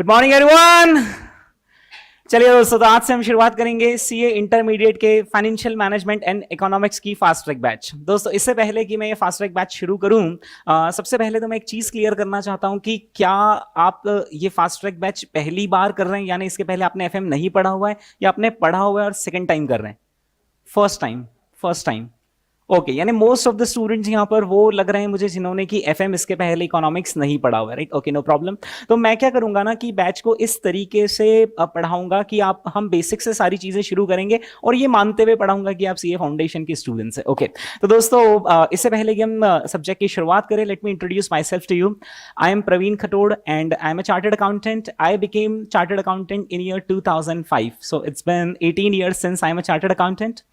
Morning everyone. चलिए दोस्तों, तो आज से हम शुरुआत करेंगे सीए इंटरमीडिएट के फाइनेंशियल मैनेजमेंट एंड इकोनॉमिक्स की फास्ट ट्रैक बैच। दोस्तों, इससे पहले कि मैं ये फास्ट ट्रैक बैच शुरू करूं, सबसे पहले तो मैं एक चीज क्लियर करना चाहता हूं कि क्या आप ये फास्ट ट्रैक बैच पहली बार कर रहे हैं, यानी इसके पहले आपने एफएम नहीं पढ़ा हुआ है, या आपने पढ़ा हुआ है और सेकेंड टाइम कर रहे हैं? First time. First time. Okay, यानी मोस्ट ऑफ द स्टूडेंट्स यहाँ पर वो लग रहे हैं मुझे जिन्होंने कि एफएम इसके पहले इकोनॉमिक्स नहीं पढ़ा हुआ है, राइट? Okay, no problem. तो मैं क्या करूंगा ना कि बैच को इस तरीके से पढ़ाऊंगा कि हम बेसिक से सारी चीजें शुरू करेंगे और ये मानते हुए पढ़ाऊंगा कि आप सीए फाउंडेशन के स्टूडेंट्स हैं। ओके, तो दोस्तों, इससे पहले कि हम सब्जेक्ट की शुरुआत करें, let me introduce myself to you. I am Praveen Khatod and I am a chartered accountant. I became chartered accountant in year 2005. So it's been 18 years since I'm a chartered accountant.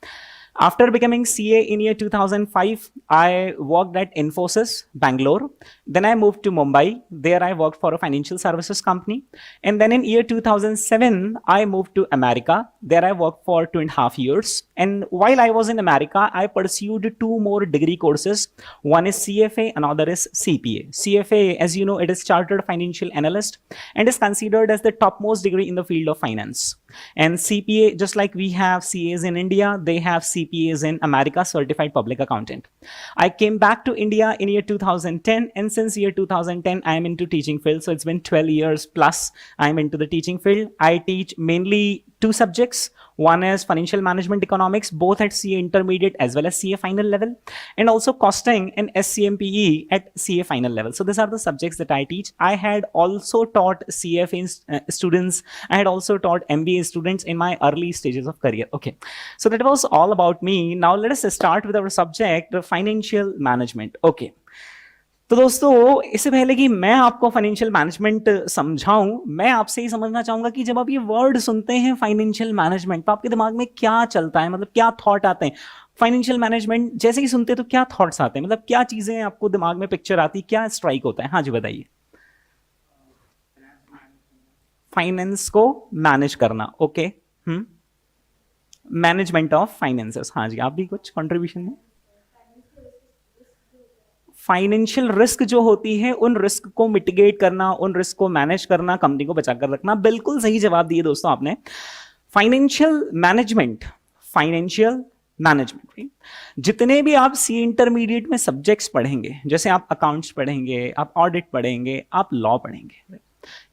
After becoming CA in year 2005, I worked at Infosys, Bangalore. Then I moved to Mumbai. There I worked for a financial services company. And then in year 2007, I moved to America. There I worked for 2.5 years. And while I was in America, I pursued 2 more degree courses. One is CFA, another is CPA. CFA, as you know, it is Chartered Financial Analyst and is considered as the topmost degree in the field of finance. And CPA, just like we have CAs in India, they have CPAs in America, Certified Public Accountant. I came back to India in year 2010, and since year 2010, I am into teaching field. So it's been 12 years plus I am into the teaching field. I teach mainly 2 subjects. One is financial management economics, both at CA intermediate as well as CA final level, and also costing and SCMPE at CA final level. So these are the subjects that I teach. I had also taught CFA students. I had also taught MBA students in my early stages of career. Okay, so that was all about me. Now let us start with our subject, financial management. Okay. तो दोस्तों, इससे पहले कि मैं आपको financial management समझाऊं, मैं आपसे ही समझना चाहूंगा कि जब आप ये वर्ड सुनते हैं फाइनेंशियल मैनेजमेंट, तो आपके दिमाग में क्या चलता है, मतलब क्या थॉट आते हैं? फाइनेंशियल मैनेजमेंट जैसे ही सुनते हैं तो क्या थॉट्स आते हैं, मतलब क्या चीजें आपको दिमाग में पिक्चर आती, क्या स्ट्राइक होता है? हाँ जी, बताइए। फाइनेंस को मैनेज करना। ओके। Management of finances. हाँ जी, आप भी कुछ कंट्रीब्यूशन में? फाइनेंशियल रिस्क जो होती है, उन रिस्क को मिटिगेट करना, उन रिस्क को मैनेज करना, कंपनी को बचाकर रखना। बिल्कुल सही जवाब दिए दोस्तों आपने। फाइनेंशियल मैनेजमेंट, फाइनेंशियल मैनेजमेंट, जितने भी आप सी इंटरमीडिएट में सब्जेक्ट्स पढ़ेंगे, जैसे आप अकाउंट्स पढ़ेंगे, आप ऑडिट पढ़ेंगे, आप लॉ पढ़ेंगे,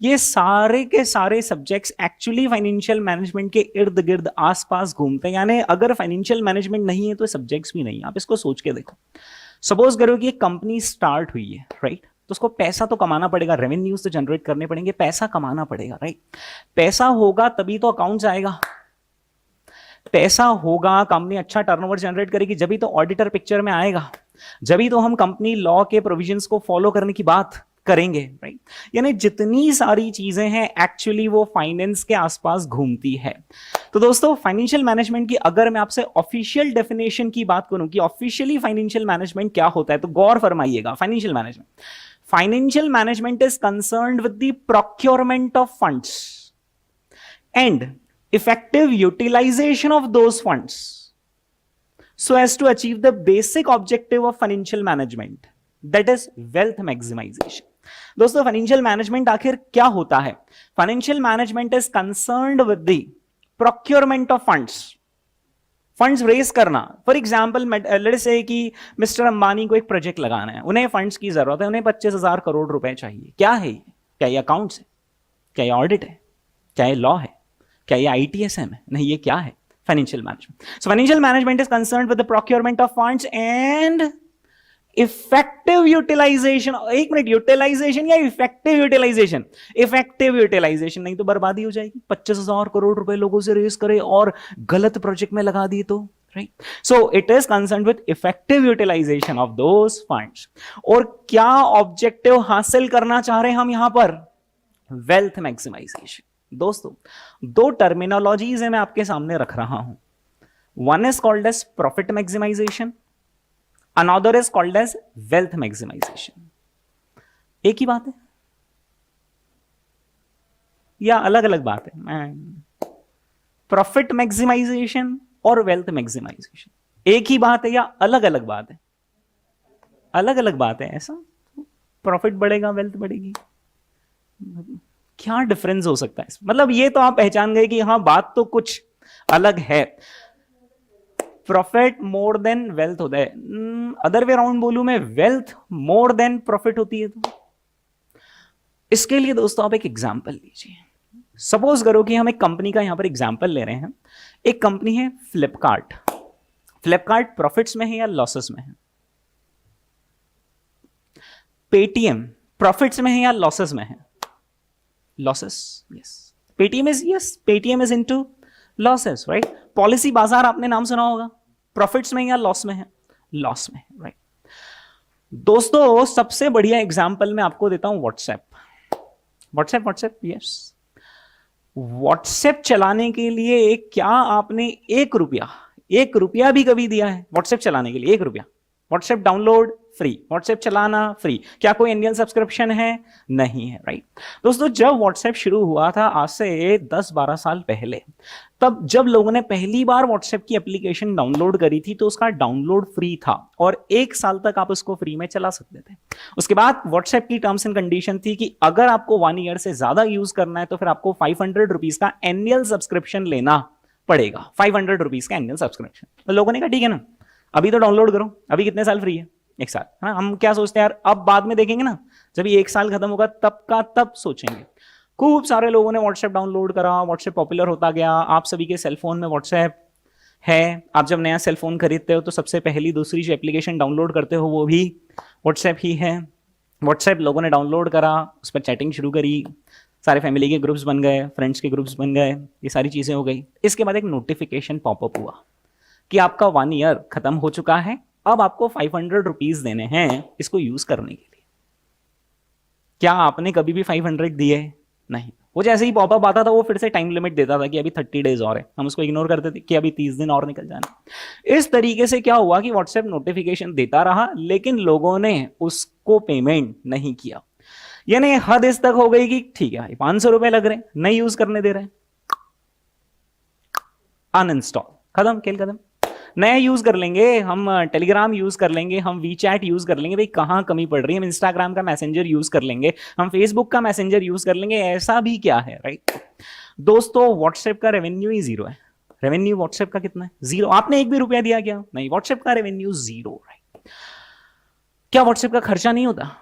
ये सारे के सारे सब्जेक्ट्स एक्चुअली फाइनेंशियल मैनेजमेंट के इर्द गिर्द आसपास घूमते हैं। यानी अगर फाइनेंशियल मैनेजमेंट नहीं है तो सब्जेक्ट्स भी नहीं। आप इसको सोच के देखो, सपोज करो कि एक कंपनी स्टार्ट हुई है, राइट? तो उसको पैसा तो कमाना पड़ेगा, रेवेन्यूज तो जनरेट करने पड़ेंगे, पैसा कमाना पड़ेगा, राइट? पैसा होगा तभी तो अकाउंट्स आएगा, पैसा होगा, कंपनी अच्छा टर्नओवर जनरेट करेगी, जब भी तो ऑडिटर पिक्चर में आएगा, जब भी तो हम कंपनी लॉ के प्रोविजंस को फॉलो करने की बात करेंगे, राइट? यानी जितनी सारी चीजें हैं एक्चुअली वो फाइनेंस के आसपास घूमती है। तो दोस्तों, फाइनेंशियल मैनेजमेंट की अगर मैं आपसे ऑफिशियल डेफिनेशन की बात करूं कि ऑफिशियली फाइनेंशियल मैनेजमेंट क्या होता है, तो गौर फरमाइएगा। Financial management is concerned with the procurement of funds and effective utilisation of those funds so as to achieve the basic objective of financial management, that is wealth maximization. दोस्तों, financial management आखिर क्या होता है? Financial management is concerned with the procurement of funds raise करना। For example, let's say कि mister Ambani को एक project लगाना है, उन्हें फंड्स की जरूरत है, उन्हें 25,000 करोड़ रुपए चाहिए। क्या है ये? क्या ये अकाउंट्स है? क्या ये ऑडिट है? क्या ये लॉ है? क्या ये ITSM है? नहीं, ये क्या है? Financial management. So financial management is concerned with the procurement of funds and effective utilization. एक मिनट, यूटिलाइजेशन या इफेक्टिव यूटिलाइजेशन? इफेक्टिव यूटिलाइजेशन नहीं तो बर्बादी हो जाएगी। 25,000 करोड़ रुपए लोगों से रेज करे और गलत प्रोजेक्ट में लगा दिए तो, right? So it is concerned with effective utilisation of those funds. और क्या ऑब्जेक्टिव हासिल करना चाह रहे हैं हम यहां पर? Wealth maximization. दोस्तों, 2 टर्मिनोलॉजीज है मैं आपके सामने रख रहा हूं। One is called as profit maximization, another is called as wealth maximization. एक ही बात है या अलग अलग बात है? प्रॉफिट मैक्सिमाइजेशन और वेल्थ मैक्सिमाइजेशन एक ही बात है या अलग अलग बात है? अलग अलग बात है। ऐसा प्रॉफिट बढ़ेगा, वेल्थ बढ़ेगी, क्या डिफरेंस हो सकता है? मतलब ये तो आप पहचान गए कि हाँ बात तो कुछ अलग है। प्रॉफिट मोर देन वेल्थ होता है, अदर वे अराउंड बोलूं मैं, वेल्थ मोर देन प्रॉफिट होती है। तो इसके लिए दोस्तों आप एक एग्जांपल लीजिए। सपोज करो कि हम एक कंपनी का यहां पर एग्जांपल ले रहे हैं। एक कंपनी है फ्लिपकार्ट। फ्लिपकार्ट प्रॉफिट्स में है या लॉसेस में है? पेटीएम प्रॉफिट्स में है या लॉसेस में है? Losses, yes. Paytm is into losses, right. Policy बाजार आपने नाम सुना होगा, प्रॉफिट्स में या लॉस में है? लॉस में, राइट। दोस्तों सबसे बढ़िया एग्जांपल मैं आपको देता हूं व्हाट्सएप। WhatsApp, yes. व्हाट्सएप चलाने के लिए क्या आपने एक रुपया भी कभी दिया है व्हाट्सएप चलाने के लिए? 1 रुपया। व्हाट्सएप डाउनलोड फ्री, व्हाट्सएप चलाना फ्री। क्या कोई एनुअल सब्सक्रिप्शन है? नहीं है, राइट। दोस्तों जब व्हाट्सएप शुरू हुआ था आज से 10-12 साल पहले, तब जब लोगों ने पहली बार व्हाट्सएप की एप्लीकेशन डाउनलोड करी थी तो उसका डाउनलोड फ्री था और 1 साल तक आप उसको फ्री में चला सकते थे। उसके बाद व्हाट्सएप की टर्म्स एंड कंडीशन थी कि अगर आपको 1 ईयर से ज्यादा यूज करना है तो फिर आपको 500 रुपीज का एनुअल सब्सक्रिप्शन लेना पड़ेगा। 500 रुपीज का एनुअल सब्सक्रिप्शन। तो लोगों ने कहा ठीक है ना, अभी तो डाउनलोड करो। अभी कितने साल फ्री है? 1 साल, है ना। हम क्या सोचते हैं यार, अब बाद में देखेंगे ना, जब ये 1 साल खत्म होगा तब का तब सोचेंगे। खूब सारे लोगों ने व्हाट्सएप डाउनलोड करा, व्हाट्सएप पॉपुलर होता गया। आप सभी के सेलफोन में व्हाट्सएप है। आप जब नया सेलफोन खरीदते हो तो सबसे पहली दूसरी जो एप्लीकेशन डाउनलोड करते हो वो भी व्हाट्सएप ही है। व्हाट्सएप लोगों ने डाउनलोड करा, उस पर चैटिंग शुरू करी, सारे फैमिली के ग्रुप्स बन गए, फ्रेंड्स के ग्रुप्स बन गए, ये सारी चीजें हो गई। इसके बाद एक नोटिफिकेशन पॉपअप हुआ कि आपका 1 ईयर खत्म हो चुका है, अब आपको 500 रुपीज देने हैं इसको यूज करने के लिए। क्या आपने कभी भी 500 दिए? नहीं। वो जैसे ही पॉपअप आता था वो फिर से टाइम लिमिट देता था कि अभी 30 डेज और है, हम उसको इग्नोर करते थे कि अभी 30 दिन और निकल जाना। इस तरीके से क्या हुआ कि व्हाट्सएप नोटिफिकेशन देता रहा लेकिन लोगों ने उसको पेमेंट नहीं किया। यानी हद इस तक हो गई कि ठीक है भाई 500 रुपए लग रहे हैं, नहीं यूज करने दे रहे हैं, अनइंस्टॉल, खत्म, खेल खत्म। नया यूज कर लेंगे, हम टेलीग्राम यूज कर लेंगे, हम वीचैट यूज कर लेंगे, भाई कहां कमी पड़ रही है, हम इंस्टाग्राम का मैसेंजर यूज कर लेंगे, हम फेसबुक का मैसेंजर यूज कर लेंगे, ऐसा भी क्या है, राइट। दोस्तों व्हाट्सएप का रेवेन्यू ही 0 है। रेवेन्यू व्हाट्सएप का कितना है? 0। आपने 1 भी रुपया दिया क्या? नहीं। व्हाट्सएप का रेवेन्यू 0, राइट। क्या व्हाट्सएप का खर्चा नहीं होता?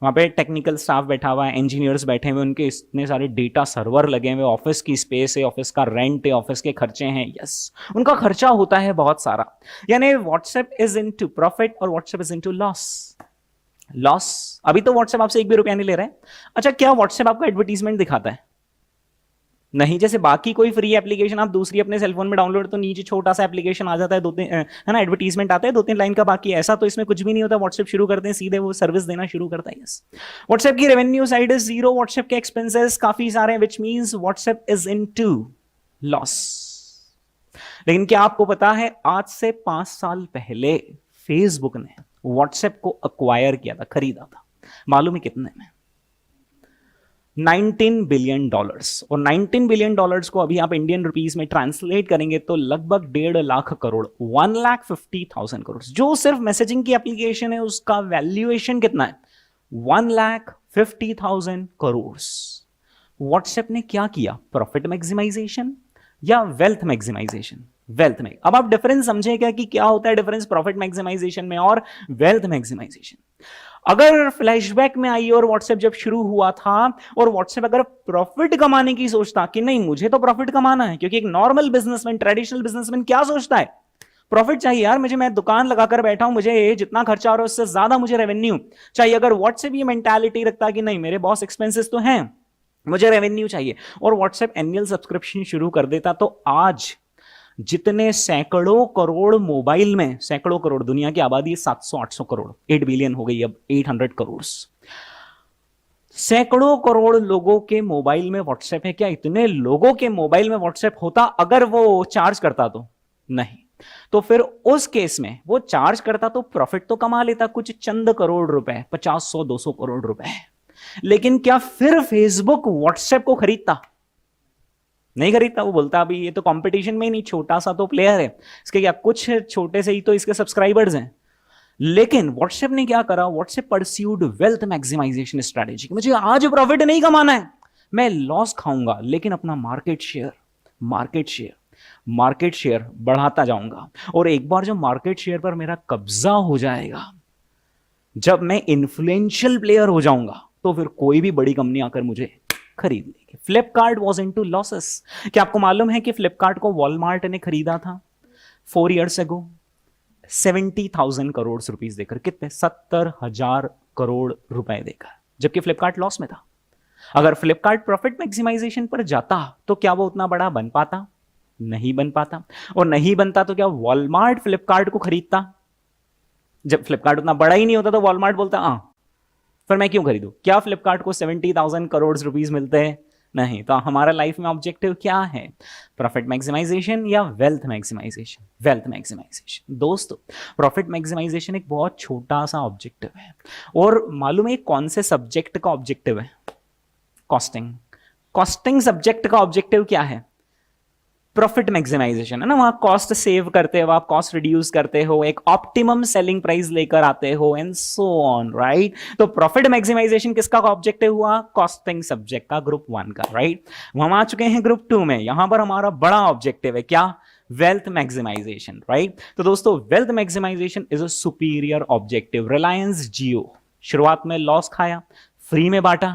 वहां पे टेक्निकल स्टाफ बैठा हुआ है, इंजीनियर्स बैठे हुए, उनके इतने सारे डेटा सर्वर लगे हुए, ऑफिस की स्पेस है, ऑफिस का रेंट है, ऑफिस के खर्चे हैं, यस, उनका खर्चा होता है बहुत सारा। यानी व्हाट्सएप इज इनटू प्रॉफिट और व्हाट्सएप इज इनटू लॉस। अभी तो व्हाट्सएप आपसे 1 भी रुपया नहीं ले रहा है। अच्छा, क्या व्हाट्सएप आपको एडवर्टीजमेंट दिखाता है? नहीं। जैसे बाकी कोई फ्री एप्लीकेशन आप दूसरी अपने सेलफोन में डाउनलोड, तो नीचे छोटा सा एप्लीकेशन आ जाता है, 2-3 है ना, एडवर्टीजमेंट आता है 2-3 लाइन का, बाकी ऐसा तो इसमें कुछ भी नहीं होता। व्हाट्सएप शुरू करते हैं सीधे वो सर्विस देना शुरू करता है, यस। व्हाट्सएप की रेवेन्यू साइड इज 0, व्हाट्सएप के एक्सपेंसेस काफी सारे हैं, which means WhatsApp is into loss. लेकिन क्या आपको पता है आज से 5 साल पहले फेसबुक ने व्हाट्सएप को अक्वायर किया था, खरीदा था, मालूम है कितने में? $19 बिलियन। और $19 बिलियन को अभी आप इंडियन रुपीस में ट्रांसलेट करेंगे तो लगभग 1.5 लाख करोड़, 1,50,000 करोड़। जो सिर्फ मैसेजिंग की एप्लीकेशन है उसका वैल्यूएशन कितना है? 1,50,000 करोड़। व्हाट्सएप ने क्या किया? प्रॉफिट मैक्सिमाइजेशन या वेल्थ मैक्सिमाइजेशन? वेल्थ में। अब आप डिफरेंस समझेगा कि क्या होता है डिफरेंस प्रॉफिट मैक्सिमाइजेशन में और वेल्थ मैक्सिमाइजेशन। अगर फ्लैशबैक में आइए और व्हाट्सएप जब शुरू हुआ था और व्हाट्सएप अगर प्रॉफिट कमाने की सोचता कि नहीं मुझे तो प्रॉफिट कमाना है, क्योंकि एक नॉर्मल बिजनेसमैन, ट्रेडिशनल बिजनेसमैन क्या सोचता है? प्रॉफिट चाहिए यार मुझे, मैं दुकान लगाकर बैठा हूं, मुझे जितना खर्चा हो रहा है उससे ज्यादा मुझे रेवेन्यू चाहिए। अगर व्हाट्सएप ये मेंटालिटी रखता कि नहीं मेरे बॉस एक्सपेंसेस तो हैं, मुझे रेवेन्यू चाहिए, और व्हाट्सएप एनुअल सब्सक्रिप्शन शुरू कर देता, तो आज जितने सैकड़ों करोड़ मोबाइल में, सैकड़ों करोड़, दुनिया की आबादी 700-800 करोड़, 8 बिलियन हो गई, अब 800 करोड़, सैकड़ों करोड़ लोगों के मोबाइल में व्हाट्सएप है। क्या इतने लोगों के मोबाइल में व्हाट्सएप होता अगर वो चार्ज करता? तो नहीं। तो फिर उस केस में वो चार्ज करता तो प्रॉफिट तो कमा लेता कुछ चंद करोड़ रुपए, 50-100-200 करोड़ रुपए। लेकिन क्या फिर फेसबुक व्हाट्सएप को खरीदता? नहीं खरीदता। वो बोलता अभी ये तो कंपटीशन में ही नहीं, छोटा सा तो प्लेयर है, इसके क्या कुछ छोटे से ही तो इसके सब्सक्राइबर्स हैं। लेकिन व्हाट्सएप ने क्या करा? WhatsApp pursued wealth maximization strategy. मुझे आज प्रॉफिट नहीं कमाना है, मैं लॉस खाऊंगा लेकिन अपना मार्केट शेयर बढ़ाता जाऊंगा, और एक बार जो मार्केट शेयर पर मेरा कब्जा हो जाएगा, जब मैं इन्फ्लुएंशियल प्लेयर हो जाऊंगा, तो फिर कोई भी बड़ी कंपनी आकर मुझे खरीद लेगी। Flipkart was into losses. क्या आपको मालूम है कि फ्लिपकार्ट को वॉलमार्ट ने खरीदा था 4 years ago 70,000 करोड़ रुपीस देकर। कितने? 70,000 करोड़ रुपए देकर, जबकि फ्लिपकार्ट लॉस में था। अगर फ्लिपकार्ट प्रॉफिट मैक्सिमाइजेशन पर जाता तो क्या वो उतना बड़ा बन पाता? नहीं बन पाता। और नहीं बनता तो क्या वॉलमार्ट फ्लिपकार्ट को खरीदता? जब फ्लिपकार्ट उतना बड़ा ही नहीं होता तो वॉलमार्ट बोलता हाँ फिर मैं क्यों खरीदूं? क्या फ्लिपकार्ट को 70,000 करोड़ रुपीस मिलते हैं? नहीं। तो हमारा लाइफ में ऑब्जेक्टिव क्या है? प्रॉफिट मैक्सिमाइजेशन या वेल्थ मैक्सिमाइजेशन? Wealth maximization. दोस्तों, प्रॉफिट मैक्सिमाइजेशन एक बहुत छोटा सा ऑब्जेक्टिव है, और मालूम है कौन से सब्जेक्ट का ऑब्जेक्टिव है? कॉस्टिंग सब्जेक्ट का ऑब्जेक्टिव क्या है? प्रॉफिट मैक्सिमाइजेशन है ना। वहां कॉस्ट सेव करते हो आप, कॉस्ट रिड्यूस करते हो, एक ऑप्टिमम सेलिंग प्राइस लेकर आते हो, एंड सो ऑन, राइट। तो प्रॉफिट मैक्सिमाइजेशन किसका ऑब्जेक्टिव हुआ? कॉस्टिंग सब्जेक्ट का, ग्रुप 1 का, राइट। हम आ चुके हैं ग्रुप 2 में। यहां पर हमारा बड़ा ऑब्जेक्टिव है क्या? Wealth maximisation, right. तो दोस्तों, wealth maximisation is a superior objective. Reliance Jio शुरुआत में लॉस खाया, फ्री में बांटा।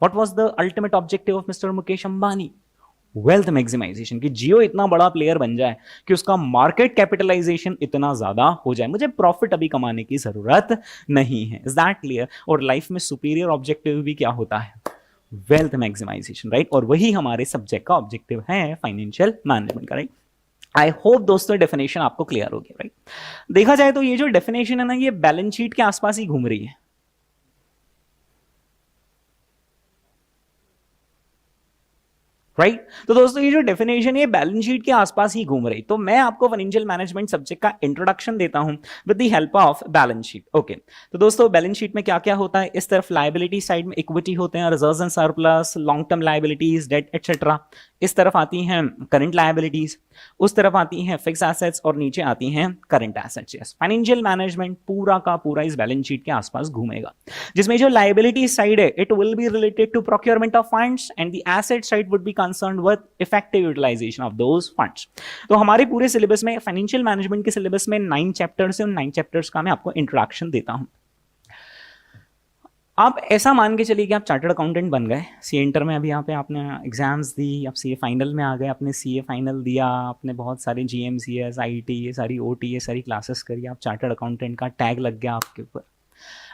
What was the ultimate objective of mister Mukesh Ambani? Wealth maximisation, कि जियो इतना बड़ा प्लेयर बन जाए कि उसका मार्केट कैपिटलाइजेशन इतना ज्यादा हो जाए, मुझे प्रॉफिट अभी कमाने की जरूरत नहीं है। Is that clear? और लाइफ में सुपीरियर ऑब्जेक्टिव भी क्या होता है? Wealth maximisation, right. और वही हमारे सब्जेक्ट का ऑब्जेक्टिव है फाइनेंशियल मैनेजमेंट का, राइट। आई होप दोस्तों डेफिनेशन आपको क्लियर हो गया, राइट। देखा जाए तो ये जो डेफिनेशन है ना, ये बैलेंस शीट के आसपास ही घूम रही है, राइट। तो दोस्तों, ये जो डेफिनेशन है बैलेंस शीट के आसपास ही घूम रही। तो मैं आपको फाइनेंशियल मैनेजमेंट सब्जेक्ट का इंट्रोडक्शन देता हूं with the help of balance sheet. Okay, तो दोस्तों, बैलेंस शीट में क्या क्या होता है? इस तरफ लायबिलिटी साइड में इक्विटी होते हैं, reserves and surplus, long term liabilities, debt etcetera. इस तरफ आती हैं करंट लायबिलिटीज, उस तरफ आती हैं फिक्स एसेट्स, और नीचे आती हैं current assets. Yes, financial management पूरा का पूरा इस बैलेंस शीट के आसपास घूमेगा, जिसमें जो लायबिलिटी साइड है it will be related to procurement of funds, and the asset side would be concerned with effective utilisation of those funds. तो हमारे पूरे सिलेबस में, फाइनेंशियल मैनेजमेंट के सिलेबस में 9 चैप्टर्स हैं, उन 9 चैप्टर्स का मैं आपको इंट्रोडक्शन देता हूं। आप ऐसा मान के चलिए कि आप चार्टर्ड अकाउंटेंट बन गए, सीए इंटर में अभी यहाँ पे आपने एग्जाम्स दी, आप सीए फाइनल में आ गए, आपने सीए फाइनल दिया, आपने बहुत सारे जीएमसीएस, आईटी, ये सारी ओटी, ये सारी क्लासेस करी, आप चार्टर्ड अकाउंटेंट का टैग लग गया आपके ऊपर।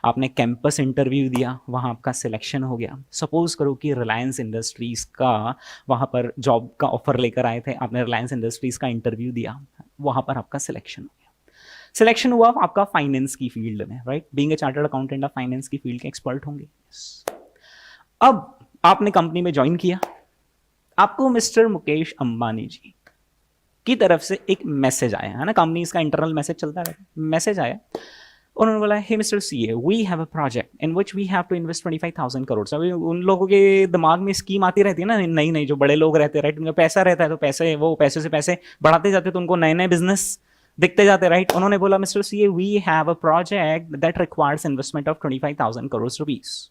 आपने कैंपस इंटरव्यू दिया, वहाँ आपका सिलेक्शन हो गया। सपोज करो कि रिलायंस इंडस्ट्रीज़ का वहाँ पर जॉब का ऑफर लेकर आए थे, आपने रिलायंस इंडस्ट्रीज़ का इंटरव्यू दिया, वहाँ पर आपका सिलेक्शन हो गया। सिलेक्शन हुआ आपका फाइनेंस की फील्ड में, right. Being a chartered accountant आप फाइनेंस की फील्ड के एक्सपर्ट होंगे। अब आपने कंपनी में ज्वाइन किया, आपको मिस्टर मुकेश अंबानी जी की तरफ से एक मैसेज आया है ना, कंपनी का इंटरनल मैसेज चलता है, मैसेज आया, उन्होंने बोला, hey mister CA, we have a project in which we have to invest 25,000 crore. अभी उन लोगों के दिमाग में स्कीम आती रहती है ना, नई नई, जो बड़े लोग रहते हैं, राइट, उनका पैसा रहता है, तो पैसे, वो पैसे से पैसे बढ़ाते जाते, तो उनको नए नए बिजनेस दिखते जाते, राइट। उन्होंने बोला, mister CA, we have a project that requires investment of 25,000 crore rupees.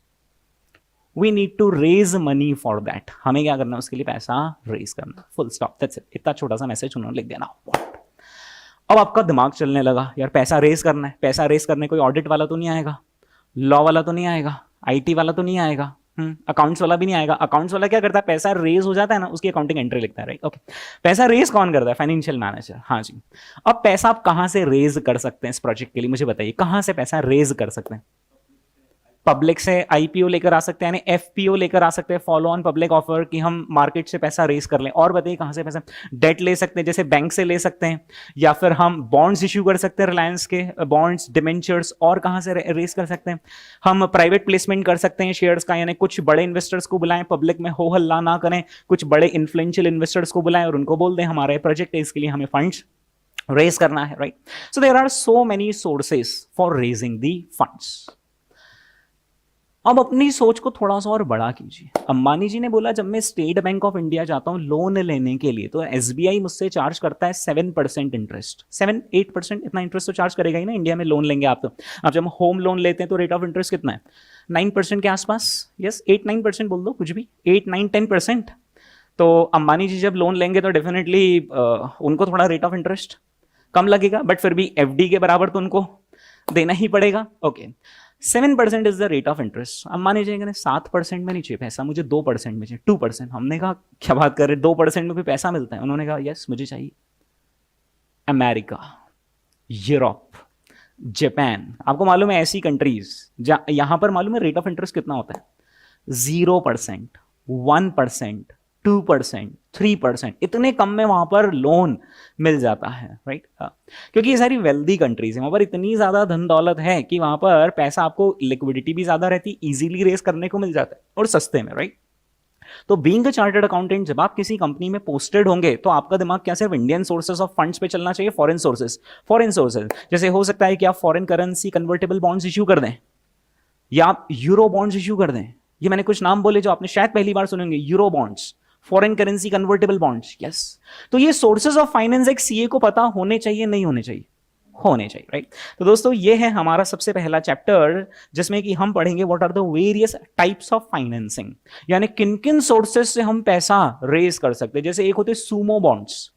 We need to raise money for that. हमें क्या करना है? उसके लिए पैसा रेज करना, फुल स्टॉप, दैट्स इट। इतना छोटा सा मैसेज उन्होंने लिख दिया ना। अब आपका दिमाग चलने लगा, यार पैसा रेज करना है, पैसा रेज करने कोई ऑडिट वाला तो नहीं आएगा, लॉ वाला तो नहीं आएगा, आईटी वाला तो नहीं आएगा, अकाउंट्स वाला भी नहीं आएगा। अकाउंट्स वाला क्या करता है? पैसा रेज हो जाता है ना, उसकी अकाउंटिंग एंट्री लिखता है, राइट। ओके, पैसा रेज कौन करता है? Financial manager. हाँ जी। अब पैसा आप कहां से रेज कर सकते हैं इस प्रोजेक्ट के लिए? मुझे बताइए, कहां से पैसा रेज कर सकते हैं? पब्लिक से आईपीओ लेकर आ सकते हैं, एफपीओ लेकर आ सकते हैं, फॉलो ऑन पब्लिक ऑफर, कि हम मार्केट से पैसा रेज कर लें। और बताइए कहां से पैसा? डेट ले सकते हैं, जैसे बैंक से ले सकते हैं, या फिर हम बॉन्ड्स इश्यू कर सकते हैं, रिलायंस के बॉन्ड्स, डिबेंचर्स। और कहां से रेज कर सकते हैं? हम प्राइवेट प्लेसमेंट कर सकते हैं शेयर्स का, यानी कुछ बड़े इन्वेस्टर्स को बुलाएं, पब्लिक में हो हल्ला ना करें, कुछ बड़े इन्फ्लुएंशियल इन्वेस्टर्स को बुलाएं और उनको बोल दें हमारे प्रोजेक्ट है, इसके लिए हमें फंड्स रेज करना है, right. So there are so many sources for raising the funds. अब अपनी सोच को थोड़ा सा और बड़ा कीजिए। अंबानी जी ने बोला जब मैं स्टेट बैंक ऑफ इंडिया जाता हूं लोन लेने के लिए तो एसबीआई मुझसे चार्ज करता है 7% इंटरेस्ट, 7-8% इतना इंटरेस्ट तो चार्ज करेगा ही ना इंडिया में लोन लेंगे आप तो। अब जब हम होम लोन लेते हैं तो रेट ऑफ इंटरेस्ट कितना है, 9% के आसपास, यस 8-9% बोल दो कुछ भी, 8-9-10%। तो अंबानी जी जब लोन लेंगे तो डेफिनेटली उनको थोड़ा रेट ऑफ इंटरेस्ट कम लगेगा, बट फिर भी एफडी के बराबर तो उनको देना ही पड़ेगा। Okay 7% is the rate of interest. Ambani ji कहते 7% में नहीं चाहिए पैसा, मुझे 2% में चाहिए, 2%। हमने कहा क्या बात कर रहे, 2% में भी पैसा मिलता है? उन्होंने कहा यस मुझे चाहिए। अमेरिका, यूरोप, जापान, आपको मालूम है ऐसी कंट्रीज यहां पर मालूम है रेट ऑफ इंटरेस्ट कितना होता है, 0%, 1%, 2%, 3%, इतने कम में वहां पर लोन मिल जाता है, राइट। क्योंकि ये सारी वेल्दी कंट्रीज है, वहां पर इतनी ज्यादा धन दौलत है कि वहां पर पैसा आपको लिक्विडिटी भी ज्यादा रहती, इजीली रेस करने को मिल जाता है और सस्ते में, राइट। तो बीइंग अ चार्टर्ड अकाउंटेंट जब आप किसी कंपनी में पोस्टेड होंगे तो आपका दिमाग क्या सिर्फ इंडियन सोर्सेज ऑफ फंड्स पे चलना चाहिए, फॉरेन सोर्सेज जैसे हो सकता है कि आप foreign currency convertible bonds issue कर दें या आप यूरो बॉन्ड्स इश्यू कर दें। ये मैंने कुछ नाम बोले जो आपने शायद पहली बार सुनेंगे, euro bonds, foreign currency convertible bonds, yes. तो ये सोर्सेज ऑफ फाइनेंस एक सीए को पता होने चाहिए, नहीं होने चाहिए? होने चाहिए, राइट। तो दोस्तों ये है हमारा सबसे पहला चैप्टर जिसमें कि हम पढ़ेंगे what are the various types of financing, यानी किन किन सोर्सेज से हम पैसा रेज कर सकते हैं। जैसे एक होते सूमो बॉन्ड्स,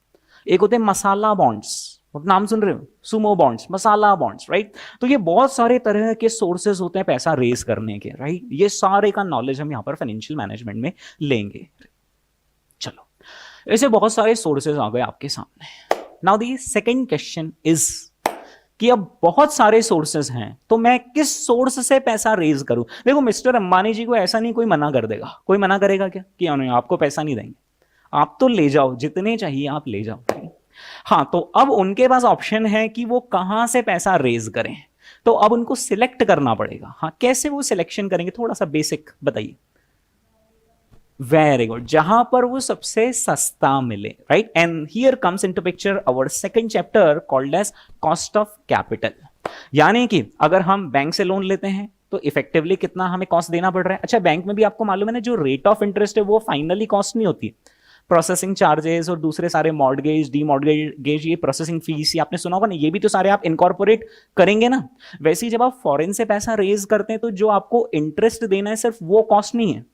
एक होते मसाला बॉन्ड्स, नाम सुन रहे हो, सूमो बॉन्ड्स, मसाला बॉन्ड्स, राइट। तो ये बहुत सारे तरह के सोर्सेज होते हैं पैसा रेज करने के, राइट। ये सारे का नॉलेज हम यहां पर फाइनेंशियल मैनेजमेंट में लेंगे। चलो ऐसे बहुत सारे सोर्सेज आ गए आपके सामने। Now the second question is कि अब बहुत सारे सोर्सेज हैं तो मैं किस सोर्स से पैसा रेज करूं। देखो मिस्टर अंबानी जी को ऐसा नहीं कोई मना कर देगा, कोई मना करेगा क्या कि नहीं आपको पैसा नहीं देंगे, आप तो ले जाओ जितने चाहिए आप ले जाओ। हाँ तो अब उनके पास ऑप्शन है कि वो कहां से पैसा रेज करें, तो अब उनको सिलेक्ट करना पड़ेगा। हाँ कैसे वो सिलेक्शन करेंगे, थोड़ा सा बेसिक बताइए। वेरी गुड, जहां पर वो सबसे सस्ता मिले, right. And here comes into picture our second chapter called as cost of capital. यानी कि अगर हम बैंक से लोन लेते हैं तो इफेक्टिवली कितना हमें कॉस्ट देना पड़ रहा है। अच्छा बैंक में भी आपको मालूम है ना जो रेट ऑफ इंटरेस्ट है वो फाइनली कॉस्ट नहीं होती, प्रोसेसिंग चार्जेस और दूसरे सारे मॉर्गेज, डी मॉर्गेज, ये प्रोसेसिंग फीस, ये आपने सुना होगा ना, ये भी तो सारे आप इनकॉर्पोरेट करेंगे ना। वैसे ही जब आप फॉरेन से पैसा रेज करते हैं तो जो आपको इंटरेस्ट देना है सिर्फ वो कॉस्ट नहीं है,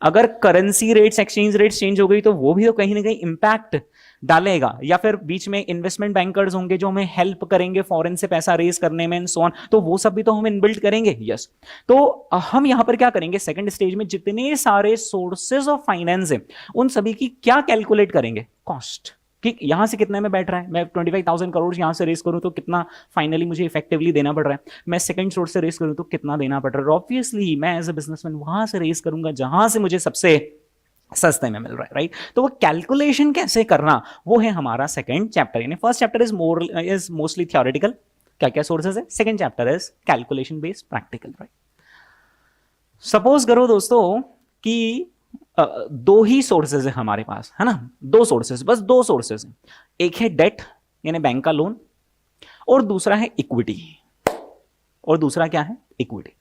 अगर currency rates, exchange rates change हो गई तो वो भी तो कहीं ना कहीं इंपैक्ट डालेगा। या फिर बीच में इन्वेस्टमेंट बैंकर्स होंगे जो हमें हेल्प करेंगे फॉरेन से पैसा रेज करने में एंड सो ऑन, तो वो सब भी तो हम इनबिल्ट करेंगे, यस। तो हम यहां पर क्या करेंगे, सेकंड स्टेज में जितने सारे सोर्सेज ऑफ फाइनेंस है उन सभी की क्या कैलकुलेट करेंगे, कॉस्ट, कि यहां से कितने में बैठ रहा है। मैं 25,000 करोड़ यहां से रेस करूं तो कितना फाइनली मुझे इफेक्टिवली देना पड़ रहा है, मैं सेकंड सोर्स से रेस करूं तो कितना देना पड़ रहा है। ऑब्वियसली मैं एज अ बिजनेसमैन वहां से रेस करूंगा जहां से मुझे सबसे सस्ते में मिल रहा है, राइट। तो वो कैलकुलेशन कैसे करना वो है हमारा सेकंड चैप्टर। यानी first chapter is mostly theoretical, क्या क्या सोर्सेज है, second chapter is calculation based practical, right. Suppose करो दोस्तों कि दो ही सोर्सेज है हमारे पास, है ना, दो सोर्सेज, बस दो सोर्सेज हैं। एक है डेट यानी बैंक का लोन और दूसरा है इक्विटी, और दूसरा क्या है, इक्विटी।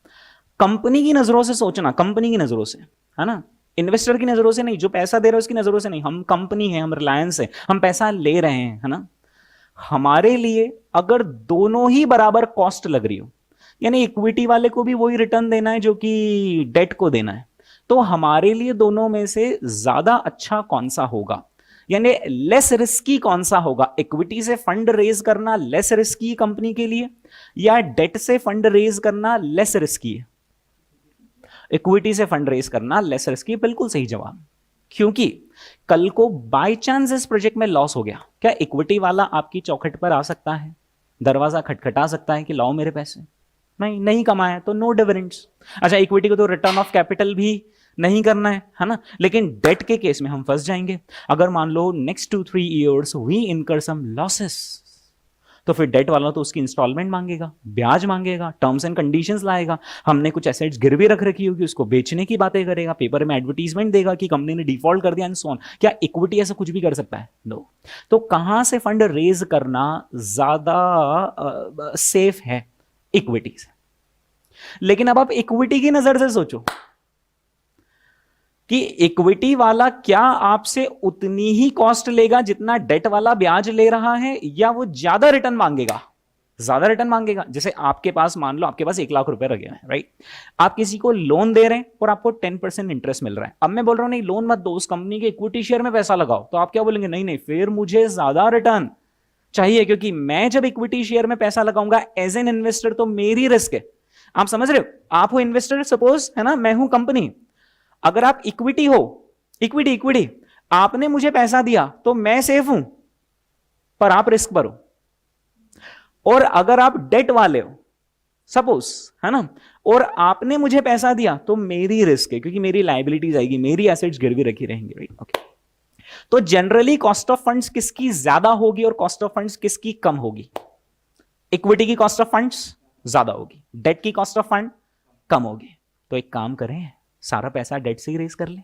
कंपनी की नजरों से सोचना, कंपनी की नजरों से, है ना, इन्वेस्टर की नजरों से नहीं, जो पैसा दे रहा है उसकी नजरों से नहीं। हम कंपनी है, हम रिलायंस है, हम पैसा ले रहे हैं, है ना। हमारे लिए अगर दोनों ही बराबर कॉस्ट लग रही हो, यानी इक्विटी वाले को भी वही रिटर्न देना है जो कि डेट को देना है, तो हमारे लिए दोनों में से ज्यादा अच्छा कौन सा होगा, यानी लेस रिस्की कौन सा होगा। इक्विटी से फंड रेज करना लेस रिस्की कंपनी के लिए या डेट से फंड रेज करना लेस रिस्की है। इक्विटी से फंड रेज करना लेस रिस्की, बिल्कुल सही जवाब। क्योंकि कल को बाय चांस इस प्रोजेक्ट में लॉस हो गया, क्या इक्विटी वाला आपकी चौखट पर आ सकता है, दरवाजा खटखटा सकता है कि लाओ मेरे पैसे? नहीं कमाया तो नो डिविडेंड्स। अच्छा इक्विटी को तो रिटर्न ऑफ कैपिटल भी नहीं करना है ना। लेकिन डेट के केस में हम फंस जाएंगे। अगर मान लो नेक्स्ट 2-3 ईयर्स वी इनकर सम लॉसेस, तो फिर डेट वाला तो उसकी इंस्टॉलमेंट मांगेगा, ब्याज मांगेगा, टर्म्स एंड कंडीशंस लाएगा, हमने कुछ एसेट्स गिरवी रख रखी होगी उसको बेचने की बातें करेगा, पेपर में एडवर्टीजमेंट देगा कि कंपनी ने डिफॉल्ट कर दिया एंड सो ऑन। क्या इक्विटी ऐसा कुछ भी कर सकता है? नो। तो कहां से फंड रेज करना ज्यादा सेफ है? इक्विटी से। लेकिन अब आप इक्विटी की नजर से सोचो कि इक्विटी वाला क्या आपसे उतनी ही कॉस्ट लेगा जितना डेट वाला ब्याज ले रहा है, या वो ज्यादा रिटर्न मांगेगा? ज्यादा रिटर्न मांगेगा। जैसे आपके पास, मान लो आपके पास 1 लाख रुपए रखे हैं, राइट? आप किसी को लोन दे रहे हैं और आपको 10% इंटरेस्ट मिल रहा है। अब मैं बोल रहा हूं नहीं, लोन मत दो, उस कंपनी के इक्विटी शेयर में पैसा लगाओ। तो आप क्या बोलेंगे? नहीं नहीं, फिर मुझे ज्यादा रिटर्न चाहिए, क्योंकि मैं जब इक्विटी शेयर में पैसा लगाऊंगा एज एन इन्वेस्टर तो मेरी रिस्क है। आप समझ रहे हो? आप हो इन्वेस्टर, सपोज, है ना, मैं हूं कंपनी। अगर आप इक्विटी हो, इक्विटी इक्विटी, आपने मुझे पैसा दिया तो मैं सेफ हूं, पर आप रिस्क पर हो। और अगर आप डेट वाले हो, सपोज, है ना, और आपने मुझे पैसा दिया तो मेरी रिस्क है, क्योंकि मेरी लायबिलिटीज आएगी, मेरी एसेट्स गिरवी रखी रहेंगी, राइट? ओके। तो जनरली कॉस्ट ऑफ फंड्स किसकी ज्यादा होगी और कॉस्ट ऑफ फंड्स किसकी कम होगी? इक्विटी की कॉस्ट ऑफ फंड्स ज्यादा होगी, डेट की कॉस्ट ऑफ फंड कम होगी। तो एक काम करें, सारा पैसा डेट से ही रेस कर ले।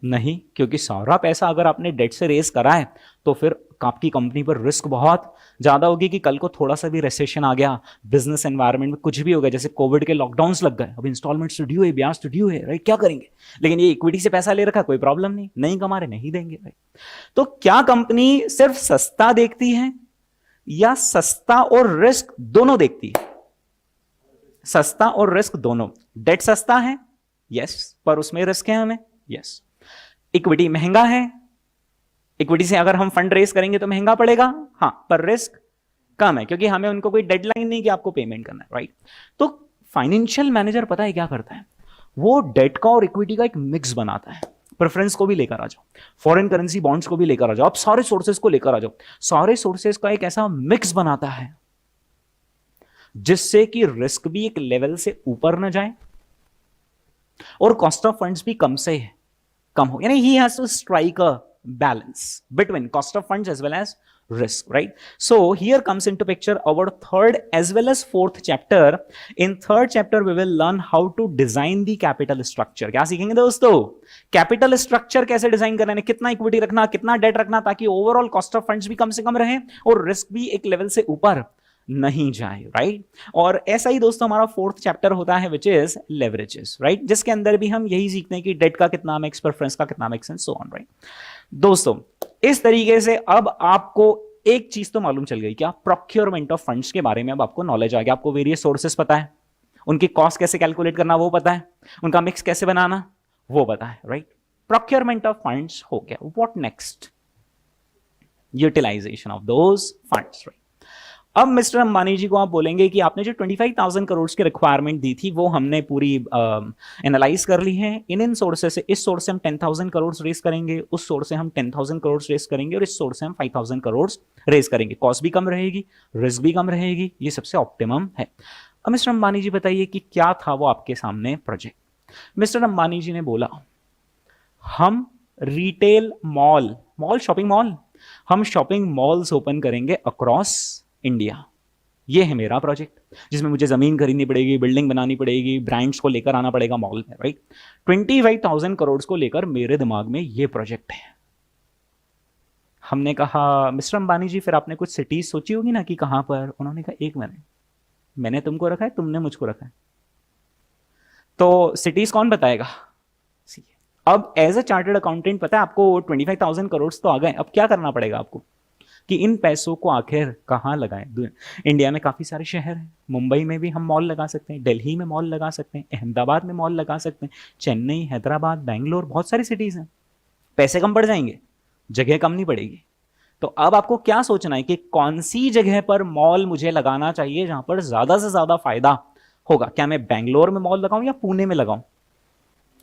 नहीं, क्योंकि सारा पैसा अगर आपने डेट से रेस करा है तो फिर आपकी कंपनी पर रिस्क बहुत ज्यादा होगी कि कल को थोड़ा सा भी रिसेशन आ गया, बिजनेस एनवायरनमेंट में कुछ भी हो गया, जैसे कोविड के लॉकडाउन्स लग गए, अब इंस्टॉलमेंट तो ड्यू है, ब्याज तो ड्यू है, राइट? क्या करेंगे? लेकिन ये इक्विटी से पैसा ले रखा, कोई प्रॉब्लम नहीं, नहीं कमा रहे नहीं देंगे, राइट? तो क्या कंपनी सिर्फ सस्ता देखती है या सस्ता और रिस्क दोनों देखती है? सस्ता और रिस्क दोनों। डेट सस्ता है, यस, पर उसमें रिस्क है हमें, यस। इक्विटी महंगा है, इक्विटी से अगर हम फंड रेस करेंगे तो महंगा पड़ेगा, हाँ, पर रिस्क कम है, क्योंकि हमें उनको कोई डेडलाइन नहीं कि आपको पेमेंट करना है, राइट? तो फाइनेंशियल मैनेजर पता है क्या करता है? वो डेट का और इक्विटी का एक मिक्स बनाता है। प्रेफरेंस को भी लेकर आ जाओ, फॉरेन करेंसी बॉन्ड्स को भी लेकर आ जाओ, आप सारे सोर्सेस को लेकर आ जाओ, सारे सोर्सेस का एक ऐसा मिक्स बनाता है जिससे कि रिस्क भी एक लेवल से ऊपर न जाए और कॉस्ट ऑफ फंड्स भी कम हो, यानी ही has to strike a balance between cost of funds as well as risk, right? So here comes into picture our third as well as fourth chapter. In third chapter we will learn how to design the capital structure. क्या सीखेंगे दोस्तों? Capital structure कैसे design करना है, कितना equity रखना, कितना date रखना, ताकि ओवरऑल कॉस्ट ऑफ फंड्स भी कम से कम रहे और रिस्क भी एक लेवल से ऊपर नहीं जाए, राइट? और ऐसा ही दोस्तों हमारा फोर्थ चैप्टर होता है विच इज लेवरेजेस, राइट? जिसके अंदर भी हम यही सीखते हैं कि डेट का कितना मिक्स, प्रेफरेंस का कितना mix and so on, right? दोस्तों इस तरीके से अब आपको एक चीज तो मालूम चल गई, क्या? प्रोक्योरमेंट ऑफ फंड्स के बारे में अब आपको नॉलेज आ गया। आपको वेरियस सोर्सेस पता है, उनकी कॉस्ट कैसे कैलकुलेट करना वो पता है, उनका मिक्स कैसे बनाना वो पता है, राइट? प्रोक्योरमेंट ऑफ फंड्स हो गया। What next? Utilization of those funds, right? अब मिस्टर अंबानी जी को आप बोलेंगे कि आपने जो 25,000 करोड़ की रिक्वायरमेंट दी थी वो हमने पूरी एनालाइज कर ली है। इन सोर्सेस से, इस सोर्स से हम 10,000 करोड़ रेस करेंगे, उस सोर्स से हम 10,000 करोड़ रेस करेंगे और इस सोर्स से हम 5,000 करोड़ रेस करेंगे। कॉस्ट भी कम रहेगी, रिस्क भी कम रहेगी, ये सबसे ऑप्टिमम है। अब मिस्टर अंबानी जी बताइए कि क्या था वो आपके सामने प्रोजेक्ट? मिस्टर अंबानी जी ने बोला हम रिटेल मॉल शॉपिंग मॉल, हम शॉपिंग मॉल्स ओपन करेंगे अक्रॉस इंडिया। ये है मेरा प्रोजेक्ट, जिसमें मुझे जमीन खरीदनी पड़ेगी, बिल्डिंग बनानी पड़ेगी, ब्रांड्स को लेकर आना पड़ेगा मॉल में, राइट? 25,000 करोड़ को लेकर मेरे दिमाग में ये प्रोजेक्ट है। हमने कहा मिस्टर अंबानी जी फिर आपने कुछ सिटीज सोची होगी ना कि कहां पर? उन्होंने कहा एक मिनट, मैंने तुमको रखा है, तुमने मुझको रखा है, तो सिटीज कौन बताएगा? अब एज अ चार्टर्ड अकाउंटेंट पता है आपको 25,000 करोड़ तो आ गए, अब क्या करना पड़ेगा आपको कि इन पैसों को आखिर कहाँ लगाएं? इंडिया में काफ़ी सारे शहर हैं, मुंबई में भी हम मॉल लगा सकते हैं, दिल्ली में मॉल लगा सकते हैं, अहमदाबाद में मॉल लगा सकते हैं, चेन्नई, हैदराबाद, बेंगलोर, बहुत सारी सिटीज़ हैं। पैसे कम पड़ जाएंगे, जगह कम नहीं पड़ेगी। तो अब आपको क्या सोचना है कि कौन सी जगह पर मॉल मुझे लगाना चाहिए जहाँ पर ज़्यादा से ज़्यादा फायदा होगा? क्या मैं बेंगलोर में मॉल लगाऊँ या पुणे में लगाऊँ?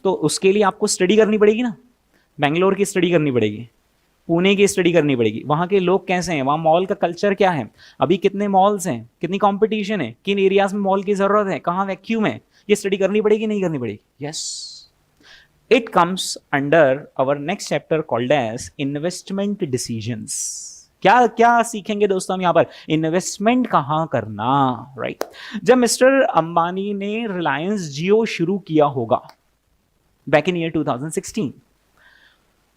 तो उसके लिए आपको स्टडी करनी पड़ेगी ना, बेंगलोर की स्टडी करनी पड़ेगी, पुणे की स्टडी करनी पड़ेगी, वहाँ के लोग कैसे हैं, वहाँ मॉल का कल्चर क्या है, अभी कितने मॉल्स हैं, कितनी कंपटीशन है, किन एरियाज में मॉल की ज़रूरत है, कहाँ वैक्यूम है, ये स्टडी करनी पड़ेगी नहीं करनी पड़ेगी? Yes, it comes under our next chapter called as investment decisions. क्या क्या सीखेंगे दोस्तों हम यहाँ पर? इन्वेस्टमेंट कहाँ करना, राइट? जब मिस्टर अंबानी ने रिलायंस जियो शुरू किया होगा बैक इन ईयर 2016,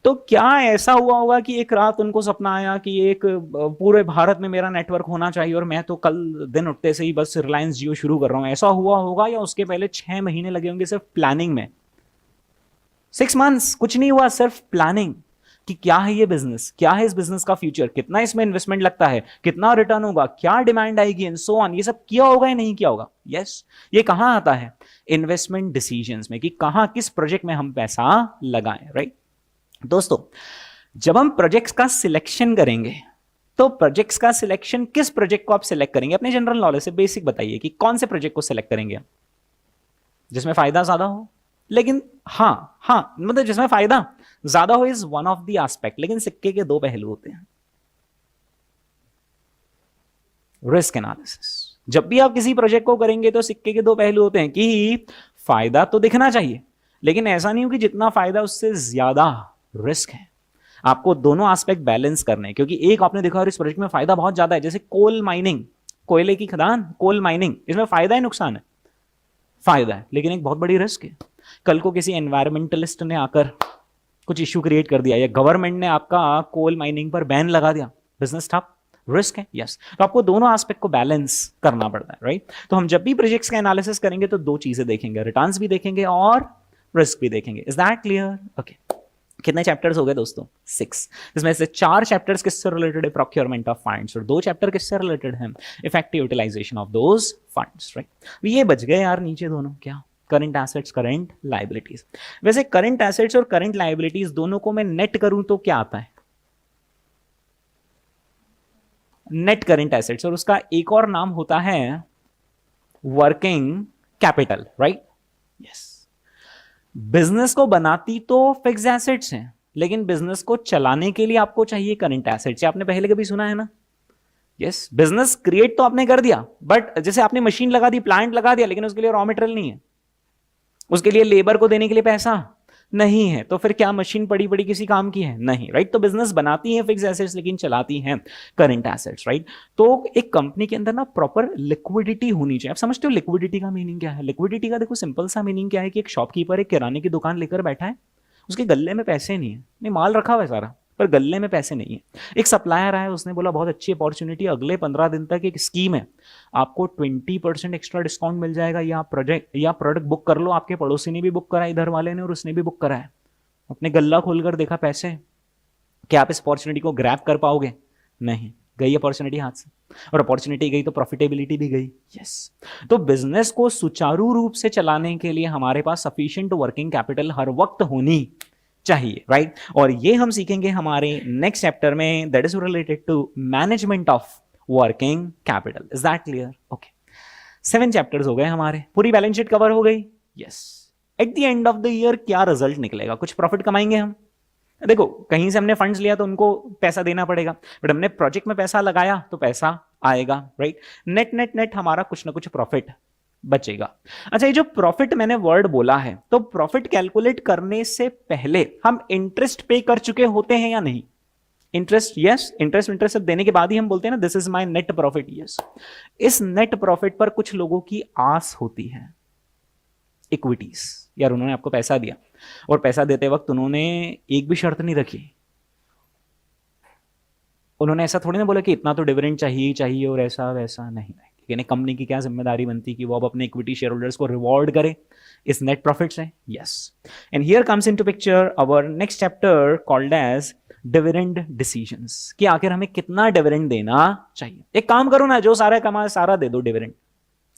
तो क्या ऐसा हुआ होगा कि एक रात उनको सपना आया कि एक पूरे भारत में मेरा नेटवर्क होना चाहिए और मैं तो कल दिन उठते से ही बस रिलायंस जियो शुरू कर रहा हूं, ऐसा हुआ होगा? या उसके पहले 6 महीने लगे होंगे सिर्फ प्लानिंग में? 6 मंथ्स कुछ नहीं हुआ, सिर्फ प्लानिंग कि क्या है ये बिजनेस, क्या है इस बिजनेस का फ्यूचर, कितना इसमें इन्वेस्टमेंट लगता है, कितना रिटर्न होगा, क्या डिमांड आएगी एंड सो ऑन। ये सब किया होगा या नहीं किया होगा? यस। ये कहां आता है? इन्वेस्टमेंट डिसीजंस में, कि कहां किस प्रोजेक्ट में हम पैसा लगाएं, राइट? दोस्तों, जब हम प्रोजेक्ट्स का सिलेक्शन करेंगे तो प्रोजेक्ट्स का सिलेक्शन, किस प्रोजेक्ट को आप सिलेक्ट करेंगे? अपने जनरल नॉलेज से बेसिक बताइए कि कौन से प्रोजेक्ट को सिलेक्ट करेंगे आप जिसमें फायदा ज्यादा हो। लेकिन हाँ मतलब जिसमें फायदा ज्यादा हो is one of the aspect, लेकिन सिक्के के दो पहलू होते हैं। रिस्क एनालिसिस, जब भी आप किसी प्रोजेक्ट को करेंगे तो सिक्के के दो पहलू होते हैं कि फायदा तो दिखना चाहिए, लेकिन ऐसा नहीं हो कि जितना फायदा उससे ज्यादा रिस्क है। आपको दोनों एस्पेक्ट बैलेंस करने हैं, क्योंकि एक आपने देखा और इस प्रोजेक्ट में फायदा बहुत ज्यादा है, जैसे कोल माइनिंग, कोयले की खदान, कोल माइनिंग, इसमें फायदा है नुकसान है? फायदा है, लेकिन एक बहुत बड़ी रिस्क है। कल को किसी एनवायरमेंटलिस्ट ने आकर कुछ इश्यू क्रिएट कर दिया या गवर्नमेंट ने आपका कोल माइनिंग पर बैन लगा दिया, बिजनेस ठप, रिस्क है। यस, तो आपको दोनों एस्पेक्ट को बैलेंस करना पड़ता है, राइट? तो हम जब भी प्रोजेक्ट्स का एनालिसिस करेंगे तो दो चीजें देखेंगे, रिटर्न्स भी देखेंगे और रिस्क भी देखेंगे। Is that clear? ओके। कितने चैप्टर्स हो गए दोस्तों? 6। इसमें से 4 चैप्टर्स किससे रिलेटेड है? प्रोक्योरमेंट ऑफ फंड्स, और 2 चैप्टर किससे रिलेटेड है? Effective utilisation of those funds, right? ये बच गए यार नीचे दोनों, क्या? Current assets, current liabilities. वैसे करंट एसेट्स और करंट लायबिलिटीज दोनों को मैं नेट करूं तो क्या आता है? नेट करंट एसेट्स, और उसका एक और नाम होता है working capital, right? Yes. Business को बनाती तो फिक्स एसेट्स हैं, लेकिन बिजनेस को चलाने के लिए आपको चाहिए करंट एसेट्स। आपने पहले कभी सुना है ना? यस। बिजनेस क्रिएट तो आपने कर दिया, बट जैसे आपने मशीन लगा दी, प्लांट लगा दिया, लेकिन उसके लिए रॉ मटेरियल नहीं है, उसके लिए लेबर को देने के लिए पैसा नहीं है, तो फिर क्या मशीन पड़ी पड़ी किसी काम की है? नहीं, राइट? तो बिजनेस बनाती है फिक्स एसेट्स, लेकिन चलाती हैं करंट एसेट्स, राइट? तो एक कंपनी के अंदर ना प्रॉपर लिक्विडिटी होनी चाहिए। आप समझते हो लिक्विडिटी का मीनिंग क्या है? लिक्विडिटी का देखो सिंपल सा मीनिंग क्या है कि एक शॉपकीपर एक किराने की दुकान लेकर बैठा है, उसके गल्ले में पैसे नहीं है, नहीं माल रखा हुआ है सारा, पर गल्ले में पैसे नहीं है। एक सप्लायर आया, उसने बोला बहुत अच्छी अपॉर्चुनिटी, अगले 15 दिन तक एक स्कीम है, आपको 20% एक्स्ट्रा डिस्काउंट मिल जाएगा, या प्रोडक्ट बुक कर लो। आपके पड़ोसी ने भी बुक करा, इधर वाले ने, और उसने भी बुक करा है। अपने गल्ला खोलकर देखा पैसे, क्या आप इस अपॉर्चुनिटी को ग्रैब कर पाओगे? नहीं, गई अपॉर्चुनिटी हाथ से, और अपॉर्चुनिटी गई तो प्रॉफिटेबिलिटी भी गई। यस। तो बिजनेस को सुचारू रूप से चलाने के लिए हमारे पास सफिशिएंट वर्किंग कैपिटल हर वक्त होनी चाहिए, राइट? और ये हम सीखेंगे हमारे नेक्स्ट चैप्टर में, that is related to management of working capital. Is that clear? Okay. 7 chapters हो गए हमारे, पूरी बैलेंस शीट कवर हो गई। Yes. At the end of the year क्या रिजल्ट निकलेगा? कुछ प्रॉफिट कमाएंगे हम। देखो, कहीं से हमने फंड्स लिया तो उनको पैसा देना पड़ेगा, बट हमने प्रोजेक्ट में पैसा लगाया तो पैसा आएगा, राइट? नेट नेट नेट हमारा कुछ ना कुछ प्रॉफिट बचेगा। अच्छा, ये जो प्रॉफिट मैंने वर्ड बोला है, तो प्रॉफिट कैलकुलेट करने से पहले हम इंटरेस्ट पे कर चुके होते हैं या नहीं? Interest, yes. इंटरेस्ट देने के बाद ही हम बोलते हैं ना this is my net profit. Yes. इस नेट प्रॉफिट पर कुछ लोगों की आस होती है, इक्विटीज। यार उन्होंने आपको पैसा दिया, और पैसा देते वक्त उन्होंने एक भी शर्त नहीं रखी। उन्होंने ऐसा थोड़ी ना बोला कि इतना तो डिविडेंड चाहिए और ऐसा वैसा, नहीं। लेकिन कंपनी की क्या जिम्मेदारी बनती कि वो अब अपने इक्विटी शेयर होल्डर्स को रिवॉर्ड करे इस नेट प्रॉफिट से। Yes. And here comes into picture our next chapter called as dividend decisions, कि आखिर हमें कितना डिविडेंड देना चाहिए। एक काम करो ना, जो सारा कमा सारा दे दो डिविडेंड।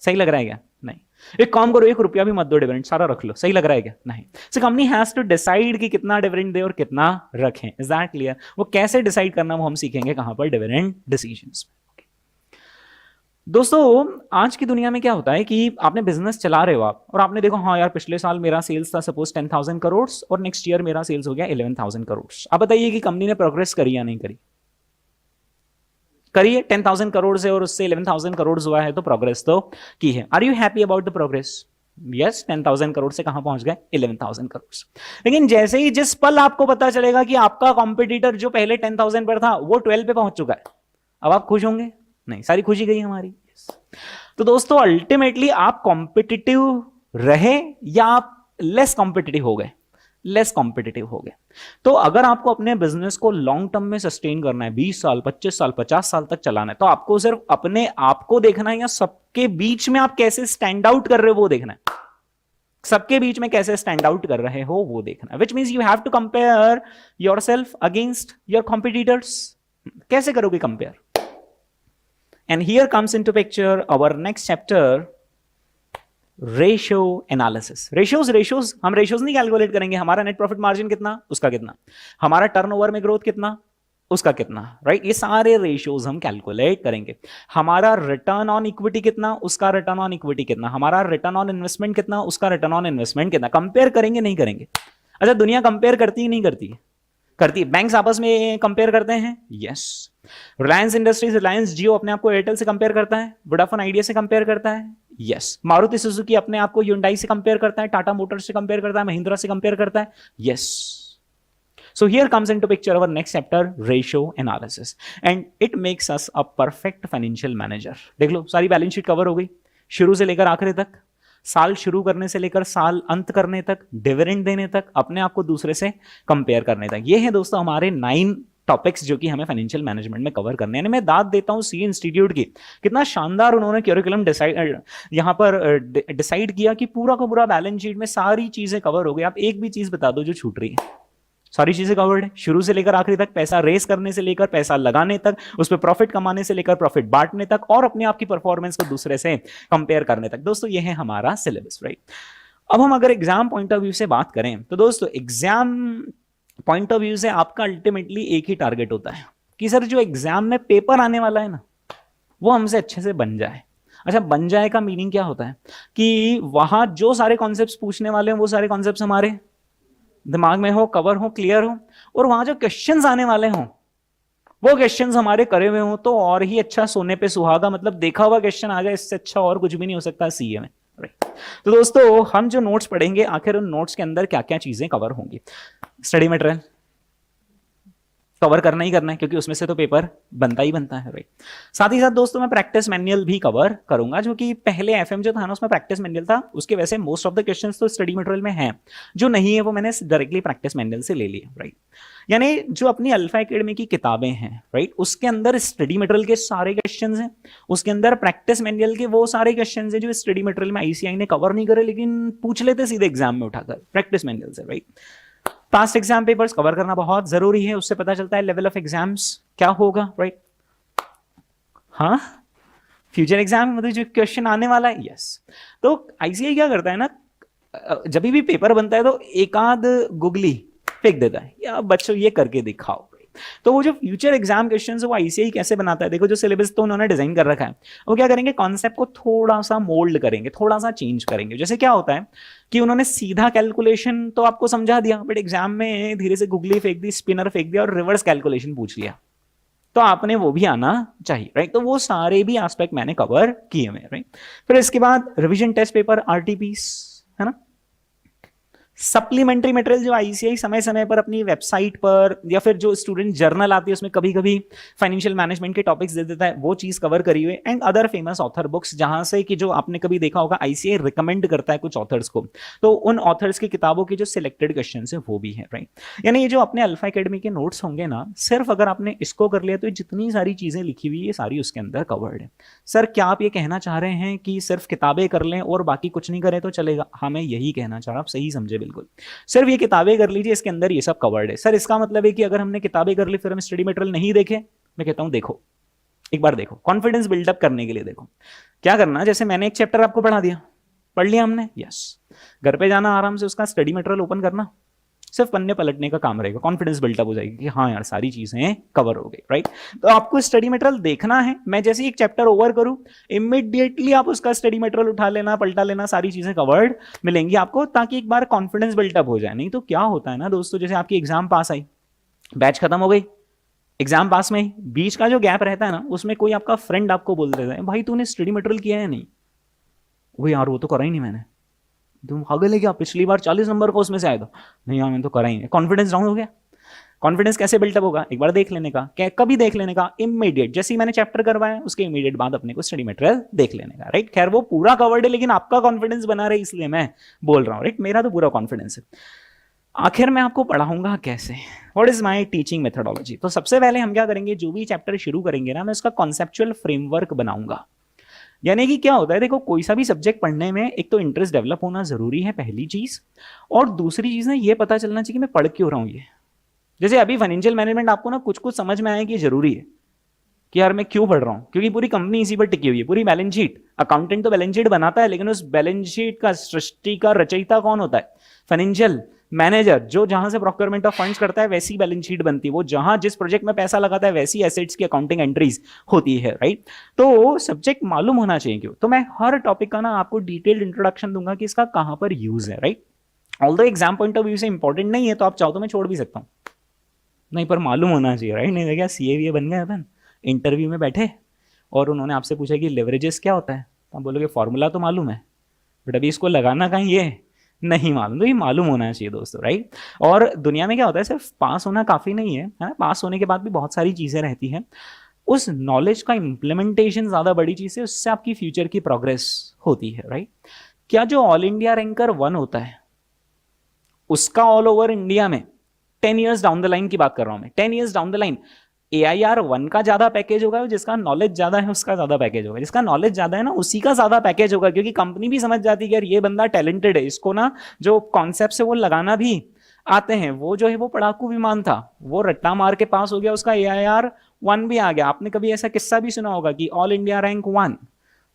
सही लग रहा है क्या? नहीं। एक काम करो, 1 रुपया भी मत दो डिविडेंड, सारा रख लो। सही लग रहा है क्या? नहीं। So company has to decide कि कितना डिविडेंड दे और कितना रखें। Is that clear? वो कैसे डिसाइड करना वो हम सीखेंगे कहां पर? Dividend decisions. दोस्तों, आज की दुनिया में क्या होता है कि आपने बिजनेस चला रहे हो आप, और आपने देखो हाँ यार पिछले साल मेरा सेल्स था सपोज 10,000 करोड़, और नेक्स्ट ईयर मेरा सेल्स हो गया 11,000 करोड़। अब बताइए कि कंपनी ने प्रोग्रेस करी या नहीं करी? करिए। 10,000 करोड़ से और उससे 11,000 करोड़ हुआ है, तो प्रोग्रेस तो की है। Are you happy about the progress? Yes. 10,000 crore से कहां पहुंच गए? 11,000 करोड़। लेकिन जैसे ही जिस पल आपको पता चलेगा कि आपका कॉम्पिटिटर जो पहले 10,000 पर था वो 12 पे पहुंच चुका है, अब आप खुश होंगे? नहीं, सारी खुशी गई हमारी। तो दोस्तों, अल्टीमेटली आप कॉम्पिटिटिव रहे या आप लेस कॉम्पिटिटिव हो गए, लेस कॉम्पिटिटिव हो गए। तो अगर आपको अपने बिजनेस को लॉन्ग टर्म में सस्टेन करना है, 20 साल 25 साल 50 साल तक चलाना है, तो आपको सिर्फ अपने आप को देखना है या सबके बीच में आप कैसे स्टैंड आउट कर रहे हो वो देखना है। सबके बीच में कैसे स्टैंड आउट कर रहे हो वो देखना, which means you have to compare yourself against your competitors. कैसे करोगे compare? And here comes into picture our next chapter, ratio analysis. Ratios हम रेशियोज नहीं कैलकुलेट करेंगे, हमारा नेट प्रॉफिट मार्जिन कितना, उसका कितना, हमारा टर्नओवर में ग्रोथ कितना, उसका कितना, राइट? ये सारे रेशियोज हम कैलकुलेट करेंगे। हमारा रिटर्न ऑन इक्विटी कितना, उसका रिटर्न ऑन इक्विटी कितना, हमारा रिटर्न ऑन इन्वेस्टमेंट कितना, उसका रिटर्न ऑन इन्वेस्टमेंट कितना। कंपेयर करेंगे नहीं करेंगे? अच्छा, दुनिया कंपेयर करती ही नहीं करती? करती है। बैंक्स आपस में कंपेयर करते हैं, यस। रिलायंस इंडस्ट्रीज, रिलायंस जियो अपने आप को एयरटेल से कंपेयर करता है, वोडाफोन आइडिया से कंपेयर करता है, यस। मारुति सुजुकी अपने आप को ह्युंडई से कंपेयर करता है, टाटा मोटर्स से कंपेयर करता है, महिंद्रा से कंपेयर करता है, yes. So here comes into picture our next chapter, ratio analysis, and it makes us a perfect financial manager. देख लो, सारी बैलेंस शीट कवर हो गई शुरू से लेकर आखिरी तक, साल शुरू करने से लेकर साल अंत करने तक, डिविडेंड देने तक, अपने आप को दूसरे से कंपेयर करने तक। ये है दोस्तों हमारे 9 टॉपिक्स जो कि हमें फाइनेंशियल मैनेजमेंट में कवर करने हैं। मैं दाद देता हूं सी इंस्टीट्यूट की, कितना शानदार उन्होंने करिकुलम यहां पर डिसाइड किया कि पूरा का पूरा बैलेंस शीट में सारी चीजें कवर हो गई। आप एक भी चीज बता दो जो छूट रही है, सारी चीजें कवर्ड है शुरू से लेकर आखिरी तक, पैसा रेस करने से लेकर पैसा लगाने तक, उस पर प्रॉफिट कमाने से लेकर प्रॉफिट बांटने तक, और अपने आप की परफॉर्मेंस को दूसरे से कंपेयर करने तक। दोस्तों ये है हमारा सिलेबस, राइट? अब हम अगर एग्जाम पॉइंट ऑफ व्यू से बात करें तो दोस्तों एग्जाम पॉइंट ऑफ व्यू से आपका अल्टीमेटली एक ही टारगेट होता है कि सर जो एग्जाम में पेपर आने वाला है ना वो हमसे अच्छे से बन जाए। अच्छा, बन जाए का मीनिंग क्या होता है कि वहां जो सारे कॉन्सेप्ट्स पूछने वाले हैं वो सारे कॉन्सेप्ट्स हमारे दिमाग में हो, कवर हो, क्लियर हो, और वहां जो क्वेश्चंस आने वाले हों वो क्वेश्चंस हमारे करे हुए हों, तो और ही अच्छा सोने पे सुहागा, मतलब देखा हुआ क्वेश्चन आ जाए, इससे अच्छा और कुछ भी नहीं हो सकता सीए में, राइट? तो दोस्तों हम जो नोट्स पढ़ेंगे आखिर उन नोट्स के अंदर क्या क्या चीजें कवर होंगी। स्टडी मटेरियल कवर करना ही करना है क्योंकि उसमें से तो पेपर बनता ही बनता है, राइट? साथ ही साथ दोस्तों मैं प्रैक्टिस मैनुअल भी कवर करूंगा, जो कि पहले एफएम जो था ना उसमें प्रैक्टिस मैनुअल था, उसके वैसे मोस्ट ऑफ द क्वेश्चंस तो स्टडी मटेरियल में हैं, जो नहीं है वो मैंने डायरेक्टली प्रैक्टिस मैनुअल से ले लिए, राइट? यानी जो अपनी अल्फा एकेडमी की किताबें हैं, राइट, उसके अंदर स्टडी मटेरियल के सारे क्वेश्चंस हैं, उसके अंदर प्रैक्टिस मैनुअल के वो सारे क्वेश्चंस हैं जो स्टडी मटेरियल में आईसीआई ने कवर नहीं करे लेकिन पूछ लेते सीधे एग्जाम में उठाकर प्रैक्टिस मैनुअल से, right? Past exam papers cover करना बहुत जरूरी है, उससे पता चलता है लेवल ऑफ एग्जाम्स क्या होगा, राइट? हाँ, फ्यूचर एग्जाम मतलब जो क्वेश्चन आने वाला है, यस। तो आईसीआई क्या करता है ना, जब भी पेपर बनता है तो एक आध गुगली फेंक देता है, या बच्चों ये करके दिखाओ। तो वो जो फ्यूचर एग्जाम क्वेश्चन है वो आईसीआई कैसे बनाता है, देखो जो सिलेबस तो उन्होंने डिजाइन कर रखा है, वो क्या करेंगे, कॉन्सेप्ट को थोड़ा सा मोल्ड करेंगे, थोड़ा सा चेंज करेंगे। जैसे क्या होता है कि उन्होंने सीधा कैलकुलेशन तो आपको समझा दिया, बट एग्जाम में धीरे से गुगली फेंक दी, स्पिनर फेंक दिया और रिवर्स कैलकुलेशन पूछ लिया, तो आपने वो भी आना चाहिए, राइट? तो वो सारे भी एस्पेक्ट मैंने कवर किए हुए, राइट? फिर इसके बाद रिवीजन टेस्ट पेपर, आरटीपीस, है ना? सप्लीमेंट्री मटेरियल जो आईसीआई समय समय पर अपनी वेबसाइट पर या फिर जो स्टूडेंट जर्नल आती है उसमें कभी कभी फाइनेंशियल मैनेजमेंट के टॉपिक्स दे देता है, वो चीज कवर करी हुई। And other famous author books, जहां से कि जो आपने कभी देखा होगा आईसीआई रिकमेंड करता है कुछ ऑथर्स को, तो उन ऑथर्स की किताबों के जो सिलेक्टेड क्वेश्चन है वो भी है, राइट? यानी ये जो अपने अल्फा एकेडमी के नोट्स होंगे ना, सिर्फ अगर आपने इसको कर लिया तो जितनी सारी चीजें लिखी हुई है सारी उसके अंदर कवर्ड है। सर क्या आप ये कहना चाह रहे हैं कि सिर्फ किताबें कर लें और बाकी कुछ नहीं करें तो चलेगा? हाँ, मैं यही कहना चाह रहा हूं, आप सही समझे बिल्कुल। सिर्फ ये किताबें कर लीजिए, इसके अंदर ये सब कवर्ड है। सर इसका मतलब है कि अगर हमने किताबें कर ली फिर हम स्टडी मटेरियल नहीं देखे? मैं कहता हूं देखो, एक बार देखो, कॉन्फिडेंस बिल्डअप करने के लिए देखो क्या करना। जैसे मैंने एक चैप्टर आपको पढ़ा दिया, पढ़ लिया हमने, यस, घर पे जाना आराम से उसका स्टडी मटेरियल ओपन करना, सिर्फ पन्ने पलटने का काम रहेगा, कॉन्फिडेंस बिल्डअप हो जाएगी कि हाँ यार सारी चीजें कवर हो गई, राइट? तो आपको स्टडी मटेरियल देखना है, मैं जैसे ही एक चैप्टर ओवर करूं इमीडिएटली आप उसका स्टडी मटेरियल उठा लेना, पलटा लेना, सारी चीजें कवर्ड मिलेंगी आपको, ताकि एक बार कॉन्फिडेंस बिल्डअप हो जाए। नहीं तो क्या होता है ना दोस्तों, जैसे आपकी एग्जाम पास आई, बैच खत्म हो गई, एग्जाम पास में बीच का जो गैप रहता है ना, उसमें कोई आपका फ्रेंड आपको बोल देता है भाई तूने स्टडी मटेरियल किया है? नहीं, वो यार वो तो करा ही नहीं मैंने। तुम पागल है क्या, पिछली बार 40 नंबर को उसमें से आया था? नहीं यार मैंने तो करा ही नहीं। कॉन्फिडेंस डाउन हो गया। कॉन्फिडेंस कैसे बिल्टअप होगा? एक बार देख लेने का। कभी देख लेने का? इमीडिएट, जैसे ही मैंने चैप्टर करवाया उसके इमीडिएट बाद अपने को स्टडी मटेरियल देख लेने का, राइट? खैर वो पूरा कवर्ड है लेकिन आपका कॉन्फिडेंस बना रहे इसलिए मैं बोल रहा हूँ, राइट? मेरा तो पूरा कॉन्फिडेंस है। आखिर मैं आपको पढ़ाऊंगा कैसे, what is my teaching methodology. तो सबसे पहले हम क्या करेंगे, जो भी चैप्टर शुरू करेंगे ना, मैं उसका कॉन्सेप्चुअल फ्रेमवर्क बनाऊंगा। यानी कि क्या होता है, देखो कोई सा भी सब्जेक्ट पढ़ने में एक तो इंटरेस्ट डेवलप होना जरूरी है, पहली चीज, और दूसरी चीज ना ये पता चलना चाहिए कि मैं पढ़ क्यों रहा हूं ये। जैसे अभी फाइनेंशियल मैनेजमेंट आपको ना कुछ कुछ समझ में आया कि जरूरी है कि यार मैं क्यों पढ़ रहा हूं, क्योंकि पूरी कंपनी इसी पर टिकी हुई है, पूरी बैलेंस शीट। अकाउंटेंट तो बैलेंस शीट बनाता है, लेकिन उस बैलेंस शीट का सृष्टि का रचयिता कौन होता है, फाइनेंशियल मैनेजर, जो जहां से प्रोक्योरमेंट ऑफ फंड्स करता है वैसी बैलेंस शीट बनती है, वो जहां जिस प्रोजेक्ट में पैसा लगाता है वैसी एसेट्स की अकाउंटिंग एंट्रीज होती है, राइट। तो सब्जेक्ट मालूम होना चाहिए क्यों। तो मैं हर टॉपिक का ना आपको डिटेल्ड इंट्रोडक्शन दूंगा कि इसका कहां पर यूज है, right. Although exam point of view से इंपॉर्टेंट नहीं है, तो आप चाहो तो मैं छोड़ भी सकता हूं, नहीं पर मालूम होना चाहिए, राइट। नहीं क्या सीए बन गए अपन, इंटरव्यू में बैठे और उन्होंने आपसे पूछा कि लेवरेजेस क्या होता है, तो आप बोलोगे फॉर्मूला तो मालूम है, बट अभी इसको लगाना कहीं ये नहीं मालूम। तो ये मालूम होना चाहिए दोस्तों, राइट। और दुनिया में क्या होता है, सिर्फ पास होना काफी नहीं है, पास होने के बाद भी बहुत सारी चीजें रहती हैं। उस नॉलेज का इम्प्लीमेंटेशन ज्यादा बड़ी चीज है, उससे आपकी फ्यूचर की प्रोग्रेस होती है, राइट। क्या जो ऑल इंडिया रैंकर 1 होता है उसका ऑल ओवर इंडिया में 10 ईयर्स डाउन द लाइन की बात कर रहा हूं मैं, 10 years down the line AIR 1 का ज्यादा पैकेज होगा, जिसका नॉलेज ज्यादा है उसका ज्यादा पैकेज होगा, जिसका नॉलेज ज्यादा है ना उसी का ज्यादा पैकेज होगा, क्योंकि कंपनी भी समझ जाती है कि यार ये बंदा टैलेंटेड है, इसको ना जो कॉन्सेप्ट है वो लगाना भी आते हैं। वो जो है वो पढ़ाकू विमान था, वो रट्टा मार के पास हो गया, उसका AIR 1 भी आ गया। आपने कभी ऐसा किस्सा भी सुना होगा कि ऑल इंडिया रैंक 1,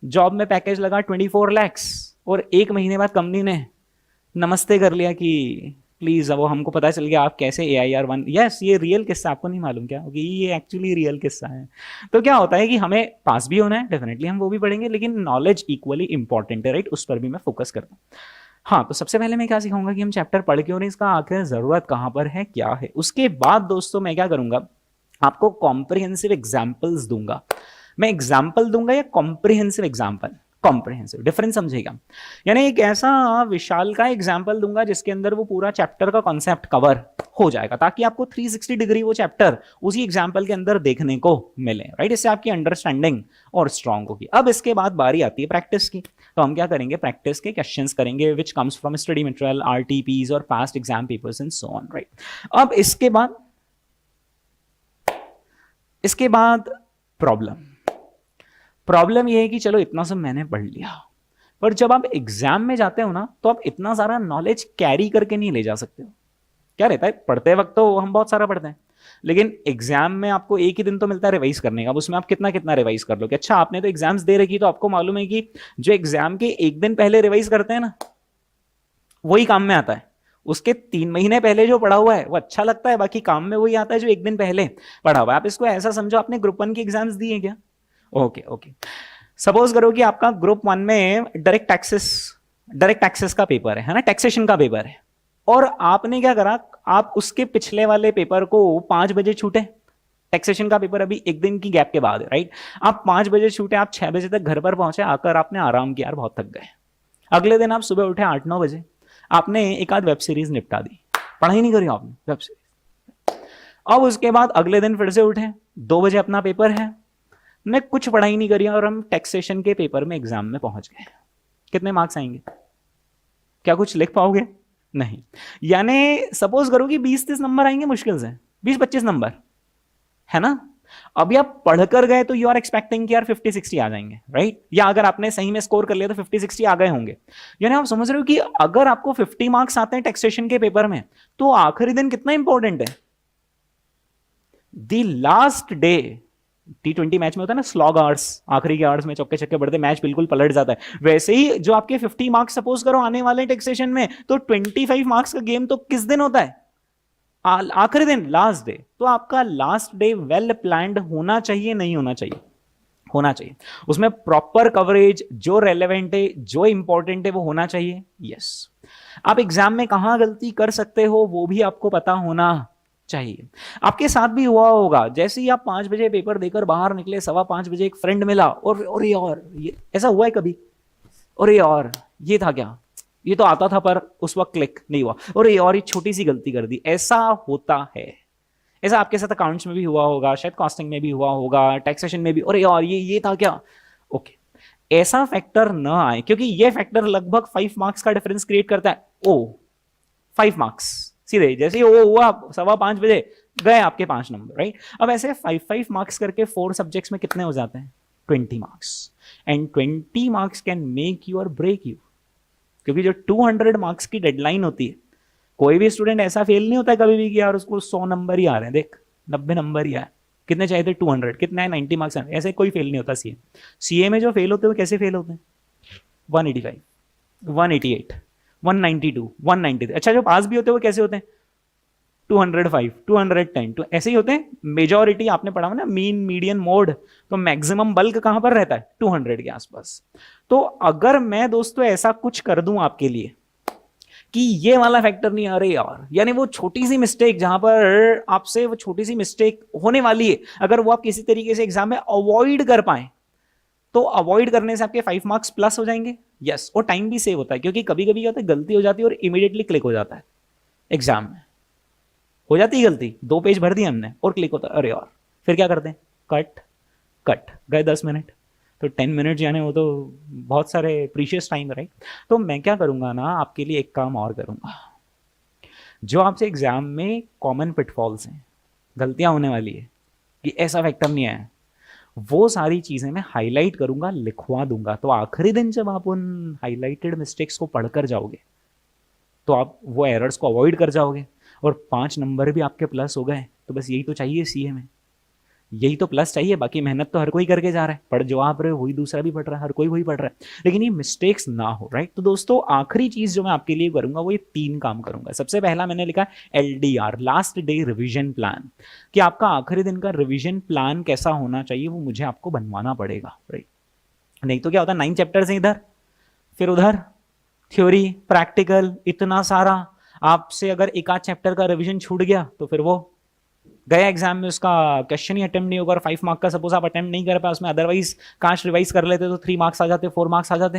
जॉब में पैकेज लगा 24 lakhs, और 1 महीने बाद कंपनी ने नमस्ते कर लिया कि प्लीज, अब हमको पता चल गया आप कैसे AIR 1। यस, ये रियल किस्सा, आपको नहीं मालूम क्या, कि ये एक्चुअली रियल किस्सा है। तो क्या होता है कि हमें पास भी होना है, डेफिनेटली हम वो भी पढ़ेंगे, लेकिन नॉलेज इक्वली इंपॉर्टेंट है, राइट। उस पर भी मैं फोकस करता हूँ। हाँ, तो सबसे पहले मैं क्या सिखाऊंगा कि हम चैप्टर पढ़ के और इसका आखिर जरूरत कहाँ पर है, क्या है। उसके बाद दोस्तों मैं क्या करूंगा, आपको कॉम्प्रिहेंसिव एग्जाम्पल्स दूंगा। मैं एग्जाम्पल दूंगा या कॉम्प्रिहेंसिव एग्जाम्पल, कॉम्प्रिहेंसिव डिफरेंस समझेगा। यानी एक ऐसा विशाल का एग्जाम्पल दूंगा जिसके अंदर वो पूरा चैप्टर का कॉन्सेप्ट कवर हो जाएगा, ताकि आपको 360 डिग्री वो चैप्टर उसी एग्जाम्पल के अंदर देखने को मिले, राइट। इससे आपकी अंडरस्टैंडिंग और स्ट्रांग होगी। अब इसके बाद बारी आती है प्रैक्टिस की। तो हम क्या करेंगे, प्रैक्टिस के क्वेश्चंस करेंगे which comes from study material, RTPs और past exam papers and so on, right. अब इसके बाद प्रॉब्लम ये है कि चलो इतना सब मैंने पढ़ लिया, पर जब आप एग्जाम में जाते हो ना, तो आप इतना सारा नॉलेज कैरी करके नहीं ले जा सकते हो। क्या रहता है, पढ़ते वक्त तो हम बहुत सारा पढ़ते हैं, लेकिन एग्जाम में आपको एक ही दिन तो मिलता है रिवाइज करने का। अब उसमें आप कितना कितना रिवाइज कर लो कि अच्छा आपने तो एग्जाम्स दे रखी, तो आपको मालूम है कि जो एग्जाम के एक दिन पहले रिवाइज करते हैं ना, वही काम में आता है। उसके 3 महीने पहले जो पढ़ा हुआ है वो अच्छा लगता है, बाकी काम में वही आता है जो एक दिन पहले पढ़ा हुआ है। आप इसको ऐसा समझो, आपने ग्रुप 1 की एग्जाम्स दिए क्या, ओके। सपोज करो कि आपका ग्रुप 1 में डायरेक्ट टैक्सेस का पेपर है ना, टैक्सेशन का पेपर है, और आपने क्या करा, आप उसके पिछले वाले पेपर को 5 बजे छूटे। टैक्सेशन का पेपर अभी एक दिन की गैप के बाद है, राइट। आप 5 बजे छूटे, आप 6 बजे तक घर पर पहुंचे, आकर आपने आराम किया, यार बहुत थक गए। अगले दिन आप सुबह उठे 8-9 बजे, आपने एक आध वेब सीरीज निपटा दी, पढ़ाई नहीं करी आपने, वेब सीरीज। अब उसके बाद अगले दिन फिर से उठे, 2 बजे अपना पेपर है, ने कुछ पढ़ाई नहीं करी, और हम टैक्सेशन के पेपर में एग्जाम में पहुंच गए। कितने मार्क्स आएंगे, क्या कुछ लिख पाओगे, नहीं। यानी सपोज करो कि 20-30 नंबर आएंगे मुश्किल से, 20-25 नंबर, है ना। अभी आप पढ़कर गए तो यू आर एक्सपेक्टिंग कि यार 50-60 आ जाएंगे, राइट। या अगर आपने सही में स्कोर कर लिया तो 50-60 आ गए होंगे। यानी आप समझ रहे हो कि अगर आपको 50 मार्क्स आते हैं टैक्सेशन के पेपर में, तो आखिरी दिन कितना इंपॉर्टेंट है। The last day, T20 match में होता है ना स्लॉग आवर्स, आखिरी के आवर्स में चौके छक्के बढ़ते, मैच बिल्कुल पलट जाता है। वैसे ही जो आपके 50 मार्क्स सपोज करो आने वाले टैक्सेशन में, तो 25 मार्क्स का गेम तो किस दिन होता है, आखिरी दिन, लास्ट डे। तो आपका लास्ट डे वेल प्लान्ड होना चाहिए, नहीं होना चाहिए, होना चाहिए। उसमें प्रॉपर कवरेज, जो रेलेवेंट है, जो इंपॉर्टेंट है वो होना चाहिए। यस, आप एग्जाम में कहां गलती कर सकते हो वो भी आपको पता होना चाहिए। आपके साथ भी हुआ होगा, जैसे ही आप 5 बजे पेपर देकर बाहर निकले, 5:15 बजे एक फ्रेंड मिला, और यार ये ऐसा हुआ है कभी, और यार ये था क्या, ये तो आता था पर उस वक्त क्लिक नहीं हुआ, और यार ये छोटी सी गलती कर दी। ऐसा होता है, ऐसा आपके साथ अकाउंट्स में भी हुआ होगा, शायद कॉस्टिंग में भी हुआ होगा, टैक्सेशन में भी, और यार ये था क्या। ओके, ऐसा फैक्टर ना आए, क्योंकि ये फैक्टर लगभग 5 मार्क्स का डिफरेंस क्रिएट करता है। 5 मार्क्स सीधे जैसे ही वो हुआ 5:15 गए आपके 5 नंबर, राइट। अब ऐसे 5 मार्क्स करके 4 सब्जेक्ट्स में कितने हो जाते हैं? 20 marks. And 20 marks can make you और ब्रेक यू, क्योंकि जो 200 मार्क्स की डेडलाइन होती है, कोई भी स्टूडेंट ऐसा फेल नहीं होता है कभी भी कि यार उसको 100 नंबर ही आ रहे हैं, देख 90 नंबर ही आए, कितने चाहिए थे? 200, कितने आए? 90 मार्क्स आए। ऐसे कोई फेल नहीं होता सीए में जो फेल होते हैं वो कैसे फेल होते हैं? 185, 188, 192, 193। अच्छा, जो पास भी होते हैं वो कैसे होते हैं? 205, 210, तो ऐसे ही होते हैं। मेजॉरिटी आपने पढ़ा हो ना, मीन मीडियन मोड, तो मैक्सिमम बल्क कहां पर रहता है? 200 के आसपास। तो अगर मैं दोस्तों ऐसा कुछ कर दूं आपके लिए कि ये वाला फैक्टर नहीं, अरे यार, यानी वो छोटी सी मिस्टेक जहां पर आपसे वो छोटी सी मिस्टेक होने वाली है, अगर वो आप किसी तरीके से एग्जाम में अवॉइड कर पाए, तो अवॉइड करने से आपके 5 मार्क्स प्लस हो जाएंगे। यस, और टाइम भी सेव होता है, क्योंकि कभी कभी क्या होता है, गलती हो जाती है और इमीडिएटली क्लिक हो जाता है। एग्जाम में हो जाती है गलती, 2 पेज भर दिए हमने और क्लिक होता है, अरे यार, फिर क्या करते हैं? कट कट, गए 10 मिनट, तो 10 मिनट यानी वो तो बहुत सारे प्रीशियस टाइम, राइट। तो मैं क्या करूंगा ना, आपके लिए एक काम और करूंगा, जो आपसे एग्जाम में कॉमन पिटफॉल्स हैं, गलतियां होने वाली है कि ऐसा फैक्टर नहीं आया, वो सारी चीजें मैं हाईलाइट करूंगा, लिखवा दूंगा। तो आखिरी दिन जब आप उन हाईलाइटेड मिस्टेक्स को पढ़कर जाओगे, तो आप वो एरर्स को अवॉइड कर जाओगे और 5 नंबर भी आपके प्लस हो गए। तो बस यही तो चाहिए सीए में, यही तो प्लस चाहिए। बाकी मेहनत तो हर कोई करके जा रहा है, पढ़ जो आप रहे हो वही दूसरा भी पढ़ रहा है, हर कोई वही पढ़ रहा है, लेकिन ये मिस्टेक्स ना हो, राइट। तो दोस्तों आखिरी चीज जो मैं आपके लिए करूंगा वो ये 3 काम करूंगा। सबसे पहला मैंने लिखा LDR, last day revision plan, कि आपका आखिरी दिन का रिविजन प्लान कैसा होना चाहिए, वो मुझे आपको बनवाना पड़ेगा, राइट। नहीं तो क्या होता है, 9 चैप्टर्स हैं इधर, फिर उधर थ्योरी, प्रैक्टिकल, इतना सारा। आपसे अगर एक आध चैप्टर का रिवीजन छूट गया तो फिर वो गया एग्जाम में, उसका क्वेश्चन ही अटेम्प्ट नहीं होगा। और 5 मार्क का सपोज आप अटेम्प्ट नहीं कर पाए उसमें, अदरवाइज काश रिवाइज कर लेते तो 3 मार्क्स आ जाते, 4 मार्क्स आ जाते,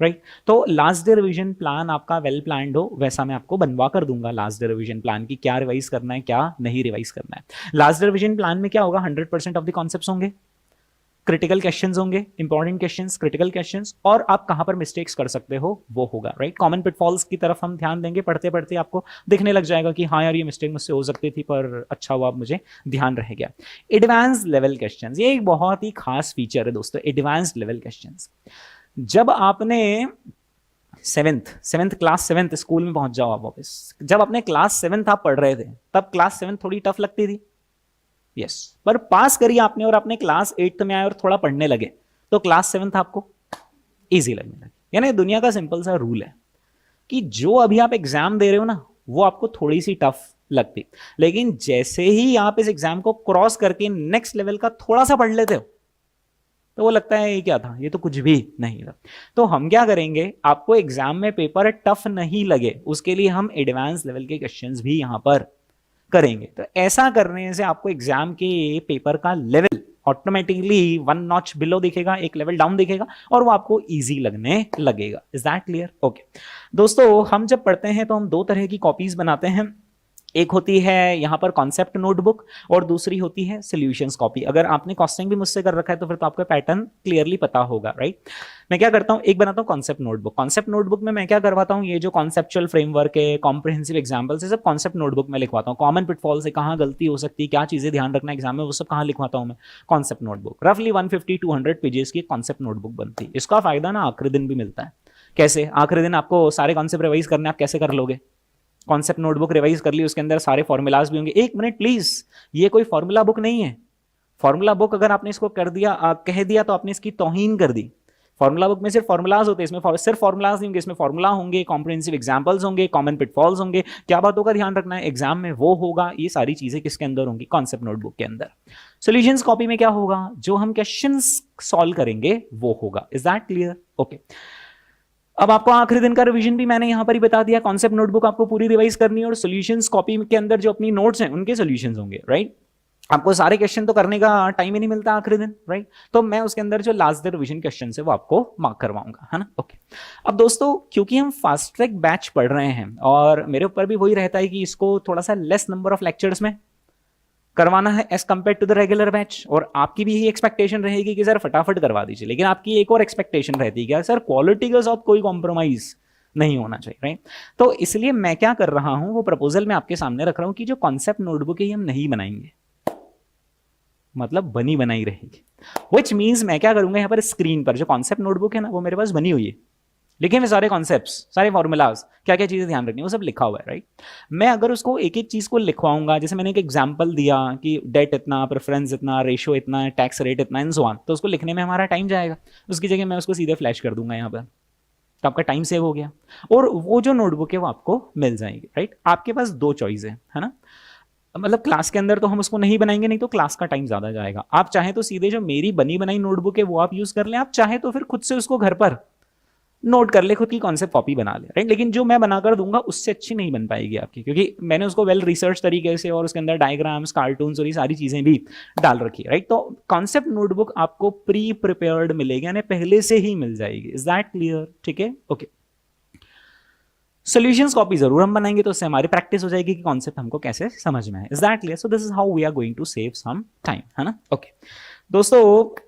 राइट। तो लास्ट डे रिवीजन प्लान आपका वेल प्लान्ड हो, वैसा मैं आपको बनवा कर दूंगा। लास्ट डे रिवीजन प्लान की क्या रिवाइज करना है, क्या नहीं रिवाइज करना है। लास्ट डे रिवीजन प्लान में क्या होगा, 100% ऑफ द कॉन्सेप्ट्स होंगे, क्रिटिकल क्वेश्चंस होंगे, इंपॉर्टेंट क्वेश्चंस, क्रिटिकल क्वेश्चंस, और आप कहां पर मिस्टेक्स कर सकते हो वो होगा, राइट। कॉमन पिटफॉल्स की तरफ हम ध्यान देंगे, पढ़ते पढ़ते आपको दिखने लग जाएगा कि हाँ यार ये मिस्टेक मुझसे हो सकती थी, पर अच्छा हुआ मुझे ध्यान रह गया। एडवांस लेवल क्वेश्चंस, ये एक बहुत ही खास फीचर है दोस्तों, एडवांस लेवल क्वेश्चंस। जब आपने सेवेंथ क्लास 7th स्कूल में पहुंच जाओ आप वापस, जब अपने क्लास 7th आप पढ़ रहे थे, तब क्लास 7 थोड़ी टफ लगती थी, यस, पर पास करिए आपने और अपने क्लास 8th में आए और थोड़ा पढ़ने लगे, तो क्लास 7th आपको इजी लगने लगे। यानी दुनिया का सिंपल सा रूल है कि जो अभी आप एग्जाम दे रहे हो ना, वो आपको थोड़ी सी टफ लगती, लेकिन जैसे ही आप इस एग्जाम को क्रॉस करके नेक्स्ट लेवल का थोड़ा सा पढ़ लेते हो, तो वो लगता है ये क्या था, ये तो कुछ भी नहीं था। तो हम क्या करेंगे, आपको एग्जाम में पेपर टफ नहीं लगे, उसके लिए हम एडवांस लेवल के क्वेश्चंस भी यहां पर करेंगे। तो ऐसा करने से आपको एग्जाम के पेपर का लेवल ऑटोमेटिकली 1 नॉच बिलो दिखेगा, एक लेवल डाउन दिखेगा, और वो आपको इजी लगने लगेगा। Is that clear? ओके दोस्तों, हम जब पढ़ते हैं तो हम 2 तरह की कॉपीज बनाते हैं, एक होती है यहां पर कॉन्सेप्ट नोटबुक और दूसरी होती है सॉल्यूशंस कॉपी। अगर आपने कॉस्टिंग भी मुझसे कर रखा है तो फिर तो आपको पैटर्न क्लियरली पता होगा, राइट। मैं क्या करता हूं, एक बनाता हूं कॉन्सेप्ट नोटबुक। कॉन्सेप्ट नोटबुक में मैं क्या करवाता हूं, ये जो कॉन्सेप्चुअल फ्रेमवर्क है, कॉम्प्रिहेंसिव एग्जांपल्स है, सब कॉन्सेप्ट नोटबुक में लिखवाता हूं। कॉमन पिटफॉल से कहां गलती हो सकती है, क्या चीजें ध्यान रखना एग्जाम में, वो सब कहां लिखवाता हूं मैं, कॉन्सेप्ट नोटबुक। रफली 150-200 पेजेस की कॉन्सेप्ट नोटबुक बनती है। इसका फायदा ना आखिरी दिन भी मिलता है। कैसे? आखिरी दिन आपको सारे कॉन्सेप्ट रिवाइज करने, आप कैसे कर लोगे? कॉन्सेप्ट नोटबुक रिवाइज कर ली, उसके अंदर सारे फॉर्मूलाज भी होंगे। 1 मिनट प्लीज, ये कोई फॉर्मूला बुक नहीं है। फॉर्मूला बुक अगर आपने इसको कर दिया, कह दिया, तो आपने इसकी तौहीन कर दी। फॉर्मूला बुक में सिर्फ फॉर्मूलाज होते हैं, इसमें सिर्फ फॉर्मूलाज नहीं होंगे, इसमें फॉर्मूला होंगे, कॉम्प्रिहेंसिव एग्जांपल्स होंगे, कॉमन पिटफॉल्स होंगे। क्या बातों का ध्यान रखना है एग्जाम में, वो होगा। ये सारी चीजें किसके अंदर होंगी, कॉन्सेप्ट नोटबुक के अंदर। सॉल्यूशंस कॉपी में क्या होगा, जो हम क्वेश्चंस सॉल्व करेंगे वो होगा। Is that clear? ओके, अब आपको आखिरी दिन का रिवीजन भी मैंने यहां पर ही बता दिया। कॉन्सेप्ट नोटबुक आपको पूरी रिवाइज करनी है और सॉल्यूशंस कॉपी के अंदर जो अपनी नोट्स हैं उनके सॉल्यूशंस होंगे, राइट। आपको सारे क्वेश्चन तो करने का टाइम ही नहीं मिलता आखिरी दिन, राइट। तो मैं उसके अंदर जो लास्ट डे रिवीजन क्वेश्चन है वो आपको मार्क करवाऊंगा, है ना। ओके, अब दोस्तों क्योंकि हम फास्ट ट्रैक बैच पढ़ रहे हैं और मेरे ऊपर भी वही रहता है कि इसको थोड़ा सा लेस नंबर ऑफ लेक्चर्स में करवाना है as compare to the regular batch, और आपकी भी यही एक्सपेक्टेशन रहेगी कि सर फटाफट करवा दीजिए, लेकिन आपकी एक और एक्सपेक्टेशन रहती है क्या, सर क्वालिटी के साथ कोई कॉम्प्रोमाइज नहीं होना चाहिए, राइट। तो इसलिए मैं क्या कर रहा हूं, वो प्रपोजल मैं आपके सामने रख रहा हूं कि जो कॉन्सेप्ट नोटबुक है हम नहीं बनाएंगे, मतलब बनी बनाई रहेगी। विच मीन्स मैं क्या करूंगा, यहाँ पर स्क्रीन पर जो कॉन्सेप्ट नोटबुक है ना वो मेरे पास बनी हुई है, लिखे हुए सारे कॉन्सेप्ट्स, सारे फॉर्मूलाज, क्या क्या चीजें ध्यान रखनी है वो सब लिखा हुआ है, राइट। मैं अगर उसको एक एक चीज को लिखवाऊंगा, जैसे मैंने एक एग्जांपल दिया कि डेट इतना, प्रेफरेंस इतना, रेशियो इतना, टैक्स रेट इतना, एंड सो ऑन, तो उसको लिखने में हमारा टाइम जाएगा। उसकी जगह मैं उसको सीधे फ्लैश कर दूंगा यहाँ पर, तो आपका टाइम सेव हो गया, और वो जो नोटबुक है वो आपको मिल जाएगी, राइट। आपके पास दो चॉइस है ना, मतलब क्लास के अंदर तो हम उसको नहीं बनाएंगे, नहीं तो क्लास का टाइम ज्यादा जाएगा। आप चाहे तो सीधे जो मेरी बनी बनाई नोटबुक है वो आप यूज कर लें, आप चाहे तो फिर खुद से उसको घर पर नोट कर ले, खुद की कॉन्सेप्ट कॉपी बना ले, राइट। लेकिन जो मैं बनाकर दूंगा उससे अच्छी नहीं बन पाएगी आपकी, क्योंकि मैंने उसको वेल रिसर्च तरीके से और उसके अंदर डायग्राम्स, कार्टून्स और ये सारी चीजें भी डाल रखी है, राइट। तो कॉन्सेप्ट नोटबुक आपको प्री प्रिपेयर्ड मिलेगी, यानी पहले से ही मिल जाएगी। Is that clear? ठीक है, ओके। सॉल्यूशंस कॉपी जरूर हम बनाएंगे, तो उससे हमारी प्रैक्टिस हो जाएगी कि कॉन्सेप्ट हमको कैसे समझ में है। Is that clear? So this is how we are going to save some time, है ना, ओके दोस्तों।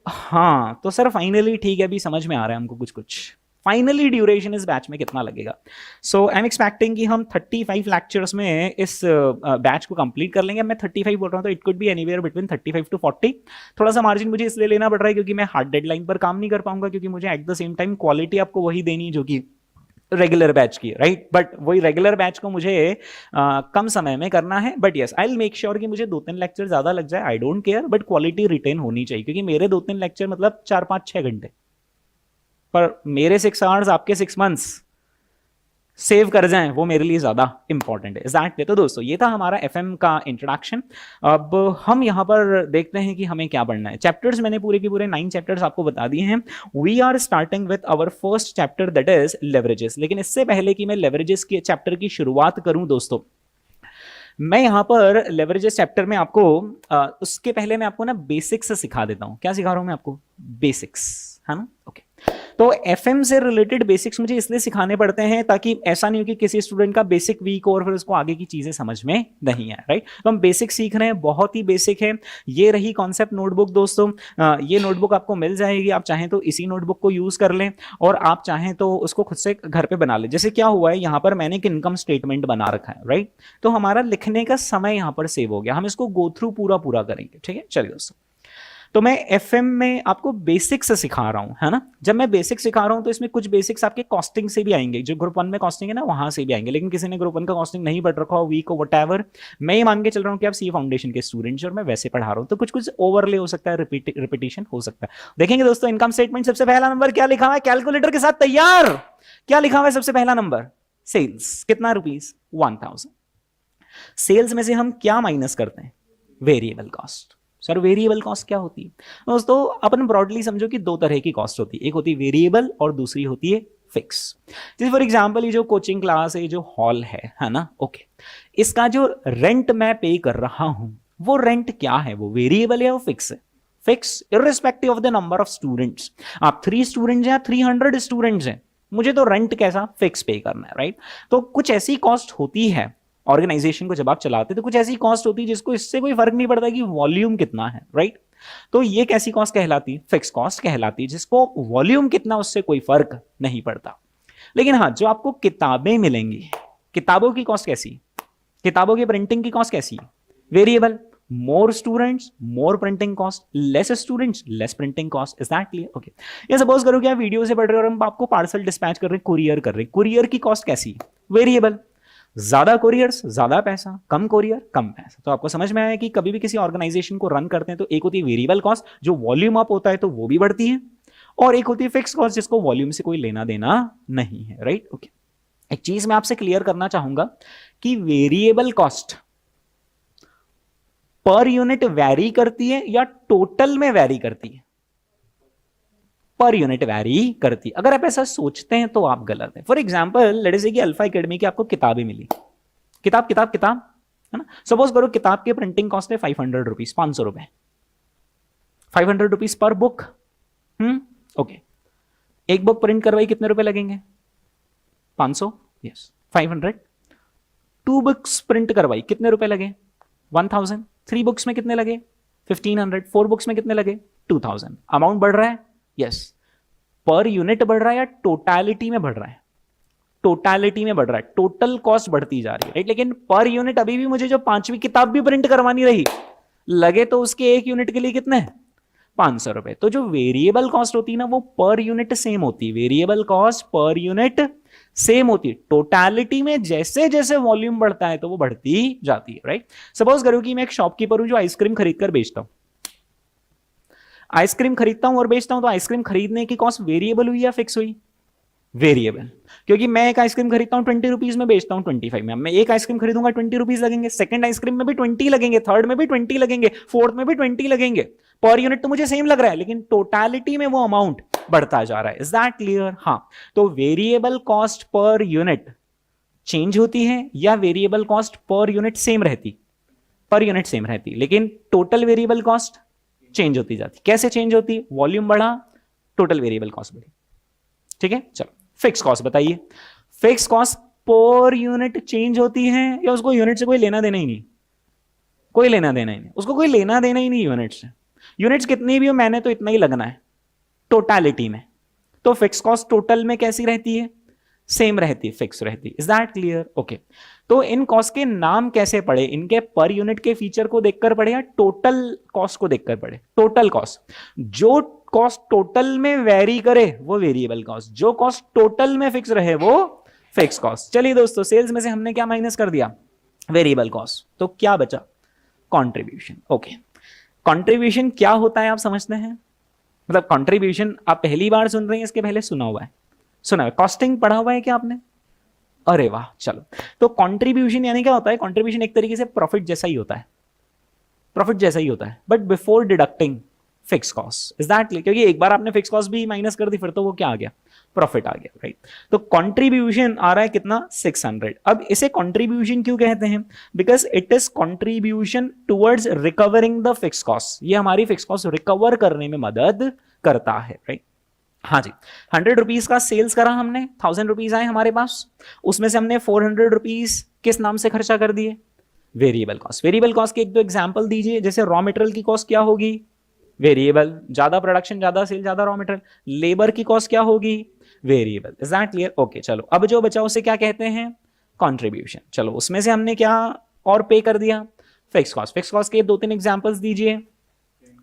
हाँ तो सर फाइनली ठीक है, अभी समझ में आ रहा है हमको कुछ कुछ। फाइनली ड्यूरेशन इस बैच में कितना लगेगा? सो आई एम एक्सपेक्टिंग कि हम 35 लेक्चर्स में इस बैच को कंप्लीट कर लेंगे। मैं 35 बोल रहा हूँ तो it could be anywhere between 35 to 40। थोड़ा सा मार्जिन मुझे इसलिए लेना पड़ रहा है क्योंकि मैं हार्ड डेडलाइन पर काम नहीं कर पाऊंगा, क्योंकि मुझे at the same time quality आपको वही देनी है जो कि रेगुलर बैच की, राइट। बट वही रेगुलर बैच को मुझे कम समय में करना है। But yes, I will make sure कि मुझे 2-3 लेक्चर ज्यादा लग जाए, I don't care, but quality retain होनी चाहिए, क्योंकि मेरे 2-3 लेक्चर मतलब 4-5-6 घंटे, पर मेरे 6 आवर्स आपके 6 मंथ्स सेव कर जाएं वो मेरे लिए ज्यादा इंपॉर्टेंट है। एग्जैक्टली। तो दोस्तों ये था हमारा एफएम का इंट्रोडक्शन। अब हम यहां पर देखते हैं कि हमें क्या पढ़ना है। चैप्टर्स मैंने पूरे के पूरे 9 चैप्टर्स आपको बता दिए हैं। We are starting with our first chapter, that is leverages. लेकिन इससे पहले कि मैं लेवरेजेस के चैप्टर की शुरुआत करूं दोस्तों, मैं यहां पर लेवरेजेस चैप्टर में आपको उसके पहले मैं आपको ना बेसिक्स सिखा देता हूं। क्या सिखा रहा हूं मैं आपको? बेसिक्स, है ना, ओके। तो एफएम से रिलेटेड बेसिक्स मुझे इसलिए सिखाने पड़ते हैं ताकि ऐसा नहीं हो कि किसी स्टूडेंट का बेसिक वीक हो और फिर उसको आगे की चीजें समझ में नहीं आए, राइट। तो हम बेसिक सीख रहे हैं, बहुत ही बेसिक है। ये रही कॉन्सेप्ट नोटबुक दोस्तों। ये नोटबुक आपको मिल जाएगी, आप चाहें तो इसी नोटबुक को यूज कर लें और आप चाहें तो उसको खुद से घर पे बना लें। जैसे क्या हुआ है, यहाँ पर मैंने एक इनकम स्टेटमेंट बना रखा है, राइट। तो हमारा लिखने का समय यहाँ पर सेव हो गया, हम इसको गो थ्रू पूरा करेंगे, ठीक है। चलिए दोस्तों, तो मैं एफएम में आपको बेसिक्स सिखा रहा हूं, है ना। जब मैं बेसिक्स सिखा रहा हूं तो इसमें कुछ बेसिक्स आपके कॉस्टिंग से भी आएंगे, जो ग्रुप 1 में कॉस्टिंग है ना वहां से भी आएंगे। लेकिन किसी ने ग्रुप 1 का कॉस्टिंग नहीं पढ़ रखा हो, वीक हो, व्हाटएवर, मैं ये मान के चल रहा हूं कि आप सीए फाउंडेशन के स्टूडेंट्स और मैं वैसे पढ़ा रहा हूं, तो कुछ कुछ ओवरले हो सकता है, रिपीटिशन हो सकता है। देखेंगे दोस्तों, इनकम स्टेटमेंट सबसे पहला नंबर क्या लिखा हुआ है, कैलकुलेटर के साथ तैयार। क्या लिखा हुआ है सबसे पहला नंबर? सेल्स। कितना? रुपीज 1000। सेल्स में से हम क्या माइनस करते हैं? Variable cost. Sir variable cost क्या होती है? दोस्तों अपन ब्रॉडली समझो कि 2 तरह की कॉस्ट होती है, एक होती है वेरिएबल और दूसरी होती है फिक्स। जैसे फॉर एग्जांपल ये जो कोचिंग क्लास है, जो हॉल है ना, ओके, इसका जो रेंट मैं पे कर रहा हूं वो रेंट क्या है? वो वेरिएबल है, वो फिक्स है। Fix irrespective of the number of students. आप 3 स्टूडेंट्स हैं या 300 स्टूडेंट्स हैं, मुझे तो रेंट कैसा? फिक्स पे करना है, राइट। तो कुछ ऐसी कॉस्ट होती है ऑर्गेनाइजेशन को, जब आप चलाते तो कुछ ऐसी कॉस्ट होती है जिसको इससे कोई फर्क नहीं पड़ता कि वॉल्यूम कितना है, राइट। तो ये कैसी कॉस्ट कहलाती है? फिक्स कॉस्ट कहलाती है, जिसको वॉल्यूम कितना उससे कोई फर्क नहीं पड़ता। लेकिन हाँ, जो आपको किताबें मिलेंगी, किताबों की कॉस्ट कैसी? किताबों की प्रिंटिंग की कॉस्ट कैसी? Variable. More students more printing cost, less students less printing cost. Is that clear? Okay. ये सपोज करो कि आप वीडियो से पढ़ रहे हो और हम आपको पार्सल डिस्पैच कर रहे हैं, कुरियर कर रहे हैं, कुरियर की कॉस्ट कैसी? वेरिएबल। ज्यादा कोरियर्स ज्यादा पैसा, कम कोरियर कम पैसा। तो आपको समझ में आया कि कभी भी किसी ऑर्गेनाइजेशन को रन करते हैं तो एक होती है वेरिएबल कॉस्ट, जो वॉल्यूम अप होता है तो वो भी बढ़ती है, और एक होती है फिक्स कॉस्ट, जिसको वॉल्यूम से कोई लेना देना नहीं है, राइट, ओके। एक चीज मैं आपसे क्लियर करना चाहूंगा कि variable cost per unit vary करती है या टोटल में वैरी करती है? पर यूनिट वैरी करती। अगर आप ऐसा सोचते हैं तो आप गलत हैं। फॉर एग्जाम्पल लेट अस से कि अल्फा एकेडमी की आपको किताबें मिली, किताब है ना। सपोज करो किताब की प्रिंटिंग कॉस्ट है 500 रुपीज, 500 रुपए, 500 रुपीज पर बुक। ओके। एक बुक प्रिंट करवाई कितने रुपए लगेंगे? 500। यस, 500। 2 बुक्स प्रिंट करवाई कितने रुपए लगे? 1000। 3 बुक्स में कितने लगे? 1500। 4 बुक्स में कितने लगे? 2000। अमाउंट बढ़ रहा है? यस। पर यूनिट बढ़ रहा है या टोटालिटी में बढ़ रहा है? टोटालिटी में बढ़ रहा है, टोटल कॉस्ट बढ़ती जा रही है, राइट। लेकिन पर यूनिट अभी भी मुझे जो 5वीं किताब भी प्रिंट करवानी रही, लगे तो उसके एक यूनिट के लिए कितने, 500 रुपए। तो जो वेरिएबल कॉस्ट होती है ना, वो पर यूनिट सेम होती है, variable cost per unit same होती है। टोटालिटी में जैसे जैसे वॉल्यूम बढ़ता है तो वो बढ़ती जाती है, राइट। सपोज करो कि मैं एक शॉपकीपर हूं जो आइसक्रीम खरीदकर बेचता हूं, आइसक्रीम खरीदता हूं और बेचता हूं, तो आइसक्रीम खरीदने की कॉस्ट वेरिएबल हुई या फिक्स हुई, वेरिएबल। क्योंकि मैं एक आइसक्रीम खरीदता हूं 20 रुपीज में, बेचता हूं 25 में। मैं एक आइसक्रीम खरीदूंगा 20 रुपीज लगेंगे, सेकंड आइसक्रीम में भी 20 लगेंगे, थर्ड में भी 20 लगेंगे, फोर्थ में भी 20 लगेंगे। पर यूनिट तो मुझे सेम लग रहा है, लेकिन टोटालिटी में वो अमाउंट बढ़ता जा रहा है। Is that clear? हाँ। तो variable cost per unit change होती है या variable cost per unit same रहती, पर यूनिट सेम रहती, लेकिन टोटल वेरिएबल कॉस्ट चेंज होती जाती। कैसे चेंज होती? वॉल्यूम बढ़ा, टोटल वेरिएबल कॉस्ट बढ़ी। ठीक है, चलो फिक्स कॉस्ट बताइए। Fix cost per unit change होती है या उसको यूनिट से कोई लेना देना ही नहीं, कोई लेना देना ही नहीं, उसको कोई लेना देना ही नहीं यूनिट से। यूनिट्स कितनी भी हो, मैंने तो इतना ही लगना है टोटालिटी में। तो फिक्स कॉस्ट टोटल में कैसी रहती है? सेम रहती है, फिक्स रहती है। Is that clear? ओके। तो इन कॉस्ट के नाम कैसे पड़े? इनके पर यूनिट के फीचर को देखकर पड़े या टोटल कॉस्ट को देखकर पड़े? Total cost. जो कॉस्ट टोटल में वेरी करे वो वेरिएबल कॉस्ट, जो कॉस्ट टोटल में फिक्स रहे वो फिक्स कॉस्ट। चलिए दोस्तों, सेल्स में से हमने क्या माइनस कर दिया? Variable cost. तो क्या बचा? कंट्रीब्यूशन। ओके, कंट्रीब्यूशन क्या होता है आप समझते हैं? मतलब कंट्रीब्यूशन आप पहली बार सुन रहे हैं, इसके पहले सुना हुआ है? सुना है? कॉस्टिंग पढ़ा हुआ है क्या आपने? अरे वाह, चलो। तो कंट्रीब्यूशन यानी क्या होता है? कंट्रीब्यूशन एक तरीके से प्रॉफिट जैसा ही होता है, प्रॉफिट जैसा ही होता है, but before deducting fix cost. Is that clear? क्योंकि एक बार आपने फिक्स कॉस्ट भी माइनस कर दी, फिर तो वो क्या आ गया? प्रॉफिट आ गया, राइट। तो कंट्रीब्यूशन आ रहा है कितना? 600। अब इसे कंट्रीब्यूशन क्यों कहते हैं? Because it is contribution towards recovering the fix cost. ये हमारी फिक्स कॉस्ट रिकवर करने में मदद करता है, राइट। हाँ जी, 100 रुपीज का सेल्स करा हमने, 1000 रुपीज आए हमारे पास, उसमें से हमने 400 रुपीज किस नाम से खर्चा कर दिए? Variable cost. वेरिएबल कॉस्ट के एक दो एग्जांपल दीजिए। जैसे रॉ मटेरियल की कॉस्ट क्या होगी? वेरिएबल। ज्यादा प्रोडक्शन, ज्यादा सेल, ज्यादा रॉ मटेरियल। लेबर की कॉस्ट क्या होगी? Variable. Is that clear? Okay, चलो। अब जो बचा उसे क्या कहते हैं? कंट्रीब्यूशन। चलो, उसमें से हमने क्या और पे कर दिया? Fix cost. फिक्स कॉस्ट के 2-3 एग्जांपल्स दीजिए।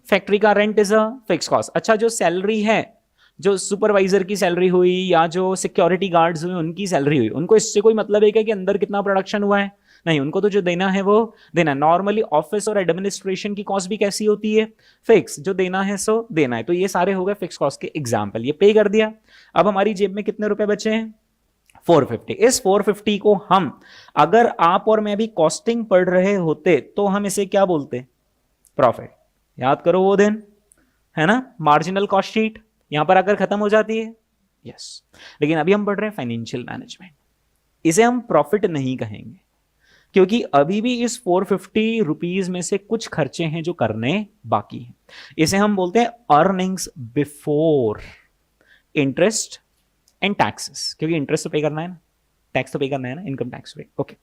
फैक्ट्री का rent is a fix cost. अच्छा, जो सैलरी है, जो सुपरवाइजर की सैलरी हुई या जो सिक्योरिटी गार्ड्स हुए उनकी सैलरी हुई, उनको इससे कोई मतलब है क्या कि अंदर कितना प्रोडक्शन हुआ है? नहीं, उनको तो जो देना है वो देना है। नॉर्मली ऑफिस और एडमिनिस्ट्रेशन की कॉस्ट भी कैसी होती है? फिक्स। जो देना है सो देना है। तो ये सारे हो गए फिक्स कॉस्ट के एग्जाम्पल। ये पे कर दिया। अब हमारी जेब में कितने रुपए बचे हैं? 450। इस 450 को हम, अगर आप और मैं भी कॉस्टिंग पढ़ रहे होते तो हम इसे क्या बोलते? प्रॉफिट। याद करो वो दिन, है ना, मार्जिनल कॉस्ट शीट यहां पर आकर खत्म हो जाती है। यस। लेकिन अभी हम पढ़ रहे हैं फाइनेंशियल मैनेजमेंट, इसे हम प्रॉफिट नहीं कहेंगे, क्योंकि अभी भी इस 450 रुपीज में से कुछ खर्चे हैं जो करने बाकी हैं। इसे हम बोलते हैं earnings before interest and taxes, क्योंकि इंटरेस्ट तो पे करना है ना, टैक्स तो पे करना है ना, इनकम टैक्स पे। ओके,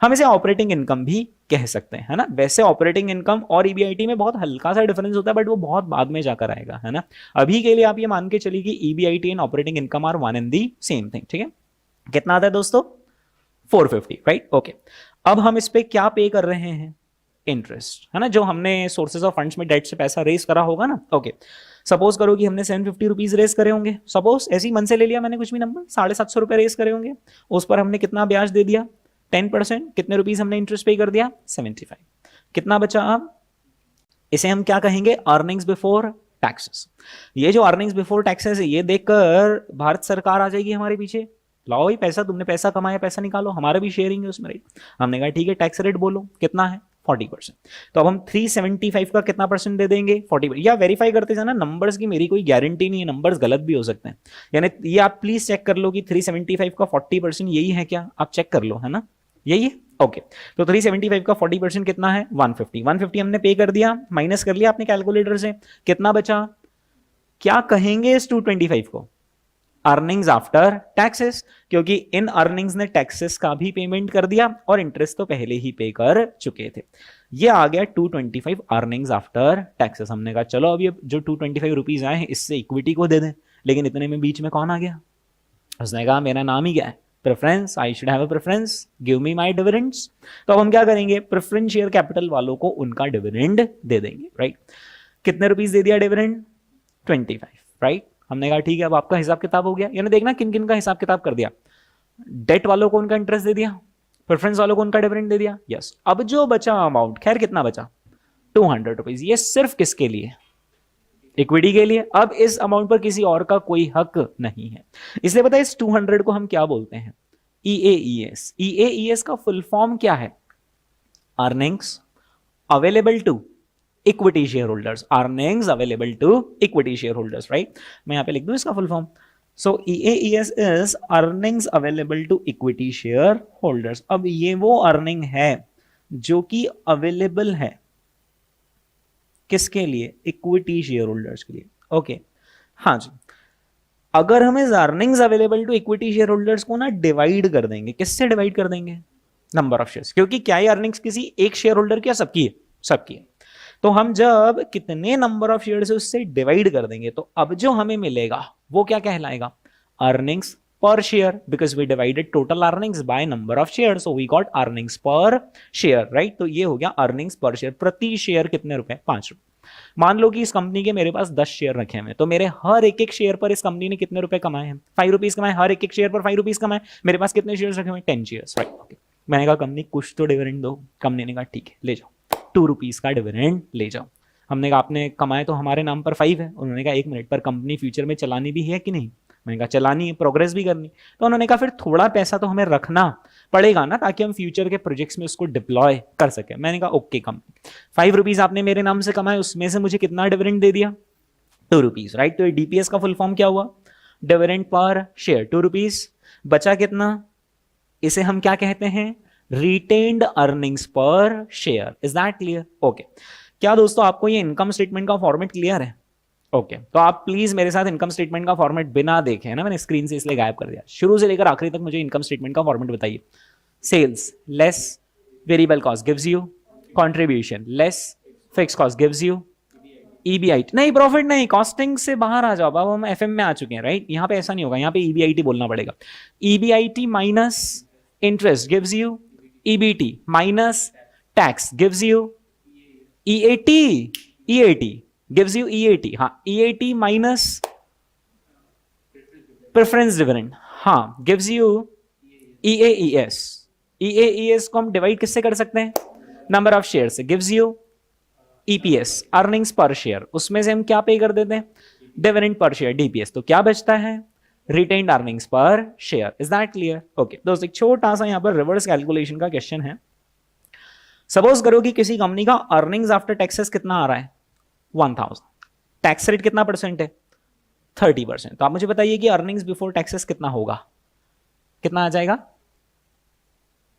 हम इसे ऑपरेटिंग इनकम भी कह सकते हैं, है ना। वैसे ऑपरेटिंग इनकम और ईबीआईटी में बहुत हल्का सा डिफरेंस होता है, बट वो बहुत बाद में जाकर आएगा, है ना। अभी के लिए आप ये मान के चलिए कि EBIT and operating income are one and the same thing. ठीक है, कितना आता है दोस्तों? 450, राइट। ओके, अब हम इस पे क्या पे कर रहे हैं? इंटरेस्ट, है ना, जो हमने सोर्सेज ऑफ फंड्स में डेट से पैसा रेस करा होगा ना। ओके, सपोज करो कि हमने 750 रुपीज रेस करे होंगे, सपोज ऐसे ही मन से ले लिया मैंने कुछ भी नंबर, 750 रुपए रेस करे होंगे, उस पर हमने कितना ब्याज दे दिया? 10%। कितने रुपीज हमने इंटरेस्ट पे कर दिया? 75। कितना बचा? अब इसे हम क्या कहेंगे? Earnings before taxes. ये जो अर्निंग्स बिफोर टैक्सेस है, ये देखकर भारत सरकार आ जाएगी हमारे पीछे, लाओ भाई पैसा, तुमने पैसा कमाया, पैसा निकालो, हमारा भी शेयरिंग है उसमें, राइट। हमने कहा ठीक है, टैक्स रेट बोलो कितना है? 40%। तो अब हम 375 का कितना परसेंट दे देंगे? 40%। या वेरीफाई करते जाना, नंबर्स की मेरी कोई गारंटी नहीं है, नंबर्स गलत भी हो सकते हैं। यानी ये आप प्लीज चेक कर लो कि 375 का 40% यही है क्या? आप चेक कर लो, है ना, यही है। ओके, तो 375 का 40% कितना है? 150। 150 हमने पे कर दिया, माइनस कर लिया आपने कैलकुलेटर से, कितना बचा? क्या कहेंगे इस 225 को? अर्निंग्स आफ्टर टैक्सेस, क्योंकि इन अर्निंग्स ने टैक्सेस का भी पेमेंट कर दिया और इंटरेस्ट तो पहले ही पे कर चुके थे। ये आ गया 225 अर्निंग्स आफ्टर टैक्सेस। हमने कहा चलो अभी जो 225 रुपीज आए हैं इससे इक्विटी को दे दें, लेकिन इतने में बीच में कौन आ गया? उसने कहा मेरा नाम ही क्या है? Preference, I should have a preference, give me my dividends. तो अब हम क्या करेंगे, प्रेफरेंस शेयर कैपिटल वालों को उनका डिविडेंड दे देंगे, राइट। कितने रुपीस दे दिया डिविडेंड, 25, राइट। हमने कहा ठीक है, अब आपका हिसाब किताब हो गया, यानी देखना किन किन का हिसाब किताब कर दिया। डेट वालों को उनका इंटरेस्ट दे दिया, प्रेफरेंस वालों को उनका डिविडेंड दे दिया, यस। अब जो बचा अमाउंट, खैर कितना बचा, 200 रुपीज, ये सिर्फ किसके लिए, इक्विटी के लिए। अब इस अमाउंट पर किसी और का कोई हक नहीं है, इसलिए पता है इस 200 को हम क्या बोलते हैं, ईएईएस। ईएईएस का फुल फॉर्म क्या है, earnings available to equity share holders, earnings available to equity share holders, right. मैं यहां पे लिख दूं इसका full form. So EAES is earnings available to equity share holders. अब ये वो अर्निंग है जो कि अवेलेबल है किसके लिए, इक्विटी शेयर होल्डर्स के लिए, ओके। हाँ जी, अगर हम इस earnings available to equity share holders को ना डिवाइड कर देंगे, किससे डिवाइड कर देंगे, नंबर ऑफ शेयर्स, क्योंकि क्या ये अर्निंग्स किसी एक शेयर होल्डर की या सबकी है, सबकी है। तो हम जब कितने नंबर ऑफ शेयर्स है उससे डिवाइड कर देंगे, तो अब जो हमें मिलेगा वो क्या कहलाएगा, earnings per share, because we divided total earnings by number of share, so we got earnings per share, right. तो ये हो गया अर्निंग्स पर शेयर, प्रति शेयर कितने रुपए, 5 रुपए। मान लो कि इस कंपनी के मेरे पास 10 शेयर रखे हुए, तो मेरे हर एक शेयर पर इस कंपनी ने कितने रुपए कमाए हैं, 5 रुपीज कमाए, हर एक शेयर पर 5 रुपीज कमाए। मेरे पास कितने शेयर रखे हुए, 10 शेयर्स, राइट, ओके। मैंने कहा कंपनी कुछ तो डिविडेंड दो, कंपनी ने कहा ठीक है ले जाओ 2 रुपीज का डिविडेंड ले जाओ। हमने कहा आपने कमाए तो हमारे नाम पर 5 है, उन्होंने कहा 1 मिनट पर कंपनी फ्यूचर में चलानी भी है कि नहीं, मैंने कहा चलानी है, प्रोग्रेस भी करनी। तो उन्होंने कहा फिर थोड़ा पैसा तो हमें रखना पड़ेगा ना, ताकि हम फ्यूचर के प्रोजेक्ट्स में उसको डिप्लॉय कर सके। मैंने कहा ओके, कम 5 रुपीज आपने मेरे नाम से कमाए, उसमें से मुझे कितना डिविडेंड दे दिया, 2 रुपीज, राइट। तो डीपीएस का फुल फॉर्म क्या हुआ, डिविडेंड पर शेयर, 2 रुपीज। बचा कितना, इसे हम क्या कहते हैं, retained earnings per share. Is that clear, okay. क्या दोस्तों आपको ये इनकम स्टेटमेंट का फॉर्मेट क्लियर है, ओके। तो आप प्लीज मेरे साथ इनकम स्टेटमेंट का फॉर्मेट बिना देखे, है ना, मैंने स्क्रीन से इसलिए गायब कर दिया, शुरू से लेकर आखिरी तक मुझे इनकम स्टेटमेंट का फॉर्मेट बताइए। Sales less variable cost gives you contribution, less fix cost gives you EBIT, नहीं प्रॉफिट नहीं, कॉस्टिंग से बाहर आ जाओ, अब हम FM में आ चुके हैं, राइट। यहाँ पे ऐसा नहीं होगा, यहाँ पे EBIT बोलना पड़ेगा। EBIT minus interest gives you EBT, minus tax gives you EAT gives you EAT, हाँ EAT माइनस प्रेफरेंस डिविडेंड, हाँ gives you EAES। EAES को हम डिवाइड किससे कर सकते हैं, नंबर ऑफ शेयर से, gives you EPS, earnings per share, उसमें से हम क्या पे कर देते हैं, डिविडेंड पर शेयर, DPS। तो क्या बचता है, retained earnings per share. Is that clear, okay. दोस्तों एक छोटा सा यहाँ पर रिवर्स कैलकुलेशन का क्वेश्चन है। सपोज करो कि किसी कंपनी का अर्निंग्स आफ्टर टैक्सेस कितना आ रहा है, 1000, टैक्स रेट कितना परसेंट है, 30%। तो आप मुझे बताइए कि अर्निंग्स बिफोर टैक्सेस कितना होगा, कितना आ जाएगा,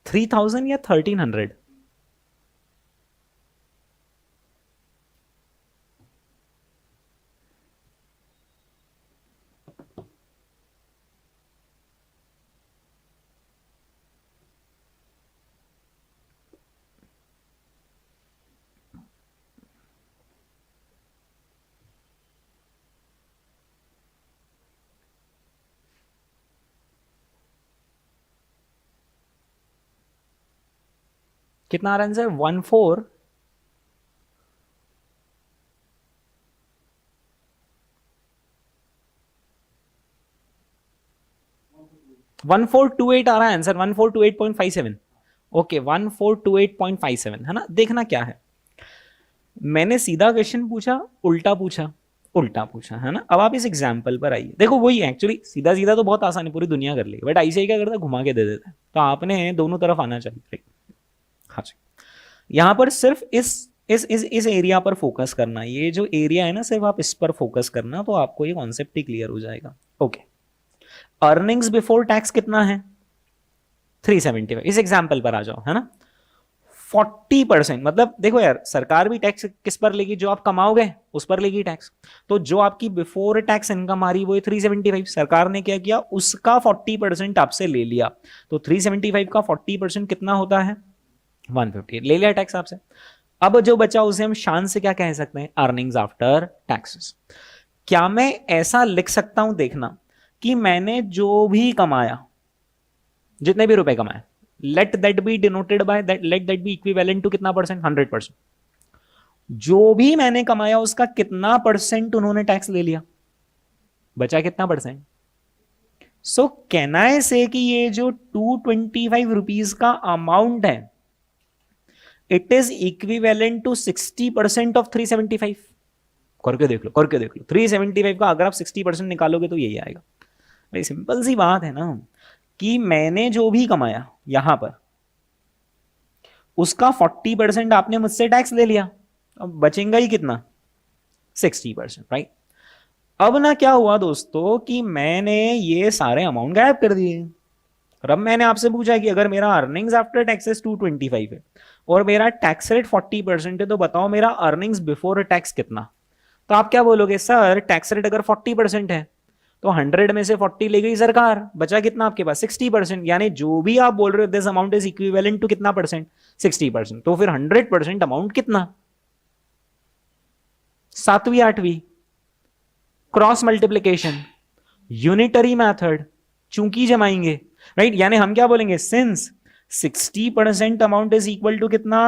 3000 या 1300, कितना आ रहा है आंसर, 1428 आ रहा है आंसर, 1428.57, ओके 1428.57 है ना। देखना क्या है, मैंने सीधा क्वेश्चन पूछा, उल्टा पूछा, उल्टा पूछा, है ना। अब आप इस एग्जाम्पल पर आइए, देखो वही एक्चुअली सीधा सीधा तो बहुत आसान है, पूरी दुनिया कर लेगी, बट ICAI क्या करता है, घुमा के दे देता है। तो आपने दोनों तरफ आना चाहिए, हाँ जी। यहां पर सिर्फ इस एरिया पर फोकस करना, ये जो एरिया है ना सिर्फ आप इस पर फोकस करना, तो आपको ये कॉन्सेप्ट ही क्लियर हो जाएगा, ओके। अर्निंग्स बिफोर टैक्स कितना है, 375, इस एग्जाम्पल पर आ जाओ, है ना। 40%, मतलब देखो यार सरकार भी टैक्स किस पर लेगी, जो आप कमाओगे उस पर लेगी टैक्स। तो जो आपकी बिफोर टैक्स इनकम आ रही वो 375, सरकार ने क्या किया, उसका 40% आपसे ले लिया। तो 375 का 40% कितना होता है, 150, ले लिया टैक्स आपसे। अब जो बचा उसे हम शान से क्या कह सकते हैं, अर्निंग्स आफ्टर टैक्सेस। क्या मैं ऐसा लिख सकता हूं, देखना, कि मैंने जो भी कमाया जितने भी रुपए कमाए, let that be denoted by that, let that be equivalent to कितना परसेंट, 100%। जो भी मैंने कमाया उसका कितना परसेंट उन्होंने टैक्स ले लिया, बचा कितना परसेंट। सो कैन आई से कि ये जो 225 रुपीज का अमाउंट है, it is equivalent to 60% of 375। करके देख लो, करके देख लो, 375 का अगर आप 60% निकालोगे तो यही आएगा। भाई सिंपल सी बात है ना, कि मैंने जो भी कमाया यहां पर उसका 40% आपने मुझसे टैक्स ले लिया, अब बचेगा ही कितना, 60%, राइट। अब ना क्या हुआ दोस्तों कि मैंने ये सारे अमाउंट गायब कर दिए। अब मैंने आपसे पूछा कि अगर मेरा अर्निंग्स आफ्टर टैक्सेस 225 है और मेरा टैक्स रेट 40% है, तो बताओ मेरा अर्निंग्स बिफोर टैक्स कितना। तो आप क्या बोलोगे, सर टैक्स रेट अगर 40% है तो 100 में से 40 ले गई सरकार, बचा कितना आपके पास, 60%। यानी जो भी आप बोल रहे हो this amount is equivalent to कितना परसेंट, 60%। तो फिर 100% अमाउंट कितना, 7वीं 8वीं, क्रॉस मल्टीप्लीकेशन, यूनिटरी मेथड, चूंकि जमाएंगे, राइट। यानी हम क्या बोलेंगे, since 60% amount is equal to कितना,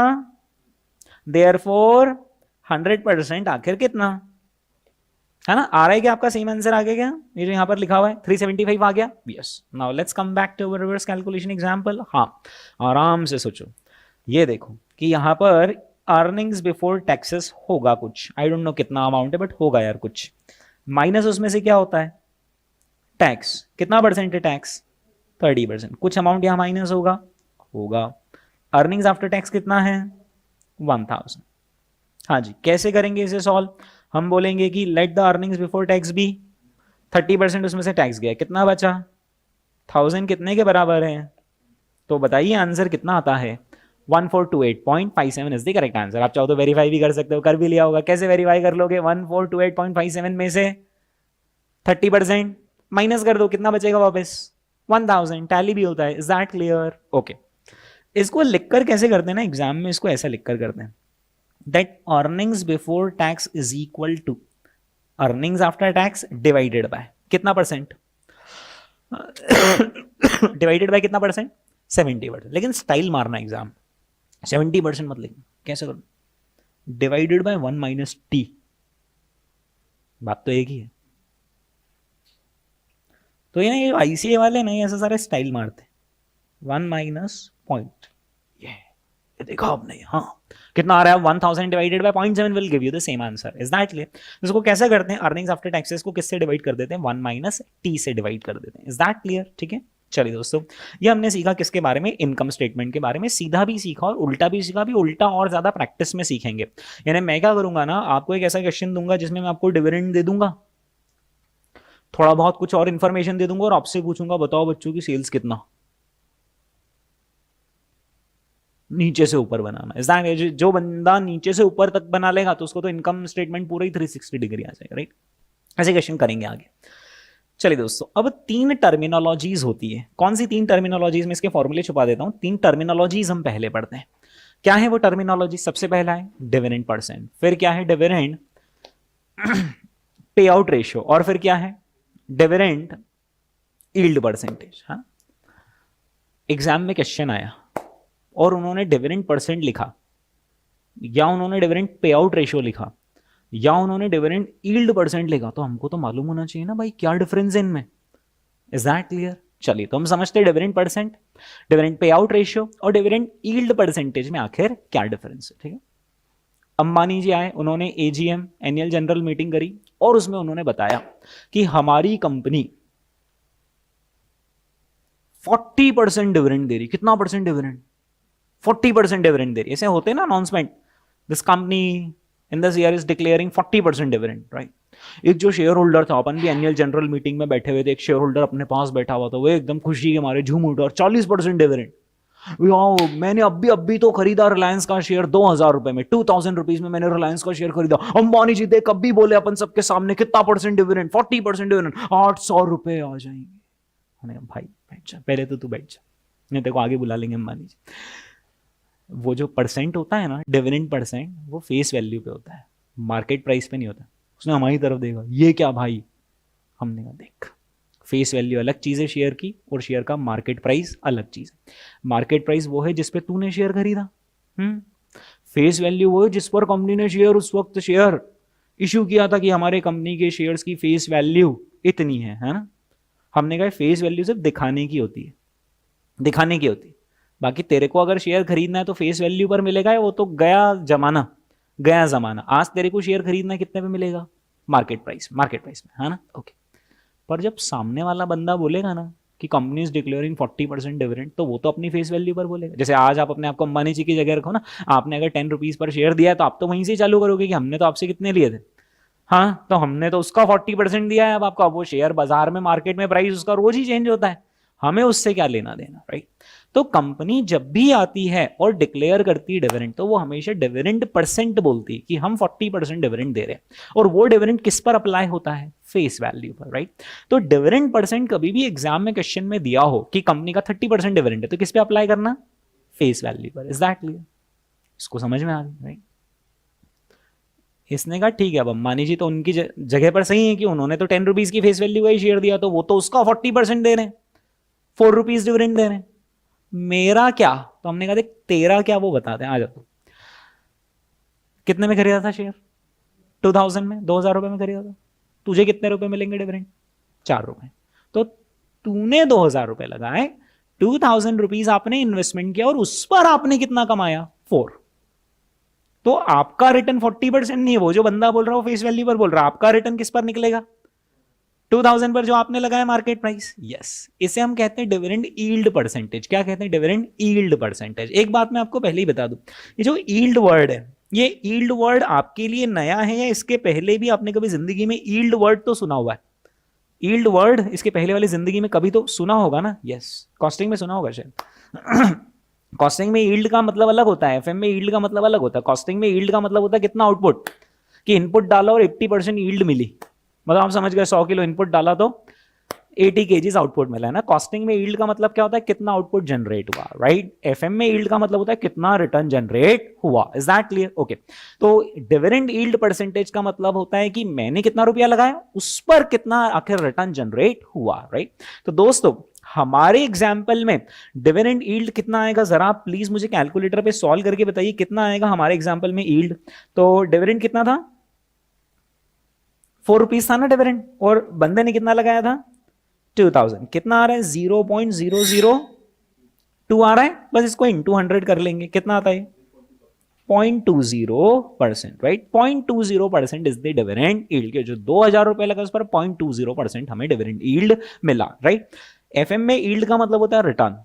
देयरफॉर 100% आखिर कितना, है ना। आ रहा है क्या आपका सेम आंसर आ गया क्या, ये जो यहां पर लिखा हुआ है 375 आ गया। Yes, now let's come back to reverse calculation example. हाँ, आराम से सोचो, ये देखो कि यहां पर अर्निंग्स बिफोर टैक्सेस होगा कुछ, आई डोंट नो कितना अमाउंट है बट होगा यार कुछ, माइनस उसमें से क्या होता है, टैक्स, कितना परसेंट है टैक्स, 30%। कुछ अमाउंट यहां माइनस होगा, होगा। अर्निंग्स आफ्टर टैक्स कितना है, 1000। हाँ जी, कैसे करेंगे इसे सॉल्व, हम बोलेंगे कि let the earnings before tax be 30%, उसमें से टैक्स गया, कितना बचा, 1000 कितने के बराबर है, तो बताइए आंसर कितना आता है, 1428.57 इज द करेक्ट आंसर। आप चाहो तो वेरीफाई भी कर सकते हो, कर भी लिया होगा। कैसे वेरीफाई कर लोगे, 1428.57 में से 30% माइनस कर दो, कितना बचेगा वापस, 1000। टैली भी होता है, इज दैट क्लियर, ओके। इसको लिखकर कैसे करते हैं ना एग्जाम में, इसको ऐसा लिखकर करते हैं, that earnings before tax is equal to earnings after tax divided by कितना परसेंट, डिवाइडेड बाय कितना परसेंट, 70%। लेकिन स्टाइल मारना एग्जाम, 70% मत लिखना, कैसे करो, डिवाइडेड बाय 1 माइनस टी, बात तो एक ही है। तो ये आईसीए वाले नहीं ऐसा सारे स्टाइल मारते, 1 माइनस पॉइंट, ये देखा आपने, हाँ कितना आ रहा है, 1000 divided by 0.7 will give you the same answer, is that clear. इसको कैसे करते हैं, अर्निंग्स आफ्टर टैक्सेस को किससे डिवाइड कर देते हैं, 1 माइनस टी से डिवाइड कर देते हैं, इज दैट क्लियर, ठीक है। चलिए दोस्तों, ये हमने सीखा किसके बारे में, इनकम स्टेटमेंट के बारे में, सीधा भी सीखा और उल्टा भी सीखा, भी उल्टा और ज्यादा प्रैक्टिस में सीखेंगे। यानी मैं क्या करूंगा ना, आपको एक ऐसा क्वेश्चन दूंगा जिसमें मैं आपको डिविडेंड दे दूंगा, थोड़ा बहुत कुछ और इन्फॉर्मेशन दे दूंगा और आपसे पूछूंगा बताओ बच्चों की सेल्स कितना, नीचे से ऊपर बनाना, इज दैट, जो बंदा नीचे से ऊपर तक बना लेगा तो उसको तो इनकम स्टेटमेंट पूरा ही 360 डिग्री आ जाएगा, राइट। ऐसे क्वेश्चन करेंगे आगे। चलिए दोस्तों, अब 3 टर्मिनोलॉजीज होती है, कौन सी 3 टर्मिनोलॉजीज में, इसके फॉर्मूले छुपा देता हूं, 3 टर्मिनोलॉजीज हम पहले पढ़ते हैं। क्या है वो टर्मिनोलॉजी, सबसे पहला है डिविडेंड परसेंट, फिर क्या है डिविडेंड पे आउट रेशियो, और फिर क्या है डिविडेंड यील्ड परसेंटेज। हाँ, एग्जाम में क्वेश्चन आया और उन्होंने डिविडेंड परसेंट लिखा, या उन्होंने डिविडेंड पे आउट रेशियो लिखा, या उन्होंने डिविडेंड यील्ड परसेंट लिखा, तो हमको तो मालूम होना चाहिए ना भाई क्या डिफरेंस है इनमें, इज दैट क्लियर। चलिए, तो हम समझते हैं dividend percent, dividend pay out ratio और डिविडेंड यील्ड परसेंटेज में आखिर क्या डिफरेंस है, ठीक है। अंबानी जी आए, उन्होंने एजीएम एनुअल जनरल मीटिंग करी और उसमें उन्होंने बताया कि हमारी कंपनी 40% डिविडेंड दे रही, कितना परसेंट डिविडेंड, 40% डिविडेंड दे रही। ऐसे होते हैं ना announcement, this company in this year is declaring 40% dividend, right. एक जो शेयर होल्डर था, अपन भी एनुअल जनरल मीटिंग में बैठे हुए थे, एक शेयर होल्डर अपने पास बैठा हुआ था, वो एकदम खुशी के मारे झूम उठा और 40% डिविडेंड, मैंने अभी तो खरीदा रिलायंस का शेयर 2000 रुपए में, 2000 रुपीज में मैंने रिलायंस का शेयर खरीदा। अंबानी जी देख कभी बोले अपन सबके सामने कितना परसेंट डिविडेंड, 40% डिविडेंड, 800 रुपए आ जाएंगे। भाई बैठ जा, पहले तो तू बैठ जा, नहीं तेरे को आगे बुला लेंगे अंबानी जी। वो जो परसेंट होता है ना डिविडेंड परसेंट, वो फेस वैल्यू पे होता है, मार्केट प्राइस पे नहीं होता। उसने हमारी तरफ देखा, ये क्या भाई, हमने कहा देख फेस वैल्यू अलग चीज है शेयर की, और शेयर का मार्केट प्राइस अलग चीज है। मार्केट प्राइस वो है जिस पे तूने शेयर खरीदा, फेस वैल्यू वो है जिस पर कंपनी ने शेयर उस वक्त शेयर इशू किया था कि हमारे कंपनी के शेयर्स की फेस वैल्यू इतनी है ना। हमने कहा फेस वैल्यू सिर्फ दिखाने की होती है, दिखाने की होती है। बाकी तेरे को अगर शेयर खरीदना है तो फेस वैल्यू पर मिलेगा, वो तो गया जमाना, गया जमाना। आज तेरे को शेयर खरीदना है कितने पे मिलेगा, मार्केट प्राइस, मार्केट प्राइस में, है ना। ओके, पर जब सामने वाला बंदा बोलेगा ना कि कंपनी इज डिक्लेयरिंग 40% डिविडेंड, तो वो तो अपनी फेस वैल्यू पर बोलेगा। जैसे आज आप अपने आप को अंबानी जी की जगह रखो ना, आपने अगर 10 रुपीज पर शेयर दिया है तो आप तो वहीं से चालू करोगे कि हमने तो आपसे कितने लिए थे, हाँ तो हमने तो उसका 40% दिया है अब आपको। अब वो शेयर बाजार में, मार्केट में प्राइस उसका रोज ही चेंज होता है, हमें उससे क्या लेना देना, राइट। तो कंपनी जब भी आती है और डिक्लेयर करती है डिविडेंड, तो वो हमेशा डिविडेंड परसेंट बोलती है कि हम 40% डिविडेंड दे रहे हैं, और वो डिविडेंड किस पर अप्लाई होता है, फेस वैल्यू पर, राइट। तो डिविडेंड परसेंट कभी भी एग्जाम में क्वेश्चन में दिया हो कि कंपनी का 30% डिविडेंड है, तो किस पे अप्लाई करना, फेस वैल्यू पर। इज दैट क्लियर, इसको समझ में आ गया, राइट। इसने कहा ठीक है, अब अंबानी जी तो उनकी जगह पर सही है कि उन्होंने तो 10 रुपीज की फेस वैल्यू का ही शेयर दिया, तो वो तो उसका 40% दे रहे हैं, 4 रुपीज डिविडेंड दे रहे हैं। मेरा क्या, तो हमने कहा देख तेरा क्या वो बताते हैं, आ जाओ। कितने में खरीदा था शेयर, 2000 में, 2000 रुपए में खरीदा था। तुझे कितने रुपए मिलेंगे डिविडेंड, 4 रुपए। तो तूने 2000 रुपए लगाए, 2000 रुपीज आपने इन्वेस्टमेंट किया, और उस पर आपने कितना कमाया, 4। तो आपका रिटर्न 40% नहीं है, वो जो बंदा बोल रहा है फेस वैल्यू पर बोल रहा है, आपका रिटर्न किस पर निकलेगा, 2000 पर जो आपने लगाया मार्केट प्राइस। यस, इसे हम कहते हैं डिविडेंड यील्ड परसेंटेज। क्या कहते हैं, डिविडेंड यील्ड परसेंटेज। एक बात मैं आपको पहले ही बता दूं, ये जो यील्ड वर्ड है, ये यील्ड वर्ड आपके लिए नया है या इसके पहले भी आपने कभी जिंदगी में यील्ड वर्ड तो सुना हुआ है, यील्ड वर्ड इसके पहले वाली जिंदगी में कभी तो सुना होगा ना। यस, कॉस्टिंग में सुना होगा शायद। कॉस्टिंग में यील्ड का मतलब अलग होता है, एफएम में यील्ड का मतलब अलग होता है। कॉस्टिंग में यील्ड का मतलब होता है कितना आउटपुट, कि इनपुट डाला और 80% यील्ड मिली, मतलब आप समझ गए 100 किलो इनपुट डाला तो 80 केजीज आउटपुट मिला है ना। कॉस्टिंग में यील्ड का मतलब क्या होता है, कितना आउटपुट जनरेट हुआ, राइट। एफएम में यील्ड का मतलब होता है कितना रिटर्न जनरेट हुआ। Is that clear, okay. तो डिविडेंड यील्ड परसेंटेज का मतलब होता है कि मैंने कितना रुपया लगाया, उस पर कितना आखिर रिटर्न जनरेट हुआ, राइट। तो दोस्तों हमारे एग्जाम्पल में डिविडेंड यील्ड कितना आएगा, जरा प्लीज मुझे कैलकुलेटर पे सॉल्व करके बताइए कितना आएगा हमारे एग्जाम्पल में यील्ड। तो डिविडेंड कितना था, 4 रुपीज था ना डिविडेंड, और बंदे ने कितना लगाया था, 2000। कितना आ रहा है, 0.002 आ रहा है, बस इसको इंटू 100 कर लेंगे, कितना आता है, 0.20%, right. 0.20% is the dividend yield के जो 2000 रुपए लगा उस पर 0.20% हमें डिविडेंड यील्ड मिला, राइट। एफएम में यील्ड का मतलब होता है रिटर्न,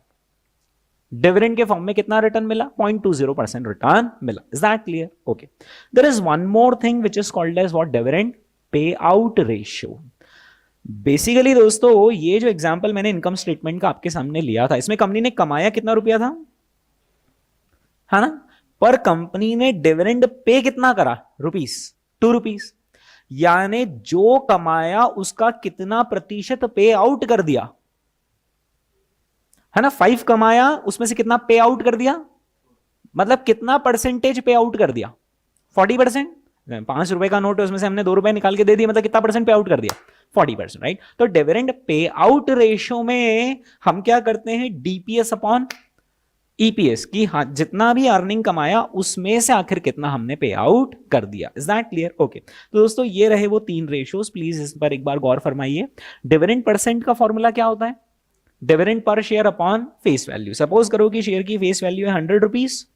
डिविडेंड के फॉर्म में कितना रिटर्न मिला, 0.20% रिटर्न मिला। Is that clear, okay. There is one more thing which is called as what, dividend pay out ratio. Basically दोस्तों ये जो एग्जांपल मैंने इनकम स्टेटमेंट का आपके सामने लिया था, इसमें कंपनी ने कमाया कितना रुपया था, है ना, पर कंपनी ने डिविडेंड पे कितना करा, रुपीस, 2 रुपीस। यानी जो कमाया उसका कितना प्रतिशत पे आउट कर दिया, है ना। 5 कमाया उसमें से कितना पे आउट कर दिया, मतलब कितना परसेंटेज पे आउट कर दिया, 40%। 5 रुपए का नोट है उसमें से हमने 2 रुपए निकाल के दे दिए, मतलब कितना परसेंट पे आउट कर दिया, 40%, राइट। तो डिविडेंड पे आउट रेशियो में हम क्या करते हैं, डीपीएस अपॉन ईपीएस की, हाँ जितना भी अर्निंग कमाया उसमें से आखिर कितना हमने पे आउट कर दिया। Is that clear, okay. तो दोस्तों ये रहे वो 3 रेशियोज, प्लीज इस पर एक बार गौर फरमाइए। डिविडेंड परसेंट का फॉर्मूला क्या होता है, dividend per share upon face value. Suppose करो कि शेयर की फेस वैल्यू है 100 रुपीज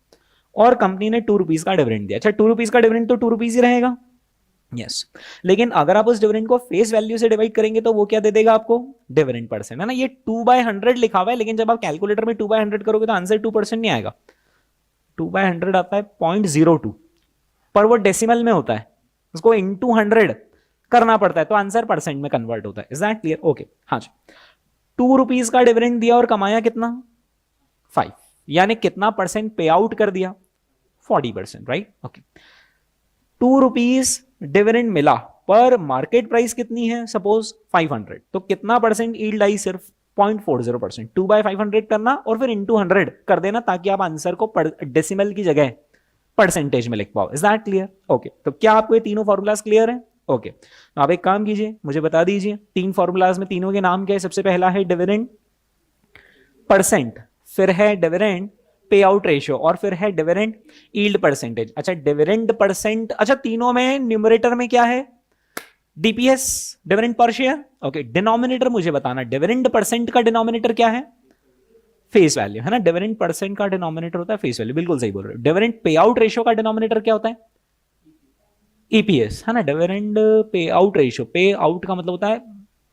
और कंपनी ने 2 रुपीज का डिविडेंड दिया। अच्छा 2 रुपीज का डिविडेंड तो 2 रुपीज ही रहेगा, यस। लेकिन अगर आप उस डिविडेंड को फेस वैल्यू से डिवाइड करेंगे तो वो क्या दे देगा आपको, डिविडेंड परसेंट, है ना। ये 2/100 लिखा हुआ है, लेकिन जब आप कैलकुलेटर में 2/100 करोगे तो आंसर 2% नहीं आएगा, 2/100 आता है 0.02, पर वो डेसिमल में होता है, उसको इंटू 100 करना पड़ता है, तो आंसर परसेंट में कन्वर्ट होता है। Is that clear, okay. हाँ जी, 2 रुपीज का डिविडेंड दिया और कमाया कितना, 5, यानी कितना परसेंट पे आउट कर दिया, 40%, राइट, ओके। 2 रुपीज डिविडेंड मिला पर मार्केट प्राइस कितनी है, सपोज 500, तो कितना परसेंट यील्ड आई, सिर्फ 0.40%। 2/500 करना और फिर इंटू 100 कर देना, ताकि आप आंसर को डेसिमल की जगह परसेंटेज में लिख पाओ। Is that clear, okay. तो क्या आपको ये तीनों फॉर्मूलाज क्लियर है, ओके, तो आप एक काम कीजिए, मुझे बता दीजिए 3 फॉर्मूलाज में तीनों के नाम क्या है। सबसे पहला है डिविडेंड परसेंट, फिर है डिविडेंड पे आउट रेशियो, और फिर है डिविडेंड यील्ड परसेंटेज। अच्छा, डिविडेंड परसेंट, अच्छा तीनों में न्यूमरेटर में क्या है? DPS, dividend per share. Okay, denominator मुझे बताना, डिविडेंड परसेंट का डिनोमिनेटर क्या है? फेस वैल्यू, है ना। डिविडेंड परसेंट का डिनोमिनेटर होता है फेस वैल्यू, बिल्कुल सही बोल रहे हो। डिविडेंड पे आउट रेशियो का डिनोमिनेटर क्या होता है? ईपीएस, है ना। डिविडेंड पे आउट रेशियो, पे आउट का मतलब होता है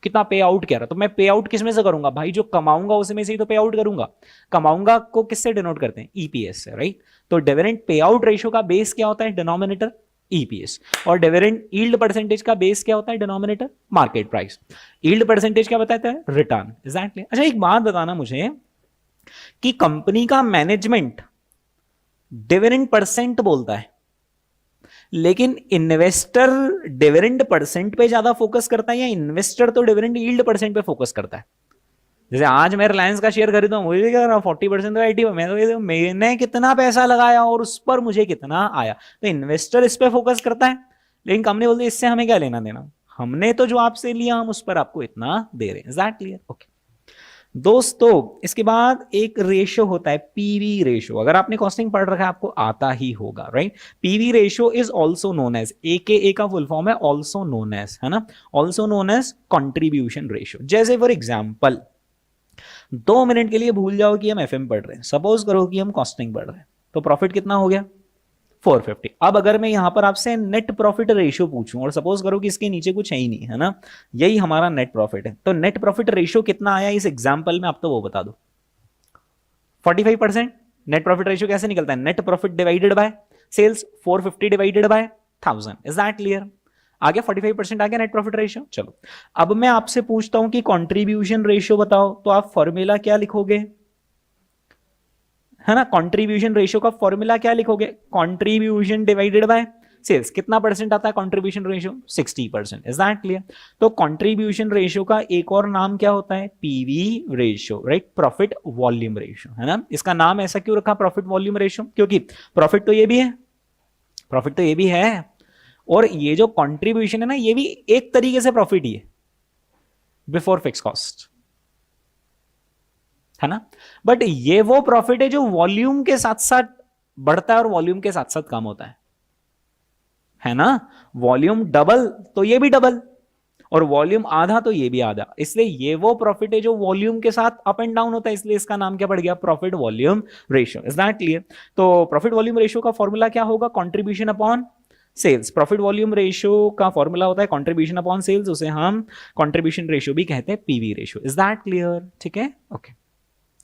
कितना पे आउट क्या रहा, तो मैं पे आउट किस में से करूंगा भाई? जो कमाऊंगा उसमें से ही तो पे आउट करूंगा। कमाऊंगा को किससे डिनोट करते हैं? ईपीएस से, राइट। तो डिविडेंड पे आउट रेशियो का बेस क्या होता है? Denominator EPS. और डिविडेंड यील्ड परसेंटेज का बेस क्या होता है? Denominator market price. Yield percentage क्या बताता है? Return, exactly. अच्छा, एक बात बताना मुझे कि कंपनी का मैनेजमेंट डिविडेंड परसेंट बोलता है, लेकिन इन्वेस्टर डिविडेंड परसेंट पे ज्यादा फोकस करता है, या इन्वेस्टर तो डिविडेंड यील्ड परसेंट पे फोकस करता है? जैसे आज मैं रिलायंस का शेयर खरीदा हूं, मुझे क्या रहा 40% तो आईटी, मैंने कितना पैसा लगाया और उस पर मुझे कितना आया, तो इन्वेस्टर इस पे फोकस करता है। लेकिन कंपनी बोलती है इससे हमें क्या लेना देना, हमने तो जो आपसे लिया हम उस पर आपको इतना दे रहे हैं। Is that clear? ओके दोस्तों, इसके बाद एक रेशियो होता है पीवी रेशियो। अगर आपने कॉस्टिंग पढ़ रखा है आपको आता ही होगा, right. PV ratio is also known as, A का फुल फॉर्म है ऑल्सो नोन एज, है ना, also known as contribution ratio. जैसे फॉर एग्जाम्पल 2 मिनट के लिए भूल जाओ कि हम एफएम पढ़ रहे हैं, सपोज करो कि हम कॉस्टिंग पढ़ रहे हैं, तो प्रॉफिट कितना हो गया? 450। अब अगर मैं यहां पर आपसे नेट प्रॉफिट रेशियो पूछूं, और सपोज करो कि इसके नीचे कुछ है ही नहीं, है ना, यही हमारा नेट प्रॉफिट है, तो नेट प्रॉफिट रेशियो कितना आया इस एग्जांपल में? आप तो वो बता दो। 45%। नेट प्रॉफिट रेशियो कैसे निकलता है? Net profit divided by sales, 450 divided by 1000। Is that clear? आ गया 45% आ गया नेट प्रॉफिट रेशियो। चलो, अब मैं आपसे पूछता हूं कि कंट्रीब्यूशन रेशियो बताओ, तो आप फॉर्मूला क्या लिखोगे? है ना, कंट्रीब्यूशन रेशियो का फॉर्मूला क्या लिखोगे? Contribution divided by sales. कितना परसेंट आता है contribution ratio? 60%। Is that clear? तो कंट्रीब्यूशन रेशियो का एक और नाम क्या होता है? PV ratio, right, profit volume ratio, है ना। इसका नाम ऐसा क्यों रखा प्रॉफिट वॉल्यूम रेशियो? क्योंकि प्रॉफिट तो ये भी है, प्रॉफिट तो ये भी है, और ये जो कंट्रीब्यूशन है ना, ये भी एक तरीके से प्रॉफिट ही है बिफोर फिक्स कॉस्ट, है ना। बट ये वो प्रॉफिट है जो वॉल्यूम के साथ साथ बढ़ता है और वॉल्यूम के साथ साथ कम होता है ना। वॉल्यूम डबल तो ये भी डबल, और वॉल्यूम आधा तो ये भी आधा, इसलिए ये वो प्रॉफिट है जो वॉल्यूम के साथ अप एंड डाउन होता है, इसलिए इसका नाम क्या पड़ गया? Profit volume ratio. Is that clear? तो प्रॉफिट वॉल्यूम रेशियो का फॉर्मूला क्या होगा? Contribution upon sales. Profit volume ratio का फॉर्मूला होता है कंट्रीब्यूशन अपॉन सेल्स, उसे हम कंट्रीब्यूशन रेशियो भी कहते हैं, PV ratio. Is that clear? ठीक है, ओके।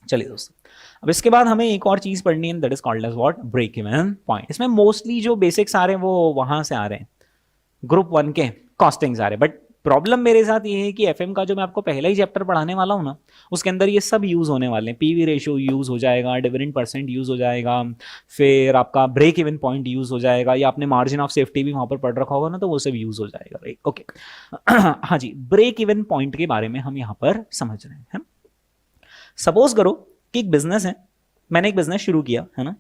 चलिए दोस्तों, अब इसके बाद हमें एक और चीज पढ़नी है, that is called as what? Break even point. इसमें मोस्टली जो बेसिक्स आ रहे हैं वो वहां से आ रहे हैं, ग्रुप 1 के कॉस्टिंग्स आ रहे हैं। बट प्रॉब्लम मेरे साथ ये है कि एफएम का जो मैं आपको पहला ही चैप्टर पढ़ाने वाला हूँ ना, उसके अंदर ये सब यूज होने वाले हैं। पीवी रेशियो यूज हो जाएगा, डिविडेंड परसेंट यूज हो जाएगा, फिर आपका ब्रेक इवन पॉइंट यूज हो जाएगा, या आपने मार्जिन ऑफ सेफ्टी भी वहां पर पढ़ रखा होगा ना, तो वो सब यूज हो जाएगा, राइट। ओके हाँ जी, ब्रेक इवन पॉइंट के बारे में हम यहाँ पर समझ रहे हैं। सपोज करो कि एक बिजनेस है, मैंने एक बिजनेस शुरू किया, है ना,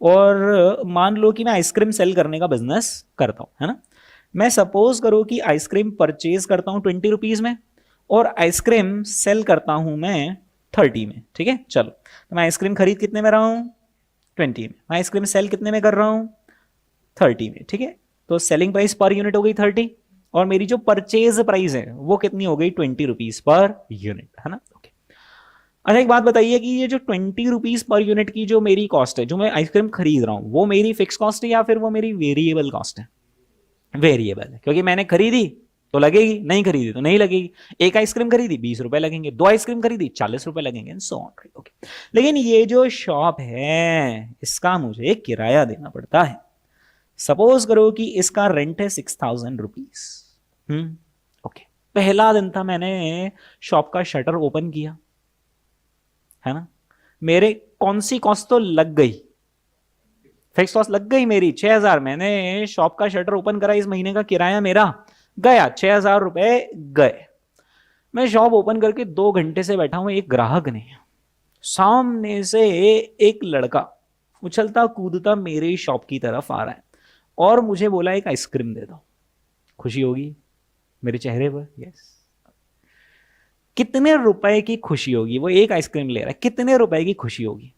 और मान लो कि मैं आइसक्रीम सेल करने का बिजनेस करता हूं, है ना। मैं सपोज करो कि आइसक्रीम परचेज करता हूं 20 रुपीज में, और आइसक्रीम सेल करता हूं मैं 30 में, ठीक है। चलो, तो मैं आइसक्रीम खरीद कितने में रहा हूं? 20 में। मैं आइसक्रीम सेल कितने में कर रहा हूं? 30 में, ठीक है। तो सेलिंग प्राइस पर यूनिट हो गई 30, और मेरी जो परचेज प्राइस है वो कितनी हो गई? 20 रुपीज पर यूनिट, है ना। अच्छा, एक बात बताइए कि ये जो 20 रुपीज पर यूनिट की जो मेरी कॉस्ट है, जो मैं आइसक्रीम खरीद रहा हूं, वो मेरी फिक्स कॉस्ट है या फिर वो मेरी वेरिएबल कॉस्ट है? वेरिएबल है, क्योंकि मैंने खरीदी तो लगेगी, नहीं खरीदी तो नहीं लगेगी। एक आइसक्रीम खरीदी 20 रुपए लगेंगे, 2 आइसक्रीम खरीदी 40 रुपए लगेंगे, सो ऑन, ओके। लेकिन ये जो शॉप है इसका मुझे किराया देना पड़ता है। सपोज करो कि इसका रेंट है 6000 रुपीज। ओके, पहला दिन था, मैंने शॉप का शटर ओपन किया, है ना। मेरे कौन सी कॉस्ट तो लग गई? फिक्स कॉस्ट लग गई मेरी 6000। मैंने शॉप का शटर ओपन करा, इस महीने का किराया मेरा गया, 6000 रुपए गए। मैं शॉप ओपन करके 2 घंटे से बैठा हूं, एक ग्राहक नहीं। सामने से एक लड़का उछलता कूदता मेरे शॉप की तरफ आ रहा है और मुझे बोला एक आइसक्रीम दे दो। खुशी होगी मेरे चेहरे पर? यस। कितने रुपए की खुशी होगी? वो एक आइसक्रीम ले रहा है, कितने रुपए की खुशी होगी?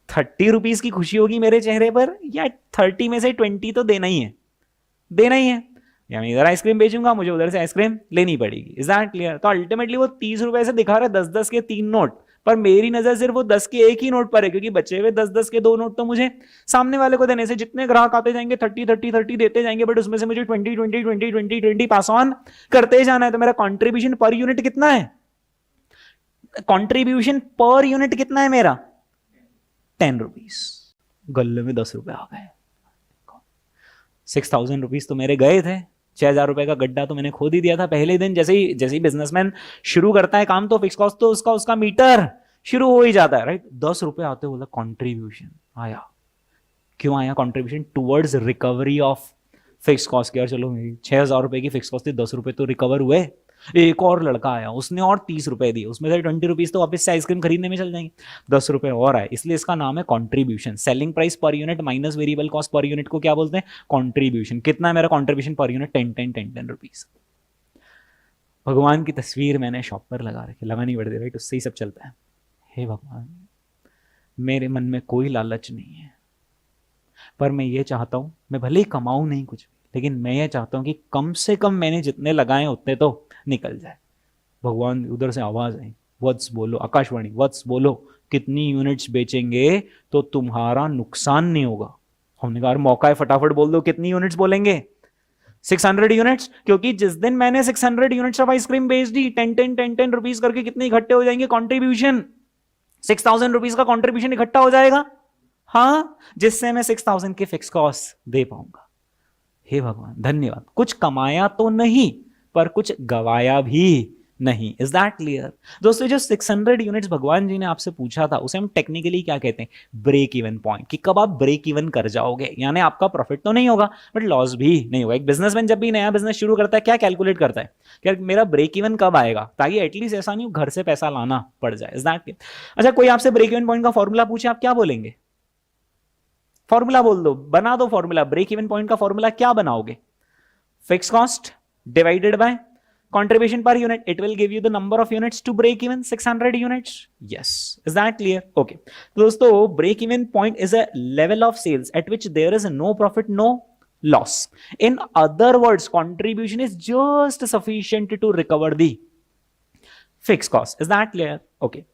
30 रुपीज की खुशी होगी मेरे चेहरे पर, या 30 में से 20 तो देना ही है, देना ही है। या मैं इधर आइसक्रीम बेचूंगा, मुझे उधर से आइसक्रीम लेनी पड़ेगी। Is that clear? तो अल्टीमेटली वो 30 रुपए से दिखा रहा है 10-10 के 3 नोट, पर मेरी नजर सिर्फ वो 10 के एक ही नोट पर है, क्योंकि बचे हुए 10-10 के 2 नोट तो मुझे सामने वाले को देने से, जितने ग्राहक आते जाएंगे 30-30-30 देते जाएंगे, बट उसमें से मुझे 20-20-20-20-20 पास ऑन करते जाना है। तो मेरा कॉन्ट्रीब्यूशन पर यूनिट कितना है? कॉन्ट्रीब्यूशन पर यूनिट कितना है मेरा? 10 रुपीज। गल्ले में 10 रुपए आ गए। 6,000 रुपीज तो मेरे गए थे। 6,000 रुपए का गड्ढा तो मैंने खोद ही दिया था पहले दिन। जैसे ही बिजनेसमैन शुरू करता है काम, तो फिक्स कॉस्ट तो उसका मीटर शुरू हो ही जाता है, राइट? 10 रुपए आते, बोला कॉन्ट्रीब्यूशन आया। क्यों आया contribution? Towards recovery of fix cost. यार चलो, 6,000 रुपए की फिक्स कॉस्ट थी, 10 रुपए तो रिकवर हुए। एक और लड़का आया, उसने और 30 रुपए दिए, उसमें से 20 रुपीज तो वापस से आइसक्रीम खरीदने में चल जाएंगे, 10 रुपए और आए, इसलिए इसका नाम है contribution. Selling price per unit minus variable cost per unit को क्या बोलते हैं? कॉन्ट्रीब्यूशन। कितना है मेरा कॉन्ट्रीब्यूशन पर यूनिट? 10 रुपीज। भगवान की तस्वीर मैंने शॉप पर लगा रखी, लगानी पड़ती है, राइट? उससे ही सब चलता है। हे भगवान, मेरे मन में कोई लालच नहीं है, पर मैं ये चाहता हूं, मैं भले ही कमाऊं नहीं कुछ, लेकिन मैं ये चाहता हूं कि कम से कम मैंने जितने लगाए उतने तो निकल जाए। भगवान उधर से आवाज आई, वत्स बोलो, आकाशवाणी, वत्स बोलो, कितनी यूनिट्स बेचेंगे तो तुम्हारा नुकसान नहीं होगा? हमने कहा मौका है, फटाफट बोल दो, कितनी यूनिट्स बोलेंगे? 600 यूनिट्स। क्योंकि जिस दिन मैंने 600 यूनिट्स ऑफ आइसक्रीम बेच दी, 10 रुपीज करके कितने इकट्ठे हो जाएंगे कॉन्ट्रीब्यूशन? 6,000 रुपीज का कॉन्ट्रीब्यूशन इकट्ठा हो जाएगा, हाँ, जिससे मैं 6,000 की फिक्स कॉस्ट दे पाऊंगा। हे भगवान धन्यवाद। कुछ कमाया तो नहीं, पर कुछ गवाया भी नहीं। Is that clear? दोस्तों, जो 600 यूनिट्स भगवान जी ने आपसे पूछा था, उसे हम टेक्निकली क्या कहते हैं? Break even point. कि कब आप ब्रेक इवन कर जाओगे, यानी आपका प्रॉफिट तो नहीं होगा बट लॉस भी नहीं होगा। एक बिजनेसमैन जब भी नया बिजनेस शुरू करता है, क्या कैलकुलेट करता है? क्या मेरा ब्रेक इवन कब आएगा, ताकि एटलीस्ट ऐसा नहीं हो घर से पैसा लाना पड़ जाए। Is that clear? अच्छा, कोई आपसे ब्रेक इवन पॉइंट का फॉर्मूला पूछे, आप क्या बोलेंगे? फॉर्मूला बोल दो, बना दो फॉर्मूला। ब्रेक इवन पॉइंट का फॉर्मूला क्या बनाओगे? Fix cost divided by contribution per unit. It will give you the number of units to break even, 600 units. Yes. Is that clear? Okay. दोस्तों, break even point is a level of sales at which there is no profit, no loss. In other words, contribution is just sufficient to recover the fixed cost. Is that clear? Okay.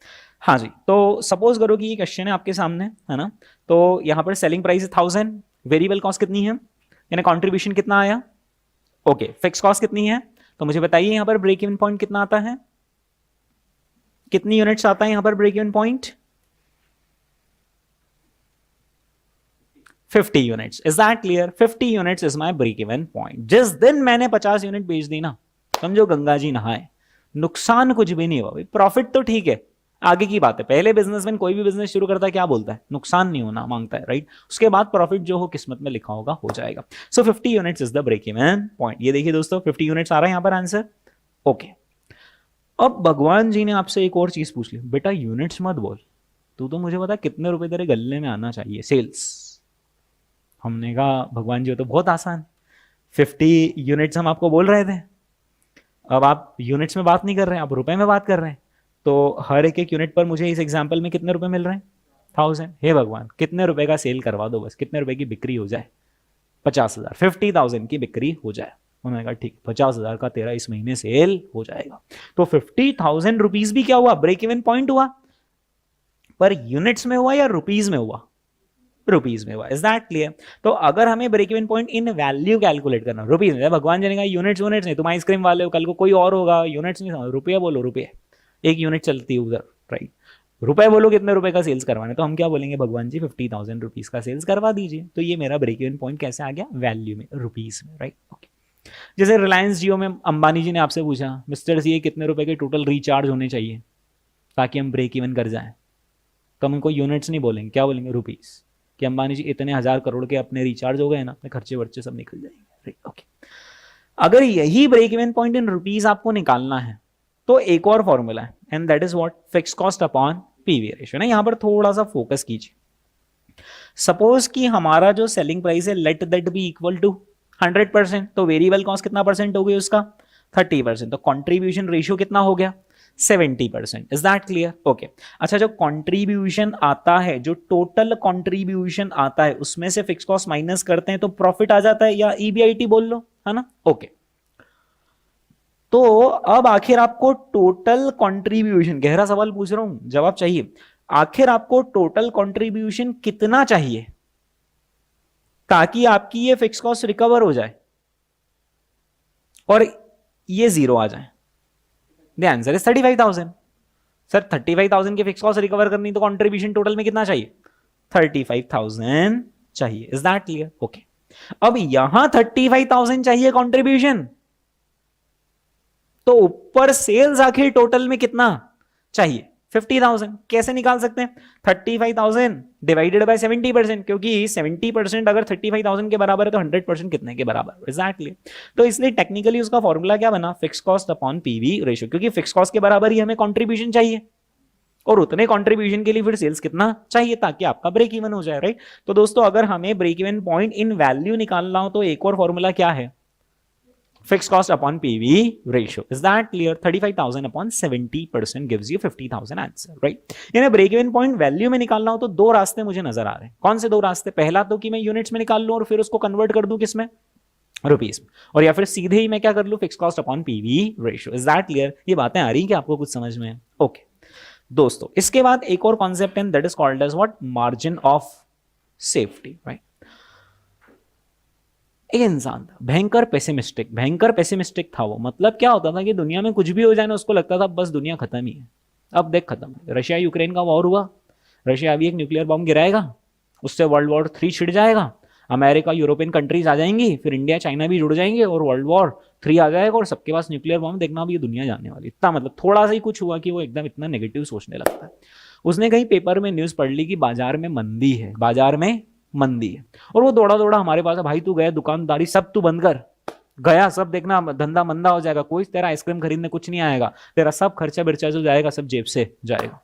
हाँ जी, तो suppose करो कि ये question है आपके सामने, है ना? तो यहां पर सेलिंग प्राइस 1000, वेरिएबल कॉस्ट कितनी है, यानी कॉन्ट्रीब्यूशन कितना आया? ओके, फिक्स कॉस्ट कितनी है? तो मुझे बताइए यहां पर ब्रेक इवन पॉइंट कितना आता है? कितनी यूनिट्स आता है यहां पर break even point? 50 units. Is that clear? 50 units is my break even point. जिस दिन मैंने 50 यूनिट बेच दी ना, समझो गंगा जी नहाए, नुकसान कुछ भी नहीं हुआ। प्रॉफिट तो ठीक है, आगे की बात है। पहले बिजनेसमैन कोई भी बिजनेस शुरू करता है, क्या बोलता है? नुकसान नहीं होना मांगता है, राइट? उसके बाद प्रॉफिट जो हो किस्मत में लिखा होगा हो जाएगा। So 50 units is the break even point. ये देखिए दोस्तों, 50 यूनिट्स आ रहा है यहां पर आंसर। ओके, अब भगवान जी ने आपसे एक और चीज पूछ ली, बेटा यूनिट्स मत बोल, तू तो मुझे बता कितने रुपए तेरे गल्ले में आना चाहिए, सेल्स। हमने कहा भगवान जी, वो तो बहुत आसान, 50 यूनिट्स हम आपको बोल रहे थे, अब आप यूनिट्स में बात नहीं कर रहे हैं, आप रुपए में बात कर रहे हैं। तो हर एक यूनिट पर मुझे इस एग्जाम्पल में कितने रुपए मिल रहे हैं? 1000। हे भगवान, कितने रुपए का सेल करवा दो, बस कितने रुपए की बिक्री हो जाए? 50,000, 50,000 की बिक्री हो जाए। उन्होंने कहा ठीक, 50,000 का तेरा इस महीने सेल हो जाएगा। तो 50,000 रुपीज भी क्या हुआ? ब्रेक इवन पॉइंट हुआ। पर यूनिट्स में हुआ या रुपीज में हुआ? रुपीज में हुआ। Is that clear? तो अगर हमें break even point in value calculate करना, रुपीज में, भगवान जी ने कहा यूनिट्स नहीं, तुम आइसक्रीम वाले हो, कल को कोई और होगा, यूनिट्स नहीं, रुपया बोलो, रुपये, एक यूनिट चलती है उधर, राइट? रुपए बोलो कितने रुपए का सेल्स करवाना है, तो हम क्या बोलेंगे? भगवान जी 50,000 रुपीज का सेल्स करवा दीजिए। तो ये मेरा ब्रेक इवन पॉइंट कैसे आ गया? वैल्यू में, रुपीज में, राइट? ओके। जैसे रिलायंस जियो में अंबानी जी ने आपसे पूछा, मिस्टर जी कितने रुपए के टोटल रिचार्ज होने चाहिए ताकि हम ब्रेक इवन कर जाएं? तो हम उनको यूनिट्स नहीं बोलेंगे, क्या बोलेंगे? रुपीज। कि अंबानी जी इतने 1000 करोड़ के अपने रिचार्ज हो गए ना, खर्चे वर्चे सब निकल जाएंगे, राइट? ओके। अगर यही break even point in rupees आपको निकालना है, तो एक और फॉर्मूला है, and that is what? Fix cost upon PV ratio ना। यहां पर थोड़ा सा फोकस कीजिए। सपोज कि हमारा जो सेलिंग प्राइस है, let that be equal to 100%, तो वेरिएबल कॉस्ट कितना परसेंट हो गई उसका 30%, तो कंट्रीब्यूशन रेशियो कितना हो गया 70%। Is that clear? ओके। अच्छा, जो कंट्रीब्यूशन आता है, जो टोटल कंट्रीब्यूशन आता है उसमें से फिक्स कॉस्ट माइनस करते हैं तो प्रॉफिट आ जाता है, या ईबीआईटी बोल लो, है ना? ओके। तो अब आखिर आपको टोटल कंट्रीब्यूशन, गहरा सवाल पूछ रहा हूं, जवाब चाहिए, आखिर आपको टोटल कंट्रीब्यूशन कितना चाहिए ताकि आपकी ये फिक्स कॉस्ट रिकवर हो जाए और ये जीरो आ जाए? The answer is 35,000। सर 35,000 की फिक्स कॉस्ट रिकवर करनी तो कंट्रीब्यूशन टोटल में कितना चाहिए? 35,000 चाहिए। Is that clear? ओके। अब यहां 35,000 चाहिए कंट्रीब्यूशन, तो ऊपर सेल्स आखिर टोटल में कितना चाहिए? 50,000। कैसे निकाल सकते हैं? 35,000 डिवाइडेड बाय 70%, क्योंकि 70% अगर 35,000 के बराबर है तो 100% कितने के बराबर? एग्जैक्टली। तो इसलिए टेक्निकली उसका फॉर्मूला क्या बना? Fix cost upon PV ratio, क्योंकि फिक्स कॉस्ट के बराबर ही हमें कंट्रीब्यूशन चाहिए और उतने कंट्रीब्यूशन के लिए फिर सेल्स कितना चाहिए ताकि आपका ब्रेक इवन हो जाए, राइट? तो दोस्तों अगर हमें break even point in value निकालना हो तो एक और फॉर्मूला क्या है? Fix cost upon PV ratio. Is that clear? 35,000 upon 70% gives you 50,000 answer, right? यानी ब्रेक इवन पॉइंट वैल्यू में निकालना हो तो दो रास्ते मुझे नजर आ रहे हैं। कौन से दो रास्ते? पहला तो कि मैं यूनिट्स में निकाल लूं और फिर उसको कन्वर्ट कर दूं किसमें? रुपीस में, और या फिर सीधे ही मैं क्या कर लूं? Fix cost upon PV ratio. Is that clear? ये बातें आ रही हैं कि आपको कुछ समझ में? ओके दोस्तों, इसके बाद एक और कॉन्सेप्ट है, that is called as what? Margin of safety, right? एक इंसान था भयंकर पेसिमिस्टिक था वो। मतलब क्या होता था कि दुनिया में कुछ भी हो जाए ना, उसको लगता था बस दुनिया खत्म ही है। अब देख खत्म, रशिया यूक्रेन का वॉर हुआ, रशिया अभी एक न्यूक्लियर बॉम्ब गिराएगा, उससे वर्ल्ड वॉर 3 छिड़ जाएगा, अमेरिका यूरोपियन कंट्रीज आ जाएंगी, फिर इंडिया चाइना भी जुड़ जाएंगे और वर्ल्ड वॉर 3 आ जाएगा और सबके पास न्यूक्लियर बॉम्ब। देखना भी ये दुनिया जाने वाली। इतना मतलब थोड़ा सा ही कुछ हुआ कि वो एकदम इतना नेगेटिव सोचने लगता है। उसने कहीं पेपर में न्यूज पढ़ ली कि बाजार में मंदी है, बाजार में मंदी है, और वो दौड़ा दौड़ा हमारे पास, भाई तू गया दुकानदारी सब तू बंद कर, गया सब, देखना धंधा मंदा हो जाएगा, कोई तेरा आइसक्रीम खरीदने कुछ नहीं आएगा, तेरा सब खर्चा बिर्चा जो जाएगा सब जेब से जाएगा।